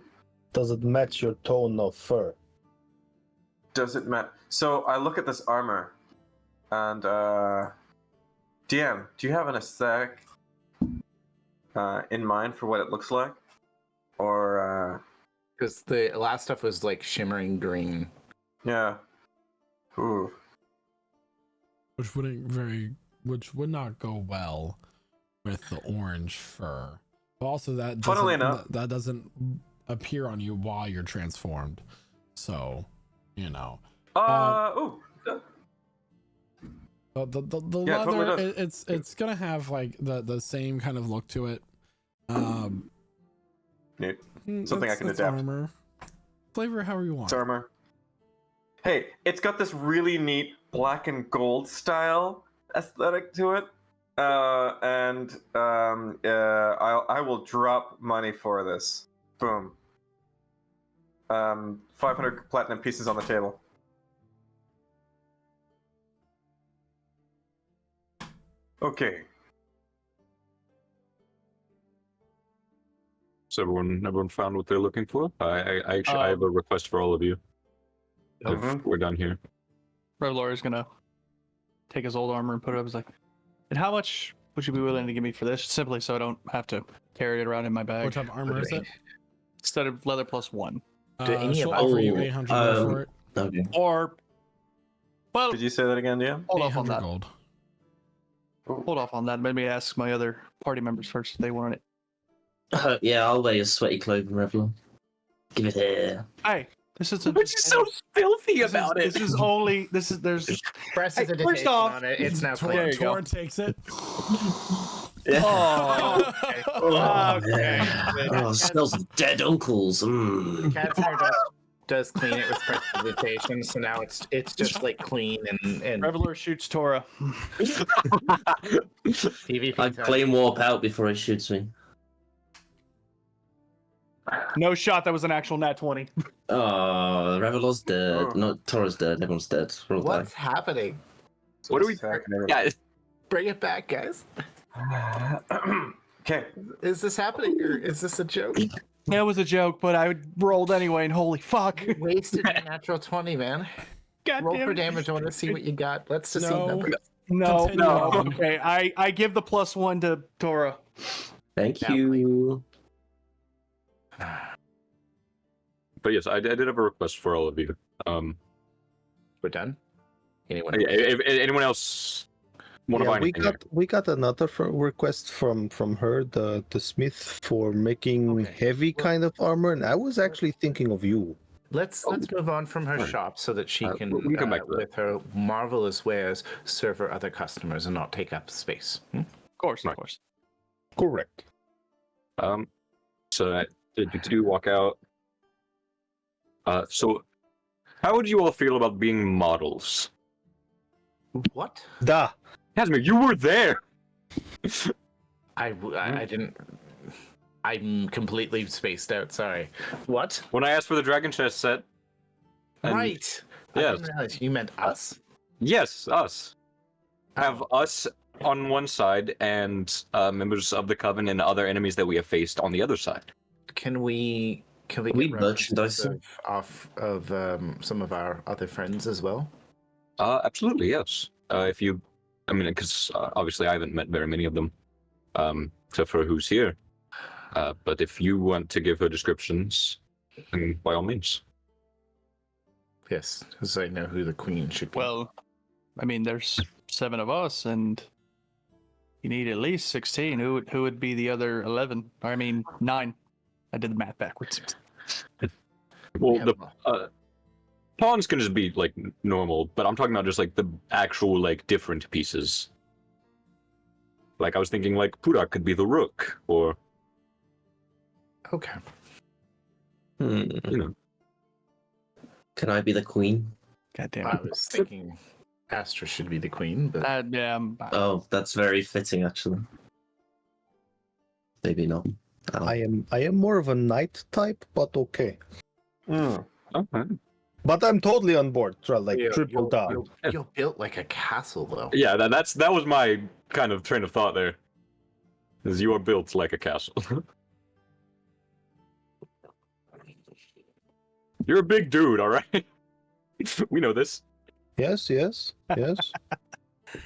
F: Does it match your tone of fur?
C: Does it matter? So I look at this armor, and DM, do you have an aesthetic in mind for what it looks like, or
D: Because the last stuff was like shimmering green.
C: yeah? Ooh,
A: Which would not go well with the orange fur. But also that
C: Funnily
A: doesn't,
C: enough-
A: that doesn't appear on you while you're transformed. So, you know.
C: ooh,
A: The
C: Yeah, it totally
A: leather,
C: does.
A: it's gonna have like the same kind of look to it.
C: neat. Something I can
A: it's
C: adapt.
A: armor. Flavor it however you want.
C: It's armor. Hey, it's got this really neat black and gold style aesthetic to it, and I will drop money for this. Boom. 500 platinum pieces on the table. Okay.
E: So everyone found what they're looking for. I actually I have a request for all of you. If
C: Mhm.
E: we're done here.
H: Revelor is gonna take his old armor and put it up. He's like, and how much would you be willing to give me for this? Simply so I don't have to carry it around in my bag.
A: What type of armor is it?
H: Instead of leather +1.
D: Do any
A: She'll
D: of
A: offer
G: us-
A: you 800 gold for it.
G: Okay.
H: Or, well,
C: Did you say that again, DM?
H: hold off on
A: 800
H: that.
A: gold.
H: Hold off on that. Let me ask my other party members first if they want it.
G: Yeah, I'll wear your sweaty clothing, Revelor. Give it here.
H: Hey, this is a.
E: Which is so filthy
H: this
E: about
H: is,
E: it.
H: This is only. This is there's.
D: Presses
H: Hey,
D: a
H: first
D: dictation
H: off-
D: on it. It's now
A: Tor,
D: clear.
H: you go.
A: Tor takes it.
H: Oh, okay.
C: Oh,
H: Okay.
G: Oh, it smells of dead uncles. Mm.
D: Cat's hair does clean it with prestidigitation, so now it's just like clean and
H: Revelor shoots Tora.
D: PvP
G: I
D: time.
G: flame warp out before he shoots me.
H: No shot. That was an actual nat 20.
G: Oh, Revelor's dead.
C: Oh.
G: No, Tora's dead. Everyone's dead. We're all
D: What's happening?
E: What do we?
C: Happening?
E: Yeah,
D: Bring it back, guys.
C: Okay.
D: Is this happening or is this a joke?
H: That was a joke, but I rolled anyway, and holy fuck.
D: Wasted a natural 20, man.
H: God
D: Roll
H: damn
D: for
H: it.
D: damage. I want to see what you got. Let's just see
A: No.
D: numbers.
H: No,
A: Continue
H: no.
A: on.
H: Okay, I give the +1 to Tora.
G: Thank
D: Now,
G: you.
E: but yes, I did have a request for all of you.
D: We're done. Anyone?
E: If anyone else want to buy anything?
F: we got another request from her, the smith, for making
D: Okay.
F: heavy
D: Well-
F: kind of armor, and I was actually thinking of you.
D: Let's move on from her
E: Alright.
D: shop so that she can,
E: we can come back to that.
D: with her marvelous wares, serve her other customers and not take up space.
H: Of course,
E: Right.
H: of course.
F: Correct.
E: So you two walk out. So how would you all feel about being models?
D: What?
F: Da.
E: Casimir, you were there.
D: I didn't. I'm completely spaced out. Sorry. What?
E: When I asked for the dragon chest set. and-
D: Right.
E: yes.
D: I didn't realize you meant us.
E: Yes, us. Have us on one side and members of the coven and other enemies that we have faced on the other side.
D: Can we get
G: We
D: references
G: merchandise
D: of some of our other friends as well?
E: Absolutely, yes. Because obviously I haven't met very many of them, except for who's here. But if you want to give her descriptions, then by all means.
D: Yes, because I know who the queen should be.
H: Well, I mean, there's 7 of us, and you need at least 16. Who would be the other 11? I mean, 9. I did the math backwards.
E: Well,
D: Yeah,
E: the pawns can just be like normal, but I'm talking about just like the actual like different pieces. Like I was thinking like Pudak could be the rook, or
D: okay.
E: you know.
G: Can I be the queen?
H: God damn
D: I
H: it.
D: was thinking Astra should be the queen, but
G: Oh, that's very fitting, actually. Maybe not.
F: I am more of a knight type, but okay.
B: Mm.
E: Okay.
F: But I'm totally on board. Like
D: You're-
F: triple down.
D: You're built like a castle, though.
E: Yeah, that was my kind of train of thought there. Is you are built like a castle. You're a big dude, all right? We know this.
F: Yes.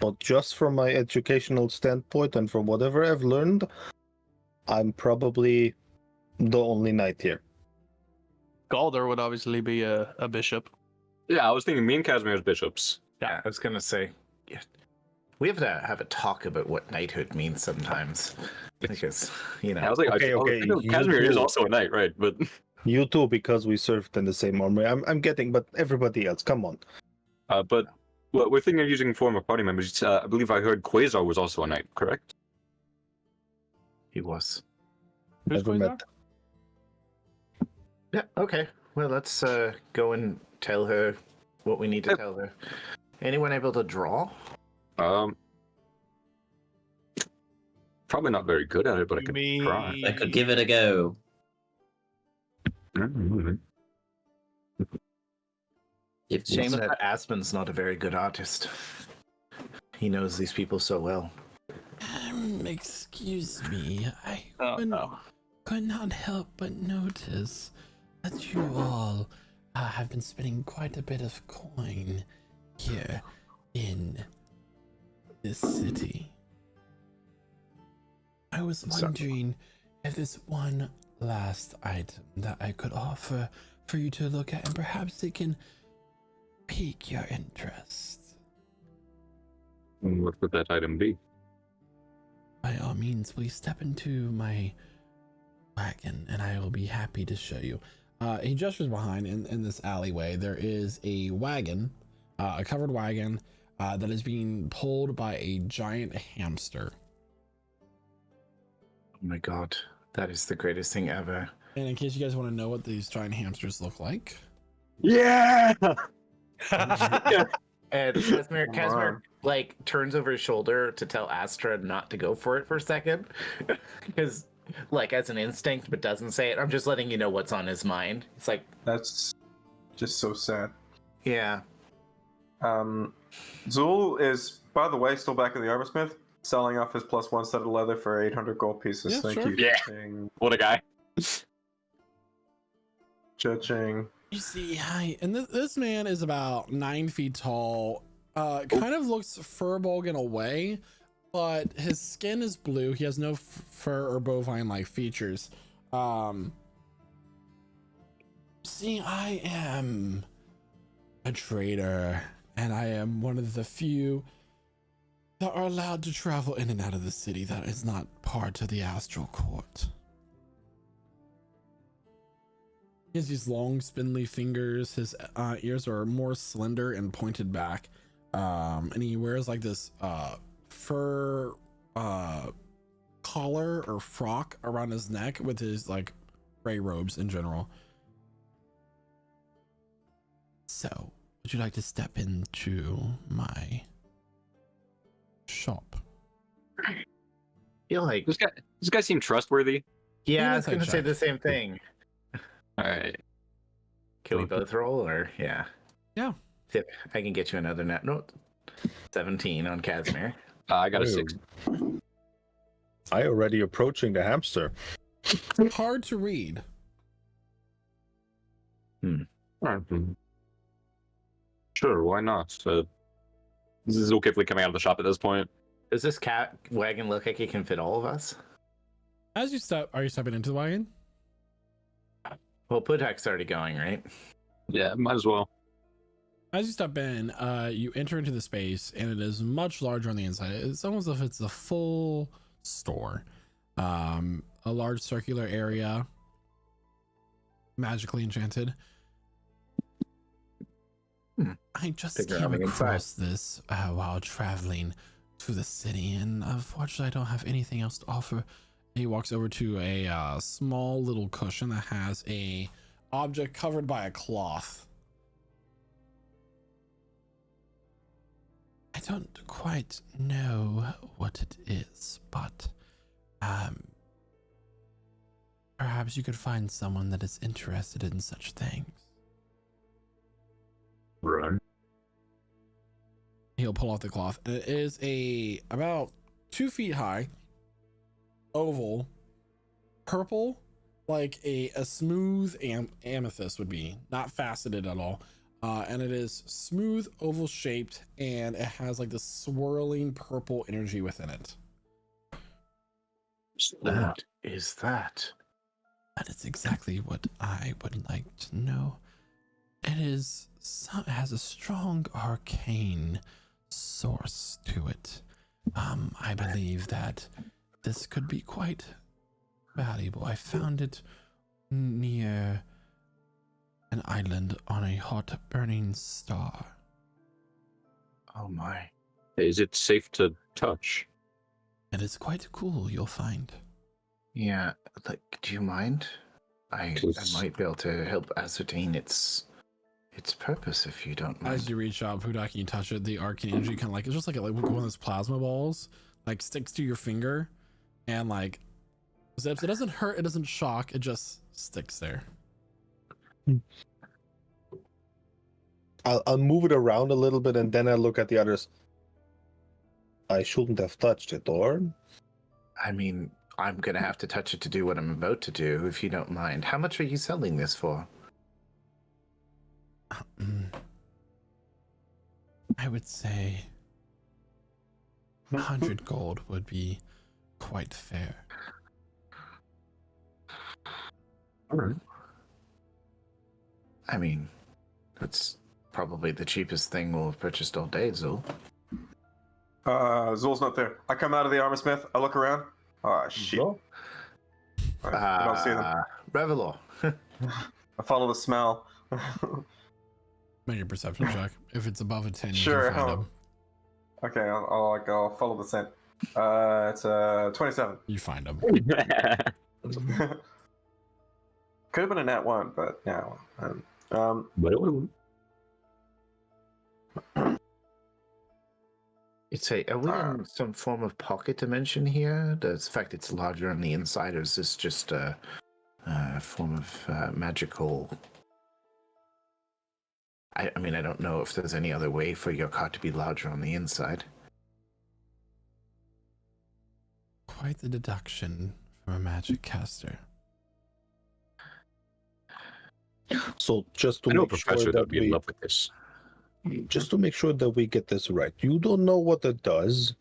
F: But just from my educational standpoint and from whatever I've learned, I'm probably the only knight here.
H: Galder would obviously be a bishop.
E: Yeah, I was thinking me and Casimir as bishops.
D: Yeah, I was gonna say, yeah, we have to have a talk about what knighthood means sometimes, because
E: I was like,
F: Okay,
E: I know
F: you
E: Casimir is
F: do.
E: also a knight, right? But
F: You too, because we served in the same army. I'm getting, but everybody else, come on.
E: but well, we're thinking of using former party members. I believe I heard Quasar was also a knight, correct?
D: he was.
H: Who's
F: Never
H: Quasar?
F: met.
D: Yeah. Okay. Well, let's go and tell her what we need to tell her. Anyone able to draw?
E: Probably not very good at it, but I
H: You
E: could
H: mean-
E: try.
G: I could give it a go. If
D: Shame that Aspen's not a very good artist. He knows these people so well.
A: Excuse me, I
H: Oh, no.
A: could not help but notice that you all have been spending quite a bit of coin here in this city. I was wondering if there's one last item that I could offer for you to look at, and perhaps it can pique your interest.
E: What would that item be?
A: By all means, please step into my wagon and I will be happy to show you. He gestures behind in this alleyway. There is a wagon, a covered wagon that is being pulled by a giant hamster.
D: Oh my god, that is the greatest thing ever.
A: And in case you guys want to know what these giant hamsters look like,
E: Yeah.
D: And Casimir,
C: Come on.
D: like turns over his shoulder to tell Astra not to go for it for a second, because like as an instinct, but doesn't say it. I'm just letting you know what's on his mind. It's like,
C: That's just so sad.
D: yeah,
C: Zul is, by the way, still back at the armorsmith, selling off his +1 set of leather for 800 gold pieces.
A: Yeah,
C: Thank
A: sure.
C: you.
E: Yeah.
C: Ching.
E: What a guy.
C: Cha-ching.
A: you see, hi, and this man is about 9 feet tall. Kind of looks furbog in a way, but his skin is blue. He has no fur or bovine-like features. See, I am a trader, and I am one of the few that are allowed to travel in and out of the city that is not part of the astral court. He has these long, spindly fingers. His ears are more slender and pointed back, and he wears like this fur collar or frock around his neck with his like gray robes in general. So, would you like to step into my shop?
D: Feel like
E: This guy seemed trustworthy.
D: yeah, I was
A: Insight
D: gonna say
A: check.
D: the same thing.
E: All right.
D: Can we both roll or yeah?
A: Yeah.
D: See if I can get you another net note. 17 on Casimir.
E: I got a
F: Oh.
E: 6.
F: I already approaching the hamster.
A: Hard to read.
E: All right. Sure, why not? This is okay if we coming out of the shop at this point.
D: Does this cat wagon look like it can fit all of us?
A: As you step, are you stepping into the wagon?
D: Well, Putak's already going, right?
E: Yeah, might as well.
A: As you step in, you enter into the space, and it is much larger on the inside. It's almost as if it's a full store. A large circular area, magically enchanted. I just
D: Figure
A: came
D: out inside.
A: across this while traveling to the city, and unfortunately, I don't have anything else to offer. He walks over to a small little cushion that has a object covered by a cloth. I don't quite know what it is, but perhaps you could find someone that is interested in such things.
E: Right.
A: He'll pull off the cloth. It is about 2 feet high, oval, purple, like a smooth amethyst would be, not faceted at all. And it is smooth, oval shaped, and it has like this swirling purple energy within it.
D: What is that?
A: That is exactly what I would like to know. It has a strong arcane source to it. I believe that this could be quite valuable. I found it near an island on a hot burning star.
D: Oh my.
E: Is it safe to touch?
A: It is quite cool, you'll find.
D: Yeah, like, do you mind? I
E: Please.
D: might be able to help ascertain its purpose if you don't mind.
A: As you reach out, Pudak, and you touch it, the arcane energy kind of like, it's just like one of those plasma balls, like sticks to your finger and like zips. It doesn't hurt, it doesn't shock, it just sticks there.
F: I'll move it around a little bit and then I look at the others. I shouldn't have touched it, or?
D: I mean, I'm gonna have to touch it to do what I'm about to do, if you don't mind. How much are you selling this for?
A: I would say 100 gold would be quite fair.
E: All right.
D: I mean, that's probably the cheapest thing we'll have purchased all day, Zul.
C: Zul's not there. I come out of the armor smith. I look around. Oh shit! I don't see them.
D: Revelor.
C: I follow the smell.
A: Make your perception check. If it's above a 10, you
C: Sure,
A: can find
C: how-
A: him.
C: Okay, I'll follow the scent. It's 27.
A: You find him.
C: Could have been a nat 1, but yeah.
E: But it wasn't.
D: Are we in some form of pocket dimension here? The fact it's larger on the inside, or is this just a form of magical? I mean, I don't know if there's any other way for your card to be larger on the inside.
A: Quite the deduction from a magic caster.
F: So just to
E: I know a
F: make
E: professor
F: sure
E: that
F: that
E: would be in
F: we,
E: love with this.
F: just to make sure that we get this right, you don't know what it does.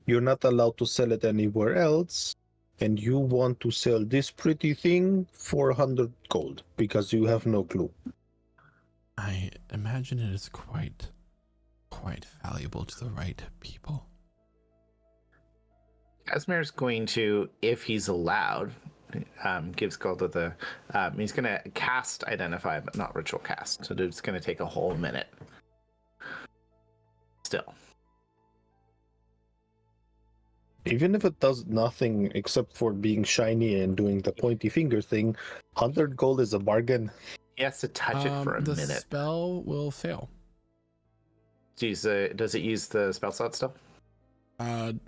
F: You're not allowed to sell it anywhere else, and you want to sell this pretty thing for 100 gold because you have no clue.
A: I imagine it is quite valuable to the right people.
D: Casimir's going to, if he's allowed, gives Golda the. He's going to cast Identify, but not Ritual Cast. So it's going to take a whole minute. Still.
F: Even if it does nothing except for being shiny and doing the pointy finger thing, 100 gold is a bargain.
D: He has to touch it for a
A: the
D: minute.
A: spell will fail.
D: Does it use the spell slot still?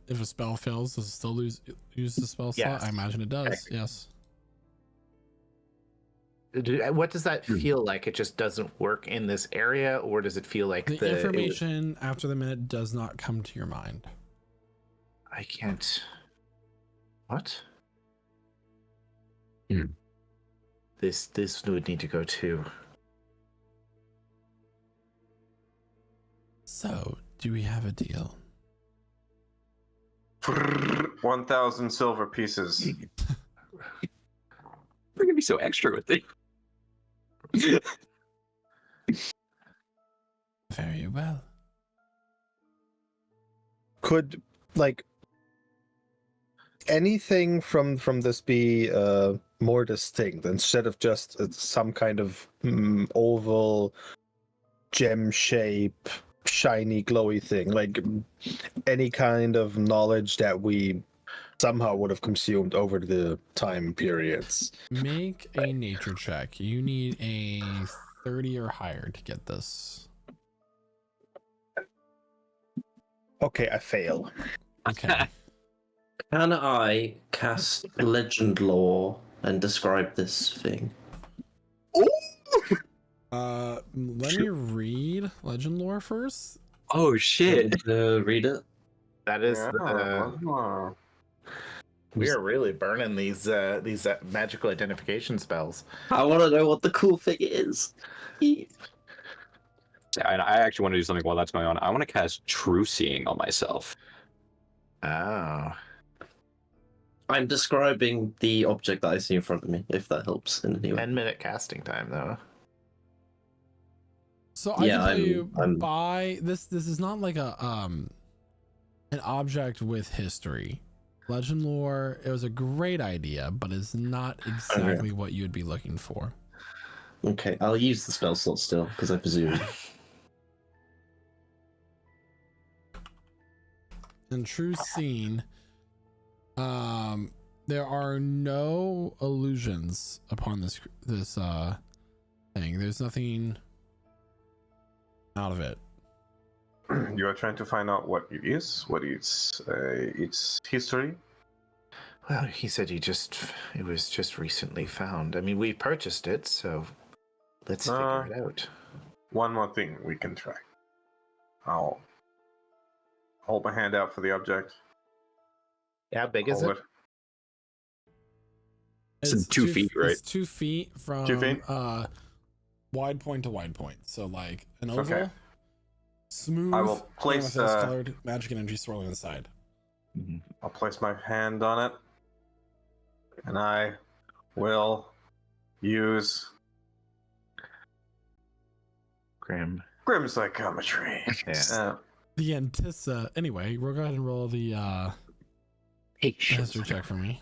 A: If a spell fails, does it still use the spell slot?
D: Yes.
A: I imagine it does. Yes.
D: What does that feel like? It just doesn't work in this area, or does it feel like
A: The information after the minute does not come to your mind.
D: I can't. What? This would need to go too.
A: So, do we have a deal?
C: 1,000 silver pieces.
E: We're gonna be so extra with it.
A: Very well.
F: Could, like, anything from this be more distinct instead of just some kind of oval gem shape shiny glowy thing, like any kind of knowledge that we somehow would have consumed over the time periods?
A: Make a nature check. You need a 30 or higher to get this.
F: Okay, I fail.
A: Okay.
G: Can I cast legend lore and describe this thing?
A: Let me read legend lore first.
E: Oh shit!
G: Read it.
D: That is
C: Yeah.
D: we are really burning these magical identification spells.
G: I want to know what the cool thing is.
E: And I actually want to do something while that's going on. I want to cast True Seeing on myself.
D: Oh.
G: I'm describing the object that I see in front of me, if that helps in any way.
D: 10-minute casting time though.
A: So I
G: Yeah,
A: can tell you
G: I'm-
A: by this is not like a an object with history. Legend lore, it was a great idea, but it's not exactly what you'd be looking for.
G: Okay, I'll use the spell slot still, because I presume.
A: In True Scene, there are no illusions upon this thing. There's nothing out of it.
C: You are trying to find out what it is, what its history.
D: Well, he said it was just recently found. I mean, we purchased it, so let's figure it out.
C: One more thing we can try. I'll hold my hand out for the object.
D: How big is
C: Hold
D: it?
E: It's 2 feet, right?
A: It's 2 feet from
C: 2 feet?
A: wide point to wide point. So like an oval,
C: Okay.
A: smooth,
C: I will place,
A: colored magic energy swirling inside.
C: I'll place my hand on it, and I will use
D: Grim.
C: Grim Psychometry.
D: Yeah.
A: The Antissa. Anyway, we'll go ahead and roll the history check for me.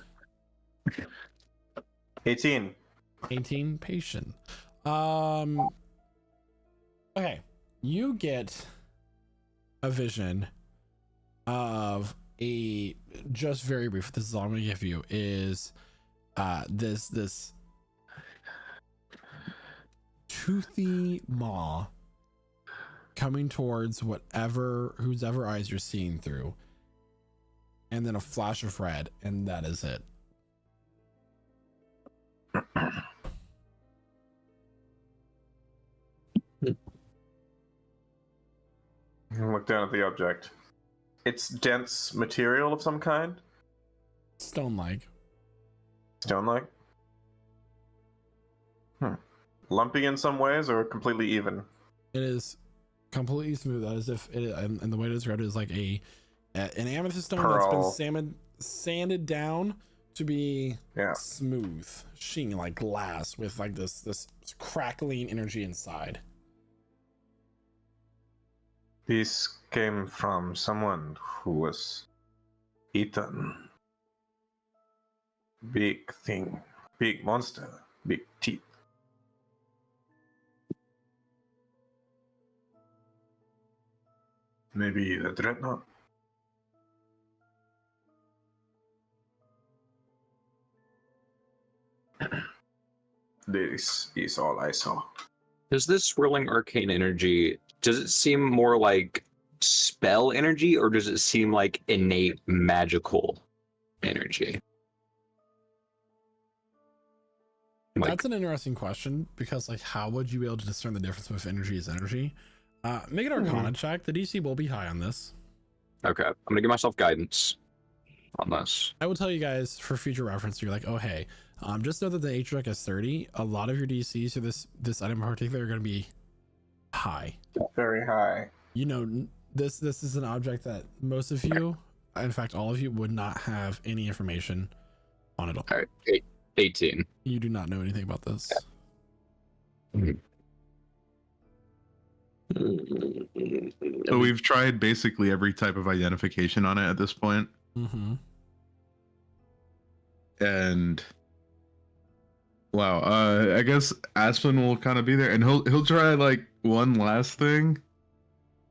C: 18.
A: 18 patient. Okay, you get a vision of a, just very brief, this is all I'm gonna give you, is this toothy maw coming towards whose ever eyes you're seeing through, and then a flash of red, and that is it.
C: Look down at the object. It's dense material of some kind.
A: Stone-like.
C: Stone-like. Lumpy in some ways, or completely even.
A: It is completely smooth, as if it, and the way to describe it is like an amethyst stone that's been sanded down to be smooth, sheen like glass, with like this crackling energy inside.
C: This came from someone who was eaten. Big thing, big monster, big teeth. Maybe the dreadnought? This is all I saw.
E: Does this swirling arcane energy, does it seem more like spell energy, or does it seem like innate magical energy? Like,
A: That's an interesting question because, like, how would you be able to discern the difference if energy is energy? Make an Arcana check. The DC will be high on this.
E: okay, I'm gonna give myself guidance on this.
A: I will tell you guys for future reference. You're like, oh hey, just know that the H check is 30. A lot of your DCs for this item in particular are going to be high.
C: Very high.
A: You know, this is an object that most of you, in fact, all of you, would not have any information on at all.
E: All right, 18.
A: You do not know anything about this.
B: So we've tried basically every type of identification on it at this point,
A: Mm-hmm.
B: and wow, I guess Aspen will kind of be there, and he'll try like one last thing.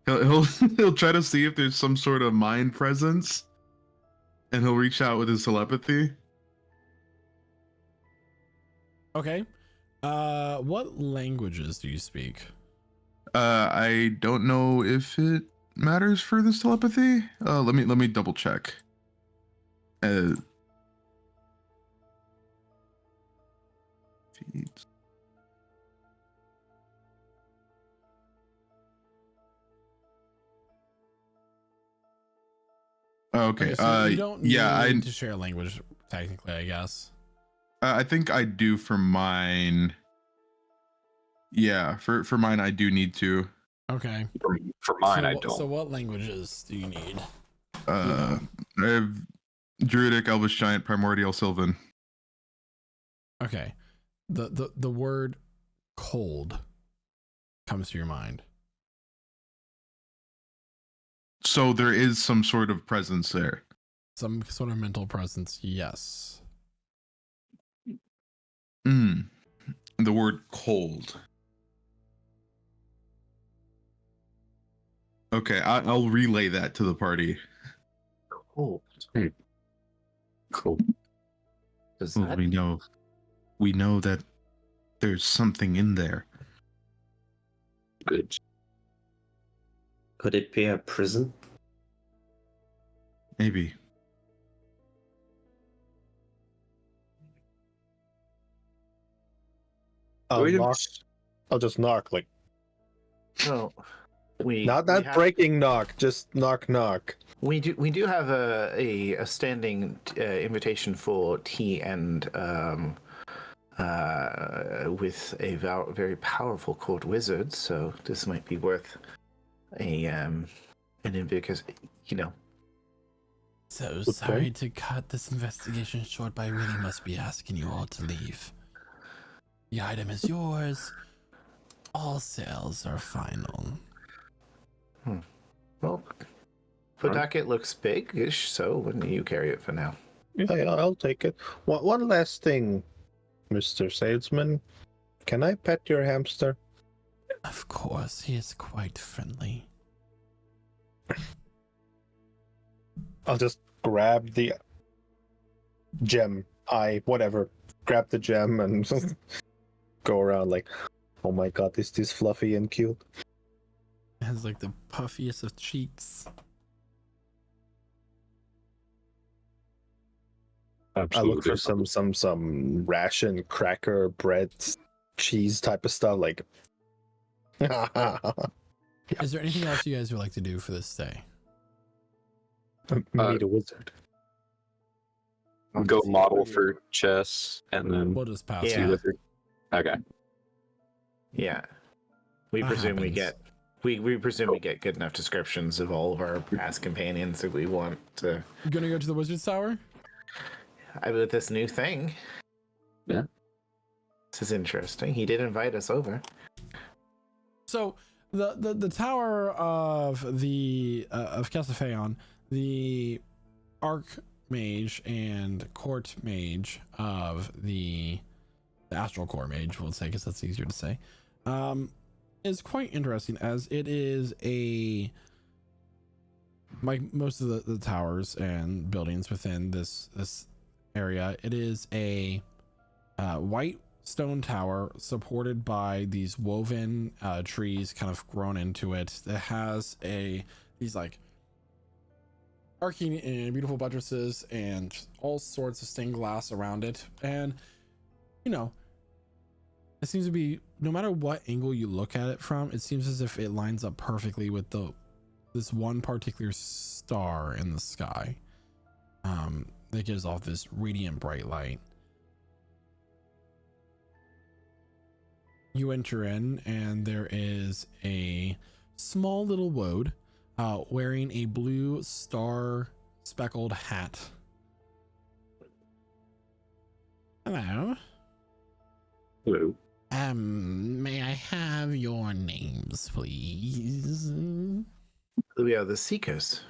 B: He'll he'll try to see if there's some sort of mind presence, and he'll reach out with his telepathy.
A: Okay. What languages do you speak?
B: I don't know if it matters for this telepathy. Let me double check. Feeds. Okay.
A: So you don't
B: yeah,
A: need to share a language technically, I guess.
B: I think I do for mine. Yeah, for mine I do need to.
A: Okay.
E: For mine,
A: so,
E: I don't.
A: So what languages do you need?
B: I have Druidic, Elvish, Giant, Primordial, Sylvan.
A: Okay. The word cold comes to your mind.
B: So there is some sort of presence there.
A: Some sort of mental presence, yes.
B: The word cold. Okay, I'll relay that to the party.
D: Cool.
E: Cool.
D: Does
B: Well,
D: that
B: we know that there's something in there.
E: Good.
G: Could it be a prison?
B: Maybe.
F: I'll just knock, like
D: No, we
F: not
D: we
F: that
D: have-
F: breaking knock, just knock.
D: We do have a standing invitation for tea and with a very powerful court wizard, so this might be worth an because
A: So sorry to cut this investigation short, but I really must be asking you all to leave. The item is yours. All sales are final.
D: Well, Pawtucket looks big-ish, so wouldn't you carry it for now?
F: Yeah, I'll take it. One last thing, Mr. Salesman. Can I pet your hamster?
A: Of course, he is quite friendly.
F: I'll just grab the gem. Whatever. Grab the gem and go around like, oh my god, is this fluffy and cute?
A: It has like the puffiest of cheeks.
E: Absolutely.
F: I look for some ration, cracker, bread, cheese type of stuff. Like,
A: Is there anything else you guys would like to do for this day?
F: meet a wizard.
E: Go model for chess, and then
A: We'll just pass.
D: Yeah.
E: see with her. Okay.
D: Yeah, we
A: That
D: presume we
A: happens.
D: get we presume we get good enough descriptions of all of our past companions that we want to.
A: You gonna go to the wizard's tower?
D: With this new thing.
E: Yeah.
D: This is interesting. He did invite us over.
A: So the tower of the of Castlefeon, the Archmage and Court Mage of the Astral Core Mage, we'll say, because that's easier to say, is quite interesting, as it is like most of the towers and buildings within this area. It is a white stone tower supported by these woven trees kind of grown into it, that has these like arcing and beautiful buttresses and all sorts of stained glass around it. And you know, it seems to be, no matter what angle you look at it from, it seems as if it lines up perfectly with this one particular star in the sky that gives off this radiant bright light. You enter in, and there is a small little woad wearing a blue star speckled hat. Hello.
E: Hello.
A: May I have your names, please?
D: We are the Seekers.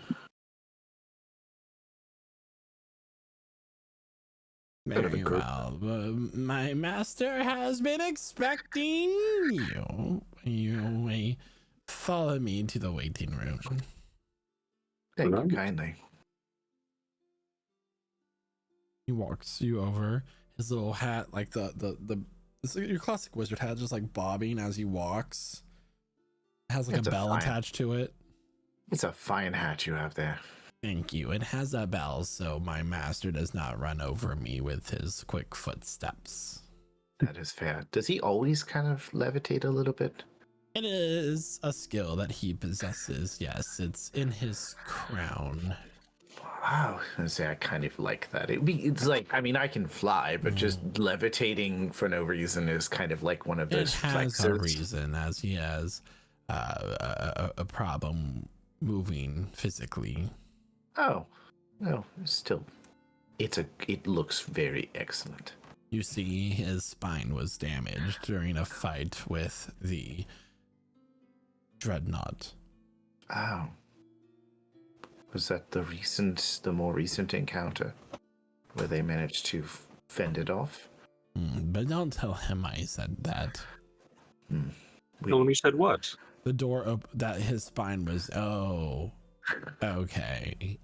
A: Very well. My master has been expecting you. You may follow me to the waiting room.
D: Thank you kindly.
A: He walks you over. His little hat, like it's like your classic wizard hat, just like bobbing as he walks. It has like
D: It's
A: a
D: a
A: bell
D: fine-
A: attached to it.
D: It's a fine hat you have there.
A: Thank you. It has a bell, so my master does not run over me with his quick footsteps.
D: That is fair. Does he always kind of levitate a little bit?
A: It is a skill that he possesses. Yes, it's in his crown.
D: Wow, I kind of like that. It's like, I mean, I can fly, but just levitating for no reason is kind of like one of
A: It
D: those
A: has a
D: flexors.
A: reason, as he has a problem moving physically.
D: Oh, no, still, it looks very excellent.
A: You see, his spine was damaged during a fight with the Dreadnought.
D: Oh, was that the more recent encounter where they managed to fend it off?
A: But don't tell him I said that.
E: Tell him you said what?
A: The door that his spine was. Oh, okay.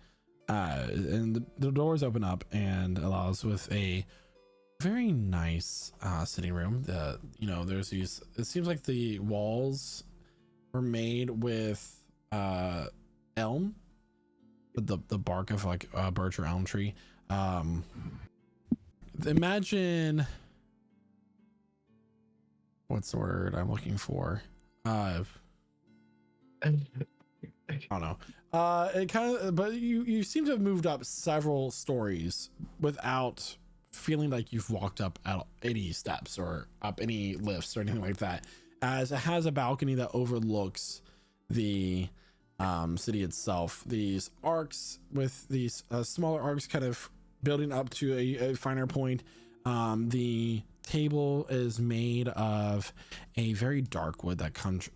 A: And the doors open up and allows with a very nice sitting room. There's these. It seems like the walls were made with elm, with the bark of like a birch or elm tree. Imagine, what's the word I'm looking for? I don't know. It kind of, but you seem to have moved up several stories without feeling like you've walked up any steps or up any lifts or anything like that, as it has a balcony that overlooks the city itself. These arcs with these smaller arcs kind of building up to a finer point. The table is made of a very dark wood that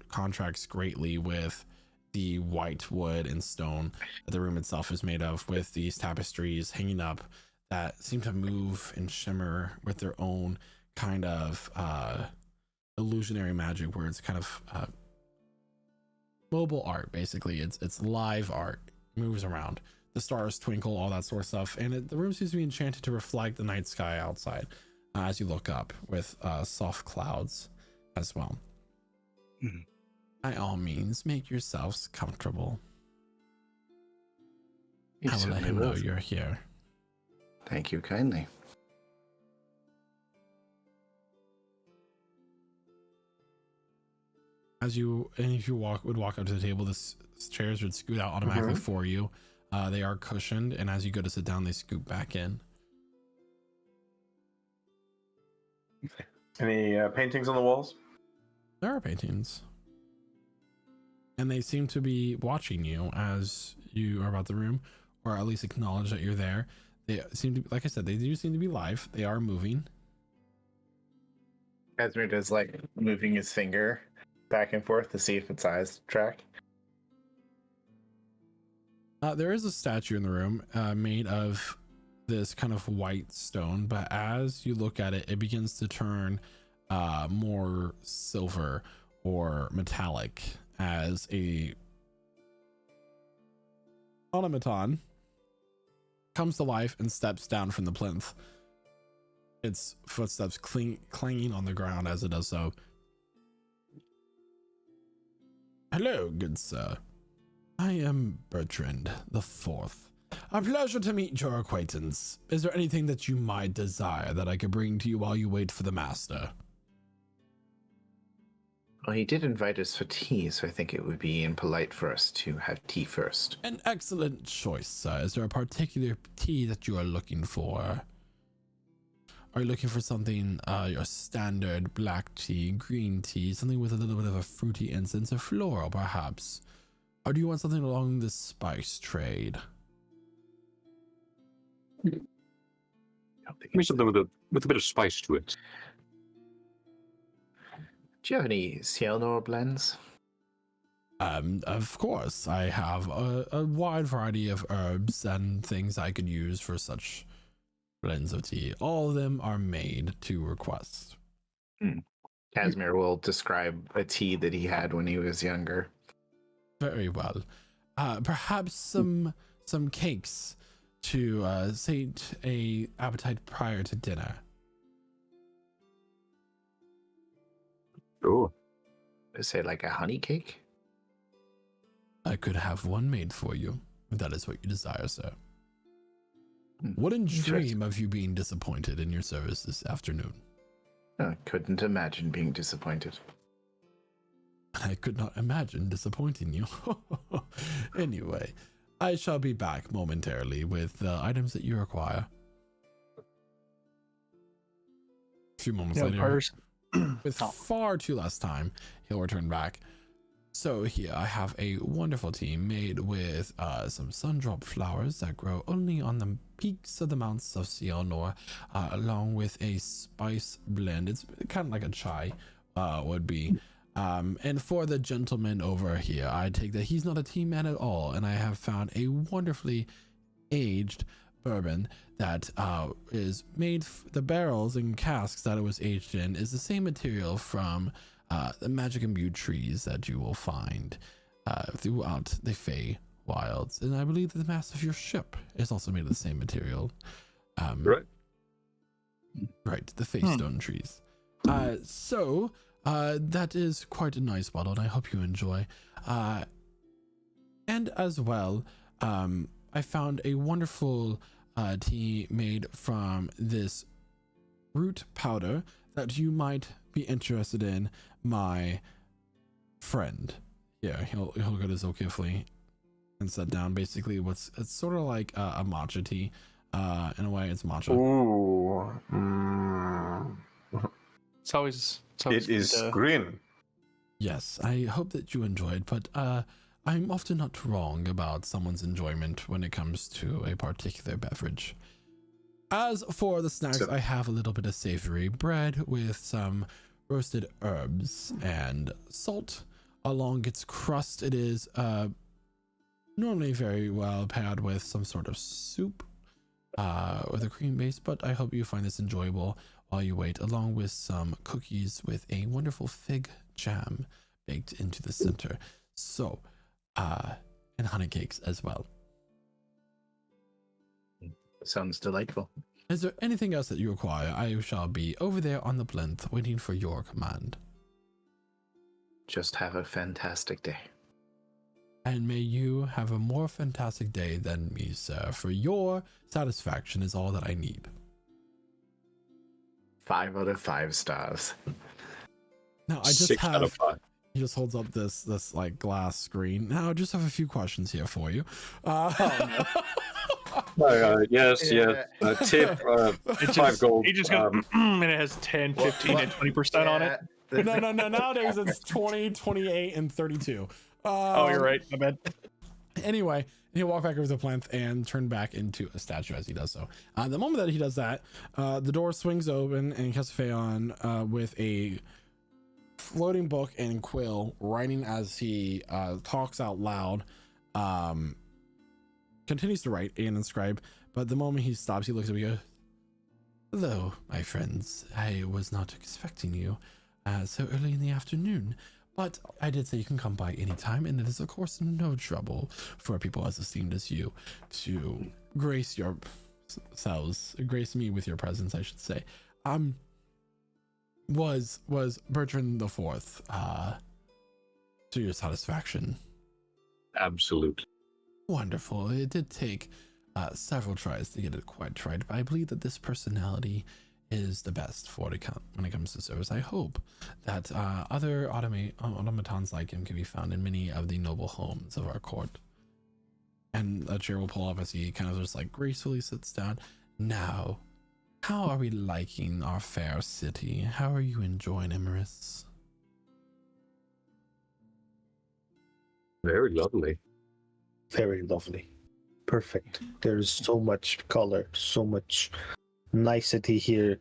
A: contracts greatly with the white wood and stone that the room itself is made of, with these tapestries hanging up that seem to move and shimmer with their own kind of illusionary magic, where it's kind of mobile art. Basically, it's live art, moves around, the stars twinkle, all that sort of stuff, and the room seems to be enchanted to reflect the night sky outside as you look up, with soft clouds as well. By all means, make yourselves comfortable. I will let him know you're here.
D: Thank you kindly.
A: If you would walk up to the table, the chairs would scoot out automatically for you. They are cushioned, and as you go to sit down, they scoot back in.
C: Any paintings on the walls?
A: There are paintings, and they seem to be watching you as you are about the room, or at least acknowledge that you're there. They seem to, like I said, they do seem to be live. They are moving.
D: Esmerd is like moving his finger back and forth to see if its eyes track.
A: There is a statue in the room made of this kind of white stone, but as you look at it, it begins to turn more silver or metallic as a automaton comes to life and steps down from the plinth, its footsteps clanging on the ground as it does so. Hello, good sir. I am Bertrand the Fourth. A pleasure to meet your acquaintance. Is there anything that you might desire that I could bring to you while you wait for the master?
D: Well, he did invite us for tea, so I think it would be impolite for us to have tea first.
A: An excellent choice, sir. Is there a particular tea that you are looking for? Are you looking for something, your standard black tea, green tea, something with a little bit of a fruity incense or floral, perhaps? Or do you want something along the spice trade?
E: Maybe something with a bit of spice to it.
D: Do you have any Cianor blends?
A: Of course. I have a wide variety of herbs and things I could use for such blends of tea. All of them are made to request.
D: Casimir will describe a tea that he had when he was younger.
A: Very well. Perhaps some cakes to sate a appetite prior to dinner.
E: Oh,
D: Say like a honey cake?
A: I could have one made for you, if that is what you desire, sir.
D: Hmm,
A: Wouldn't
D: interesting.
A: dream of you being disappointed in your service this afternoon.
D: I couldn't imagine being disappointed.
A: I could not imagine disappointing you. Anyway, I shall be back momentarily with the items that you require. A few moments later, with far too less time, he'll return back. So here I have a wonderful tea made with some sundrop flowers that grow only on the peaks of the mounts of Cianor, along with a spice blend. It's kind of like a chai would be. And for the gentleman over here, I take that he's not a tea man at all, and I have found a wonderfully aged bourbon that is made. The barrels and casks that it was aged in is the same material from the magic imbued trees that you will find throughout the Fey wilds, and I believe that the mast of your ship is also made of the same material.
E: right.
A: Right, the Fey stone trees. So that is quite a nice bottle, and I hope you enjoy. And as well, I found a wonderful tea made from this root powder that you might be interested in, my friend. Yeah, he'll go to Zokifli and set down basically it's sort of like a matcha tea. In a way, it's matcha.
C: Ooh.
H: It's always
C: It is
H: good,
C: green.
A: Yes, I hope that you enjoyed, but I'm often not wrong about someone's enjoyment when it comes to a particular beverage. As for the snacks, I have a little bit of savory bread with some roasted herbs and salt along its crust. It is normally very well paired with some sort of soup with a cream base, but I hope you find this enjoyable while you wait, along with some cookies with a wonderful fig jam baked into the center. So, and honey cakes as well.
D: Sounds delightful.
A: Is there anything else that you require? I shall be over there on the plinth waiting for your command.
D: Just have a fantastic day.
A: And may you have a more fantastic day than me, sir, for your satisfaction is all that I need.
D: 5 out of 5 stars.
A: Now, I just
E: 6 out of
A: have...
E: 5.
A: He just holds up this like glass screen. Now, I just have a few questions here for you.
E: Yes. Tip, 5 gold.
H: He just goes, and it has 10, 15, and 20% on it.
A: No. Nowadays it's 20, 28, and 32.
H: Oh, you're right. My bad.
A: Anyway, he'll walk back over the plinth and turn back into a statue as he does so. The moment that he does that, the door swings open and Casafeon with a floating book and quill, writing as he talks out loud. Continues to write and inscribe, but the moment he stops, he looks at me and goes, "Hello, my friends. I was not expecting you so early in the afternoon, but I did say you can come by anytime, and it is, of course, no trouble for people as esteemed as you to grace me with your presence, I should say. Was Bertrand the Fourth to your satisfaction?"
E: Absolutely.
A: Wonderful. It did take several tries to get it quite right, but I believe that this personality is the best when it comes to service. I hope that other automatons like him can be found in many of the noble homes of our court. And a chair will pull up as he kind of just like gracefully sits down. Now, how are we liking our fair city? How are you enjoying Emeris?
E: Very lovely.
F: Very lovely. Perfect. There's so much color, so much nicety here.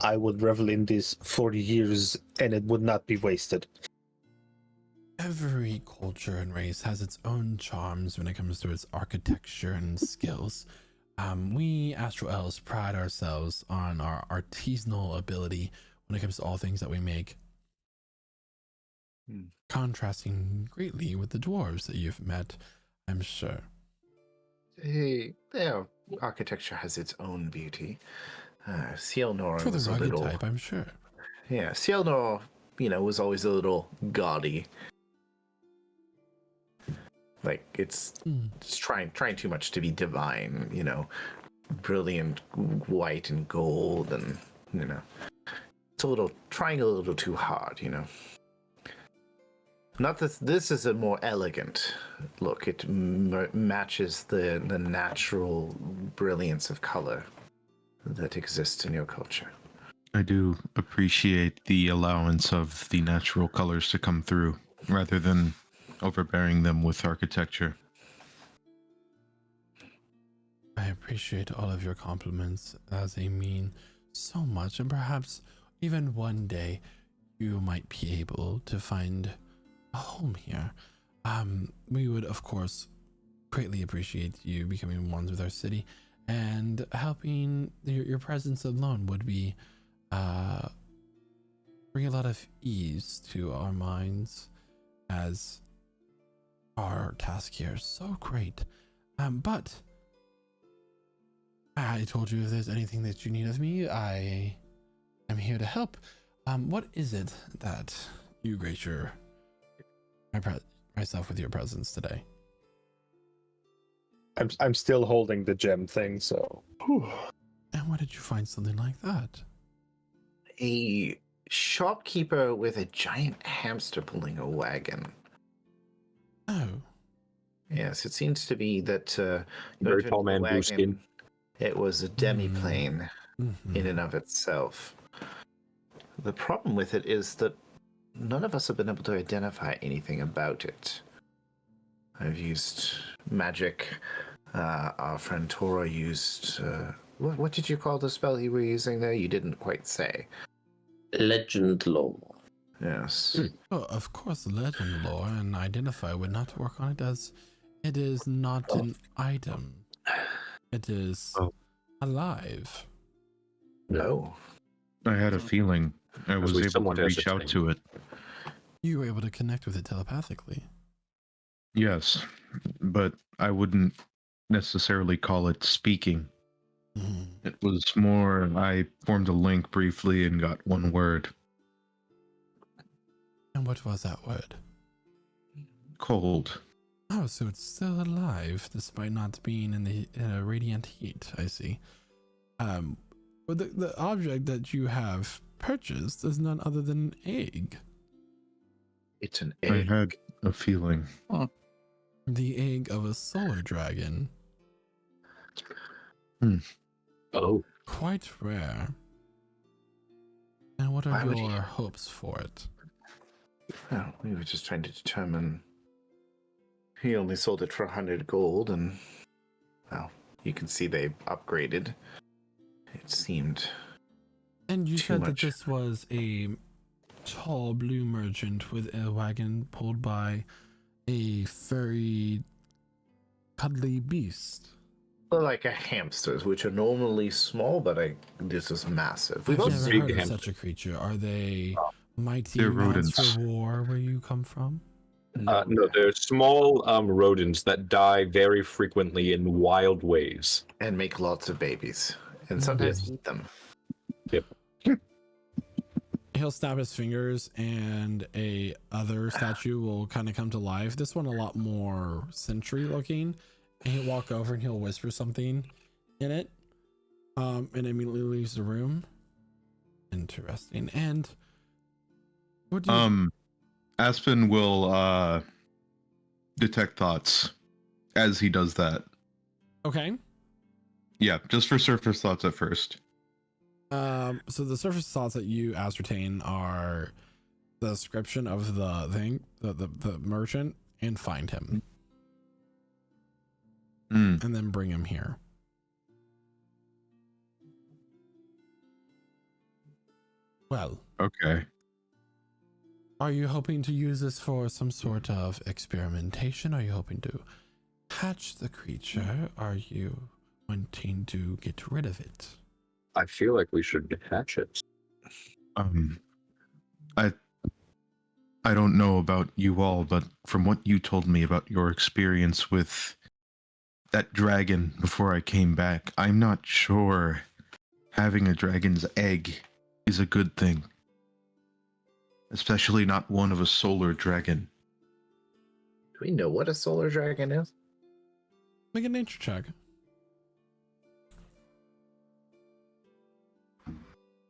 F: I would revel in this 40 years and it would not be wasted.
A: Every culture and race has its own charms when it comes to its architecture and skills. We Astral Elves pride ourselves on our artisanal ability when it comes to all things that we make. Contrasting greatly with the dwarves that you've met, I'm sure.
D: Their architecture has its own beauty. Sielnor
A: For the
D: was a
A: rugged
D: little...
A: type, I'm sure.
D: Yeah, Sielnor, was always a little gaudy. Like, it's trying too much to be divine, brilliant white and gold, and, it's trying a little too hard, Not that this is a more elegant look. It matches the natural brilliance of color that exists in your culture.
B: I do appreciate the allowance of the natural colors to come through, rather than overbearing them with architecture.
A: I appreciate all of your compliments, as they mean so much, and perhaps even one day you might be able to find a home here. We would, of course, greatly appreciate you becoming one with our city, and helping your presence alone would be bring a lot of ease to our minds, as our task here is so great. But I told you if there's anything that you need of me, I am here to help. What is it that you grace myself with your presence today?
F: I'm still holding the gem thing, so.
A: And where did you find something like that?
D: A shopkeeper with a giant hamster pulling a wagon.
A: Oh.
D: Yes, it seems to be that
E: Very tall man, blue skin.
D: It was a demi-plane
A: Mm-hmm.
D: in and of itself. The problem with it is that none of us have been able to identify anything about it. I've used magic. Our friend Tora used... what did you call the spell you were using there? You didn't quite say.
G: Legend lore.
D: Yes.
A: Well, of course, legend lore and identify would not work on it, as it is not an item. It is alive.
D: No.
B: I had a feeling I was able to reach out to it.
A: You were able to connect with it telepathically.
B: Yes, but I wouldn't necessarily call it speaking. It was more, I formed a link briefly and got one word.
A: And what was that word?
B: Cold.
A: Oh, so it's still alive despite not being in a radiant heat. I see. But the object that you have purchased is none other than an egg.
D: It's an egg.
B: I had a feeling.
A: The egg of a solar dragon.
E: Oh.
A: Quite rare. And what
D: Why
A: are
D: would
A: your hopes for it?
D: Well, we were just trying to determine. He only sold it for 100 gold, and well, you can see they upgraded. It seemed.
A: And you
D: Too
A: said that
D: much.
A: this was a tall blue merchant with a wagon pulled by a furry, cuddly beast.
D: Like a hamsters, which are normally small, but this is massive.
A: I've
D: We've
A: never
D: also
E: big
A: heard of
E: hamster.
A: such a creature. Are they mighty
B: They're
A: mouths for
B: rodents.
A: war where you come from?
E: No, they're small rodents that die very frequently in wild ways.
D: and make lots of babies, and sometimes eat them.
A: He'll snap his fingers and a other statue will kind of come to life. This one a lot more sentry looking. And he'll walk over and he'll whisper something in it. And immediately leaves the room. Interesting. And what do you
B: Aspen will detect thoughts as he does that.
A: Okay.
B: Yeah, just for surface thoughts at first.
A: So the surface thoughts that you ascertain are the description of the thing, the merchant, and find him. And then bring him here. Well,
B: Okay.
A: are you hoping to use this for some sort of experimentation? Are you hoping to hatch the creature? Are you wanting to get rid of it?
E: I feel like we should hatch it.
B: I don't know about you all, but from what you told me about your experience with that dragon before I came back, I'm not sure having a dragon's egg is a good thing. Especially not one of a solar dragon.
D: Do we know what a solar dragon is?
A: Make a nature check.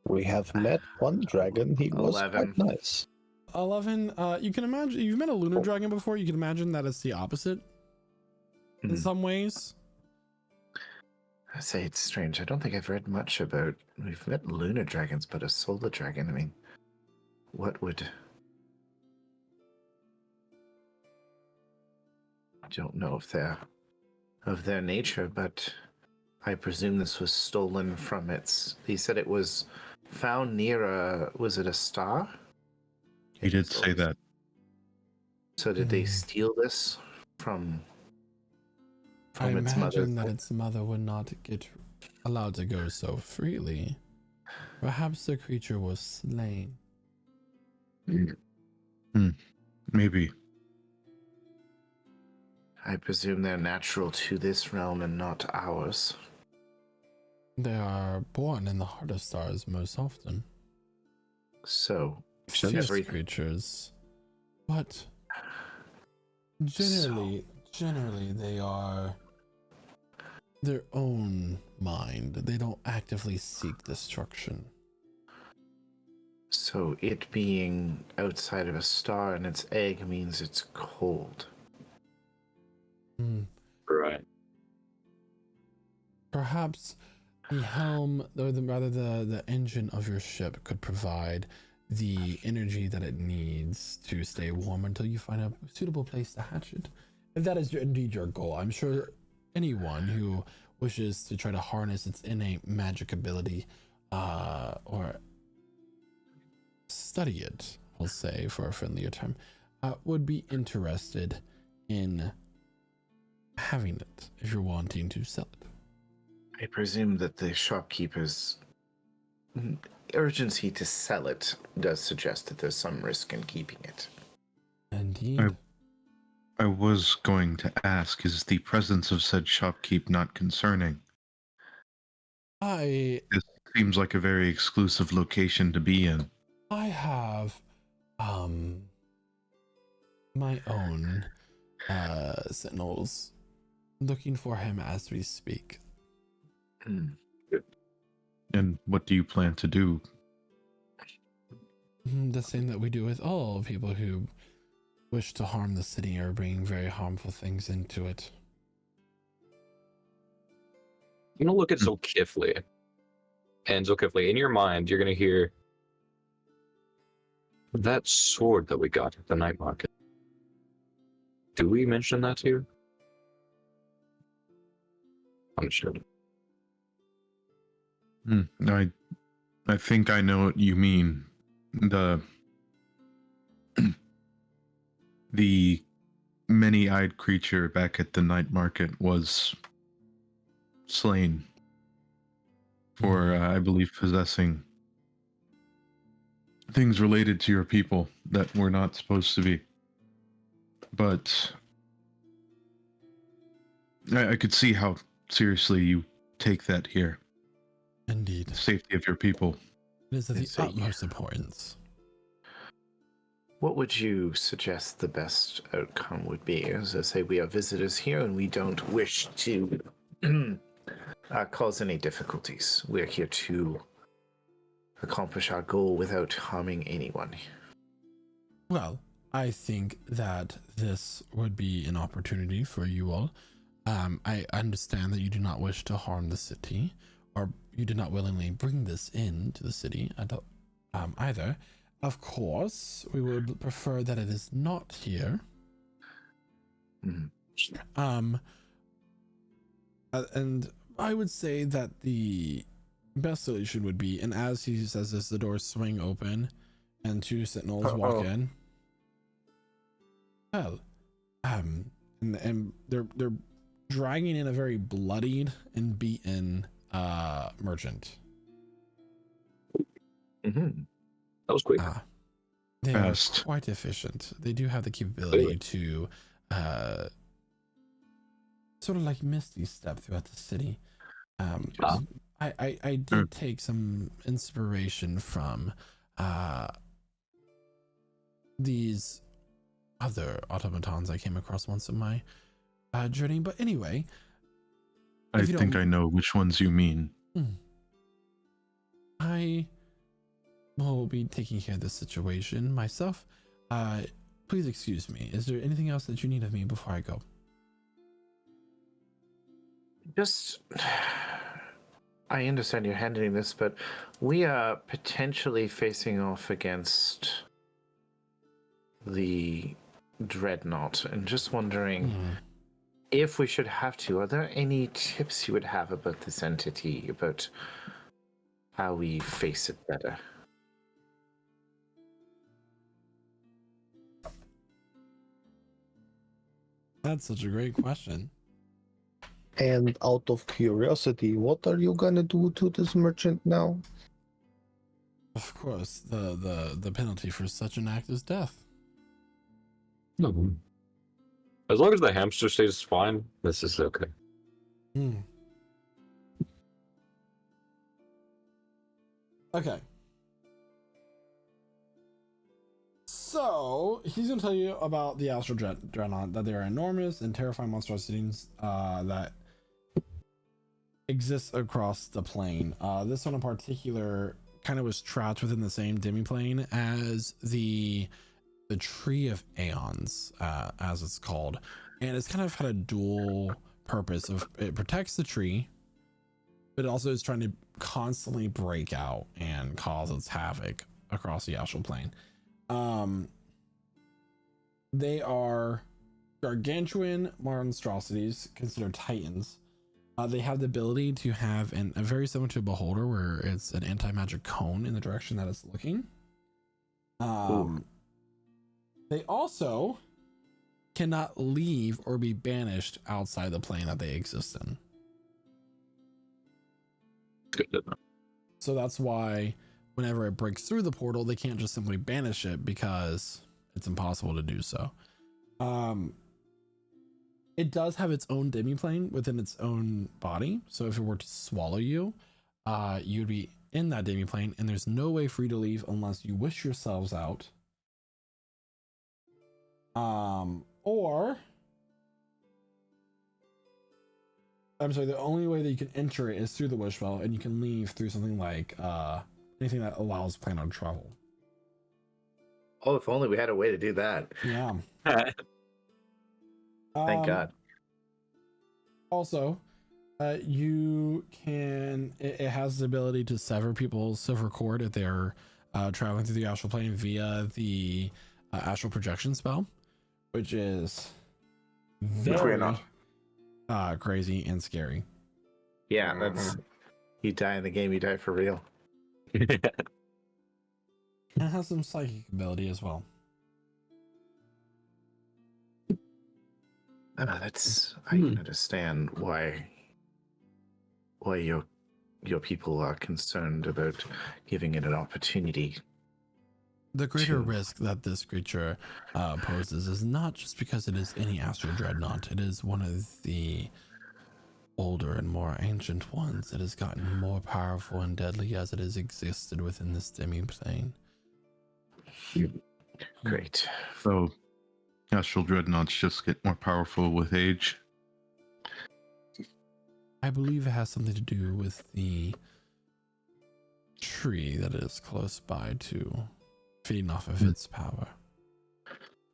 F: We have met one dragon. He was
D: 11.
F: quite nice.
A: 11. You can imagine you've met a lunar dragon before. You can imagine that it's the opposite in
D: Hmm.
A: some ways.
D: I say it's strange. I don't think I've read much about. We've met lunar dragons, but a solar dragon. I mean, what would? I don't know if they're of their nature, but I presume this was stolen from its. He said it was found near a. Was it a star?
B: He did say that.
D: So did they
A: Hmm.
D: steal this from?
A: I
D: its mother?
A: imagine that its mother would not get allowed to go so freely. Perhaps the creature was slain.
B: Maybe.
D: I presume they're natural to this realm and not ours.
A: They are born in the heart of stars most often.
D: So,
A: Fierce
D: every-
A: creatures. But generally they are their own mind. They don't actively seek destruction.
D: So it being outside of a star and its egg means it's cold.
A: Hmm.
E: Right.
A: Perhaps the helm, or the engine of your ship could provide the energy that it needs to stay warm until you find a suitable place to hatch it. If that is indeed your goal, I'm sure anyone who wishes to try to harness its innate magic ability, or study it, we'll say for a friendlier term, would be interested in having it if you're wanting to sell it.
D: I presume that the shopkeeper's urgency to sell it does suggest that there's some risk in keeping it.
A: Indeed.
B: I was going to ask, is the presence of said shopkeep not concerning?
A: I
B: This seems like a very exclusive location to be in.
A: have my own sentinels looking for him as we speak.
B: And what do you plan to do?
A: The same that we do with all people who wish to harm the city or bring very harmful things into it.
E: You know, look at Zolkifli. And Zolkifli, in your mind, you're going to hear that sword that we got at the night market. Do we mention that to you? Understood.
B: I think I know what you mean. The the many-eyed creature back at the night market was slain for, I believe, possessing things related to your people that were not supposed to be. But I could see how seriously you take that here.
A: Indeed.
B: The safety of your people.
A: It is of the
D: It's a-
A: utmost importance.
D: What would you suggest the best outcome would be? As I say, we are visitors here and we don't wish to cause any difficulties. We're here to accomplish our goal without harming anyone.
A: Well, I think that this would be an opportunity for you all. I understand that you do not wish to harm the city, or you did not willingly bring this into the city. I don't either. Of course, we would prefer that it is not here.
D: Mhm.
A: And I would say that the best solution would be, and as he says this, the doors swing open and two sentinels walk in. Well, and they're dragging in a very bloodied and beaten merchant.
D: Mm-hmm.
E: That was quick.
A: They
B: Fast.
A: are quite efficient. They do have the capability to sort of like Misty step throughout the city. I did take some inspiration from these other automatons I came across once in my journey. But anyway,
B: I
A: if you
B: think
A: don't-
B: I know which ones you mean.
A: I will be taking care of this situation myself. Please excuse me. Is there anything else that you need of me before I go?
D: Just, I understand you're handling this, but we are potentially facing off against the Dreadnought, and just wondering if we should have to. Are there any tips you would have about this entity, about how we face it better?
A: That's such a great question.
F: And out of curiosity, what are you gonna do to this merchant now?
A: Of course, the penalty for such an act is death.
E: No. As long as the hamster stays fine, this is okay.
A: Okay. So he's gonna tell you about the Astral Dreadnought, that they are enormous and terrifying monstrosities that exist across the plane. This one in particular kind of was trapped within the same demiplane as the Tree of Aeons, as it's called, and it's kind of had a dual purpose of it protects the tree, but it also is trying to constantly break out and cause its havoc across the astral plane. They are gargantuan monstrosities considered titans. They have the ability to have a very similar to a beholder, where it's an anti-magic cone in the direction that it's looking. They also cannot leave or be banished outside the plane that they exist in.
E: Good to know.
A: So that's why whenever it breaks through the portal, they can't just simply banish it, because it's impossible to do so. It does have its own demiplane within its own body. So if it were to swallow you, you'd be in that demiplane, and there's no way for you to leave unless you wish yourselves out. Or I'm sorry, the only way that you can enter it is through the wish well, and you can leave through something like anything that allows planar travel.
D: Oh, if only we had a way to do that.
A: Yeah.
D: Thank God.
A: Also, you can. It has the ability to sever people's silver cord if they're traveling through the astral plane via the astral projection spell, which is very crazy and scary.
D: Yeah, that's. You die in the game, you die for real.
A: And it has some psychic ability as well.
D: I can understand why your people are concerned about giving it an opportunity.
A: The greater
D: to-
A: risk that this creature poses is not just because it is any astral dreadnought. It is one of the older and more ancient ones. It has gotten more powerful and deadly as it has existed within this demi-plane.
D: Great.
B: So, astral dreadnoughts just get more powerful with age.
A: I believe it has something to do with the tree that is close by to feeding off of its power.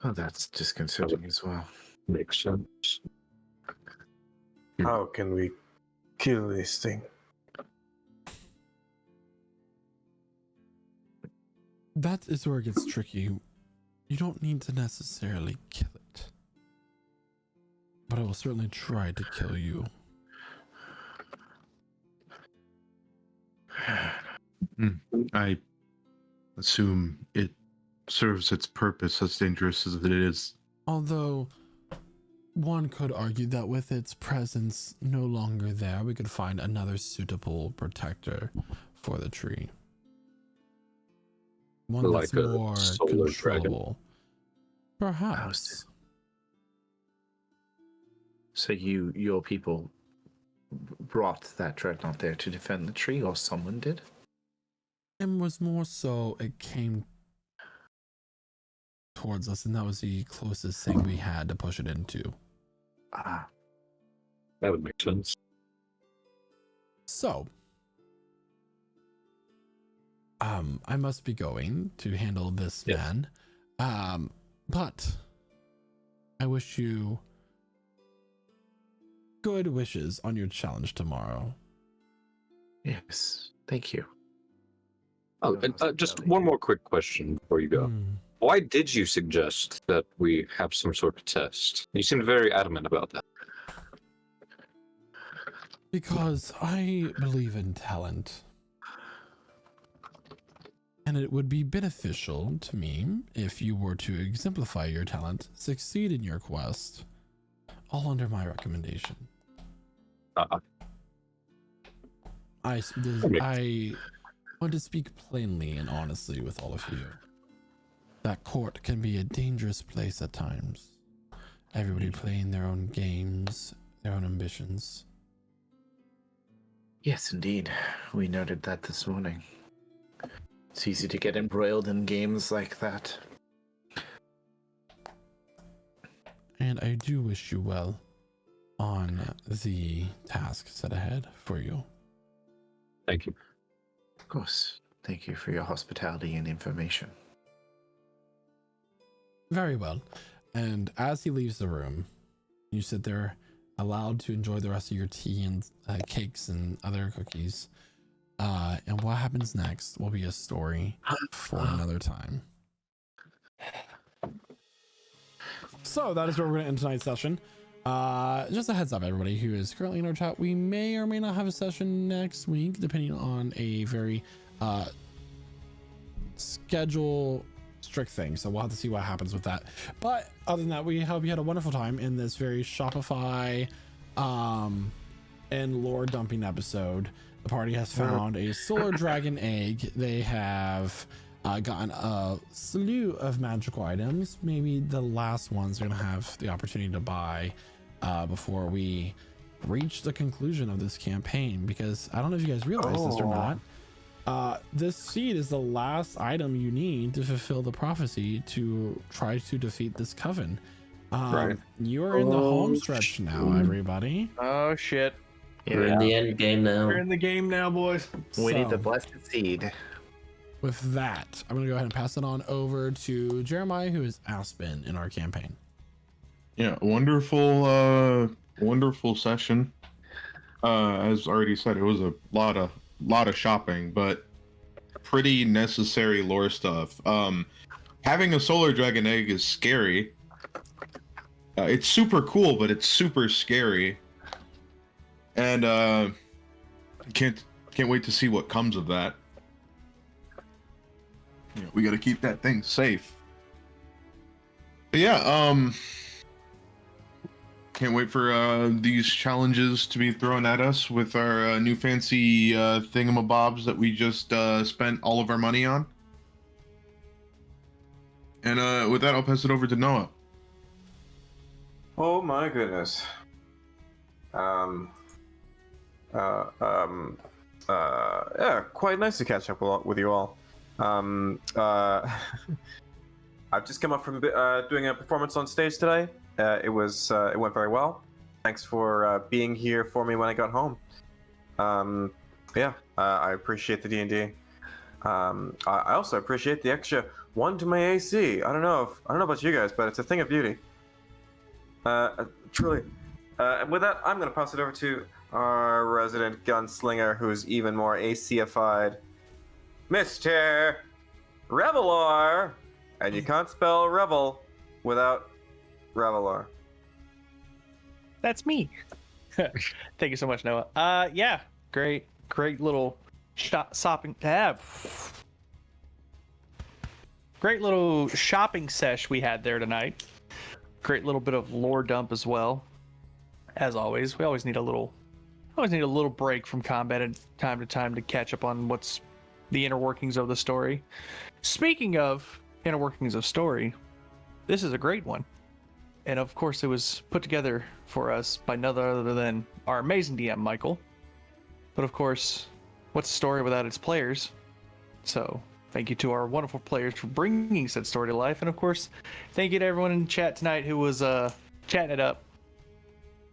D: Oh, that's disconcerting as well.
E: Makes sense.
C: How can we kill this thing?
A: That is where it gets tricky. You don't need to necessarily kill it, but I will certainly try to kill you.
B: I assume it serves its purpose, as dangerous as it is.
A: Although one could argue that with its presence no longer there, we could find another suitable protector for the tree. One
E: Like
A: that's
E: a
A: more
E: solar dragon?
A: controllable. Perhaps.
D: So your people brought that dreadnought there to defend the tree, or someone did?
A: It was more so it came towards us, and that was the closest thing we had to push it into.
D: Ah,
E: That would make sense.
A: So, I must be going to handle this
E: Yes.
A: man. But I wish you good wishes on your challenge tomorrow.
D: yes. Thank you.
E: Oh, and just one more quick question before you go.
A: Hmm.
E: Why did you suggest that we have some sort of test? You seemed very adamant about that.
A: Because I believe in talent. And it would be beneficial to me if you were to exemplify your talent, succeed in your quest, all under my recommendation. I want to speak plainly and honestly with all of you. That court can be a dangerous place at times. Everybody playing their own games, their own ambitions.
D: Yes, indeed. We noted that this morning. It's easy to get embroiled in games like that.
A: And I do wish you well on the task set ahead for you.
E: Thank you.
D: Of course. Thank you for your hospitality and information.
A: Very well. And as he leaves the room, you sit there allowed to enjoy the rest of your tea and cakes and other cookies. And what happens next will be a story for another time. So that is where we're going to end tonight's session. Just a heads up, everybody who is currently in our chat, we may or may not have a session next week, depending on a very schedule strict thing. So we'll have to see what happens with that. But other than that, we hope you had a wonderful time in this very Shopify and lore dumping episode. The party has found a solar dragon egg. They have gotten a slew of magical items. Maybe the last ones they're gonna have the opportunity to buy before we reach the conclusion of this campaign, because I don't know if you guys realize this or not. This seed is the last item you need to fulfill the prophecy to try to defeat this coven.
E: Right.
A: You're in the home stretch now, everybody.
H: Oh shit.
G: We're in the end game now.
H: We're in the game now, boys.
D: We need the
A: So,
D: blessed seed.
A: with that, I'm gonna go ahead and pass it on over to Jeremiah, who is Aspen in our campaign.
B: Yeah, wonderful session. As already said, it was a lot of shopping, but pretty necessary lore stuff. Having a solar dragon egg is scary. It's super cool, but it's super scary. And can't wait to see what comes of that. Yeah, we got to keep that thing safe. But yeah, can't wait for these challenges to be thrown at us with our new fancy thingamabobs that we just spent all of our money on. And with that, I'll pass it over to Noah.
C: Oh my goodness. Yeah, quite nice to catch up with you all. I've just come up from doing a performance on stage today. It went very well. Thanks for being here for me when I got home. I appreciate the D&D. I also appreciate the extra 1 to my AC. I don't know about you guys, but it's a thing of beauty. Truly. And with that, I'm going to pass it over to our resident gunslinger, who's even more AC-ified, Mr. Revelor. And you can't spell Revel without Revelor.
H: That's me. Thank you so much, Noah. Yeah, great little great little shopping sesh we had there tonight. Great little bit of lore dump as well. As always, we always need a little break from combat at time to time to catch up on what's the inner workings of the story. Speaking of inner workings of story, this is a great one. And of course, it was put together for us by none other than our amazing DM, Michael. But of course, what's a story without its players? So, thank you to our wonderful players for bringing said story to life. And of course, thank you to everyone in chat tonight who was chatting it up.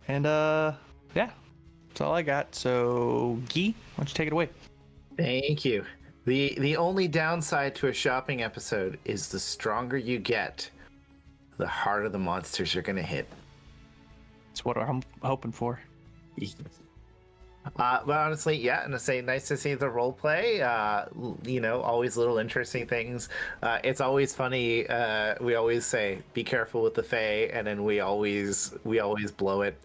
H: And yeah, that's all I got. So, Guy, why don't you take it away?
D: Thank you. The only downside to a shopping episode is the stronger you get, the harder the monsters are going to hit.
H: That's what I'm hoping for.
D: But honestly, yeah, and I say nice to see the role play. Always little interesting things. It's always funny. We always say, "Be careful with the Fae," and then we always blow it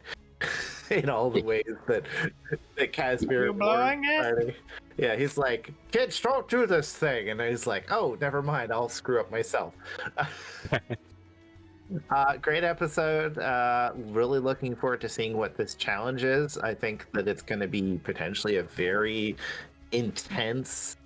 D: in all the ways that Casimir.
H: You blowing it?
D: Yeah, he's like, "Kids, don't do this thing," and he's like, "Oh, never mind, I'll screw up myself." Great episode. Really looking forward to seeing what this challenge is. I think that it's going to be potentially a very intense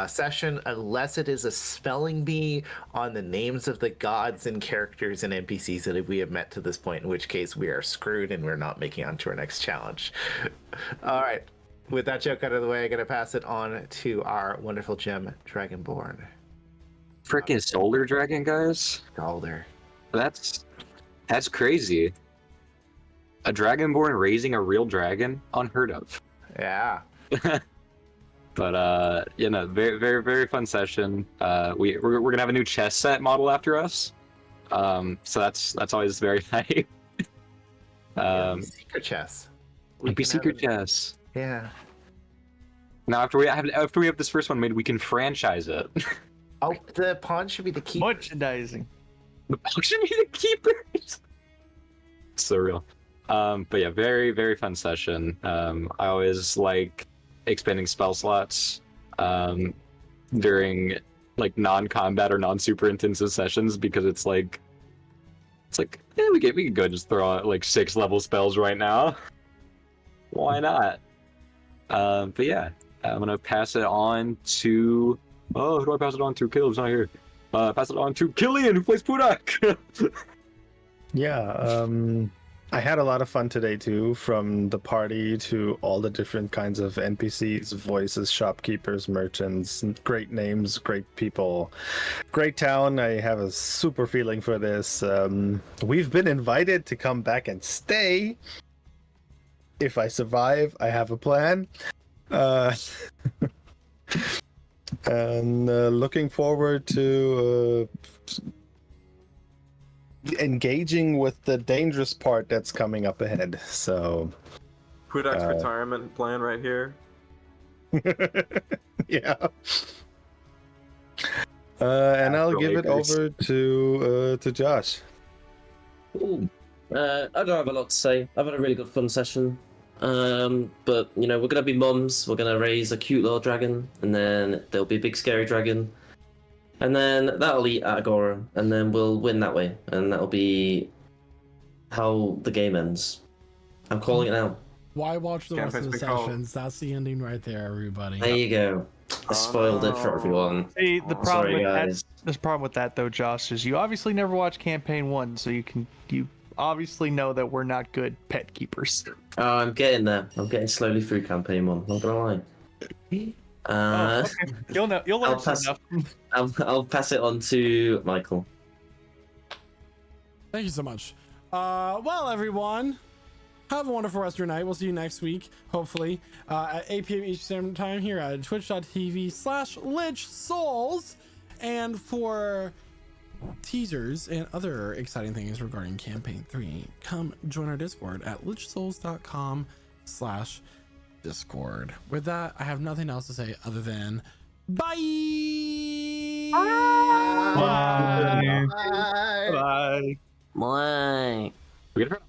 D: session, unless it is a spelling bee on the names of the gods and characters and NPCs that we have met to this point, in which case we are screwed and we're not making on to our next challenge. All right. With that joke out of the way, I'm going to pass it on to our wonderful gem, Dragonborn.
E: Freaking solar dragon, guys.
D: Galder.
E: That's crazy. A dragonborn raising a real dragon, unheard of.
D: Yeah.
E: But very very very fun session. We're gonna have a new chess set model after us. So that's always very hype.
D: Secret chess.
E: Maybe secret chess.
D: Yeah.
E: Now after we have this first one made, we can franchise it.
D: Oh, the pawn should be the keeper.
H: Merchandising.
E: The pawn should be the keepers. So real. But yeah, very very fun session. I always like expanding spell slots during like non-combat or non-super intensive sessions, because it's like we could go just throw out like 6 level spells right now. Why not? But yeah, I'm gonna pass it on to who do I pass it on to? Caleb's not here. Pass it on to Killian, who plays Pudak.
F: Yeah, I had a lot of fun today too, from the party to all the different kinds of NPCs, voices, shopkeepers, merchants, great names, great people, great town. I have a super feeling for this. We've been invited to come back and stay. If I survive, I have a plan. And looking forward to engaging with the dangerous part that's coming up ahead. So
C: Pudak's retirement plan right here.
F: Yeah. And I'll give it over to Josh.
G: Ooh. I don't have a lot to say. I've had a really good fun session. But we're gonna be mums. We're gonna raise a cute little dragon, and then there'll be a big scary dragon, and then that'll eat Agora, and then we'll win that way, and that'll be how the game ends. I'm calling it now.
A: Why watch the rest of the
C: Campaign's been called.
A: sessions? That's the ending right there, everybody.
G: There you go. I spoiled it for everyone.
H: See, the problem
G: Sorry,
H: with
G: guys.
H: that, the problem with that though, Josh, is you obviously never watched campaign 1, so you obviously know that we're not good pet keepers.
G: Oh, I'm getting there. I'm getting slowly through campaign 1. Not gonna lie.
H: Okay. You'll know. You'll learn
G: I'll pass-
H: enough.
G: I'll pass it on to Michael.
A: Thank you so much. Well, everyone, have a wonderful rest of your night. We'll see you next week, hopefully, at 8 p.m. Eastern Standard Time here at twitch.tv/LichSouls. And for teasers and other exciting things regarding Campaign 3, come join our Discord at lichsouls.com/Discord. With that, I have nothing else to say other than bye.
H: Bye.
G: Bye.
E: We get it?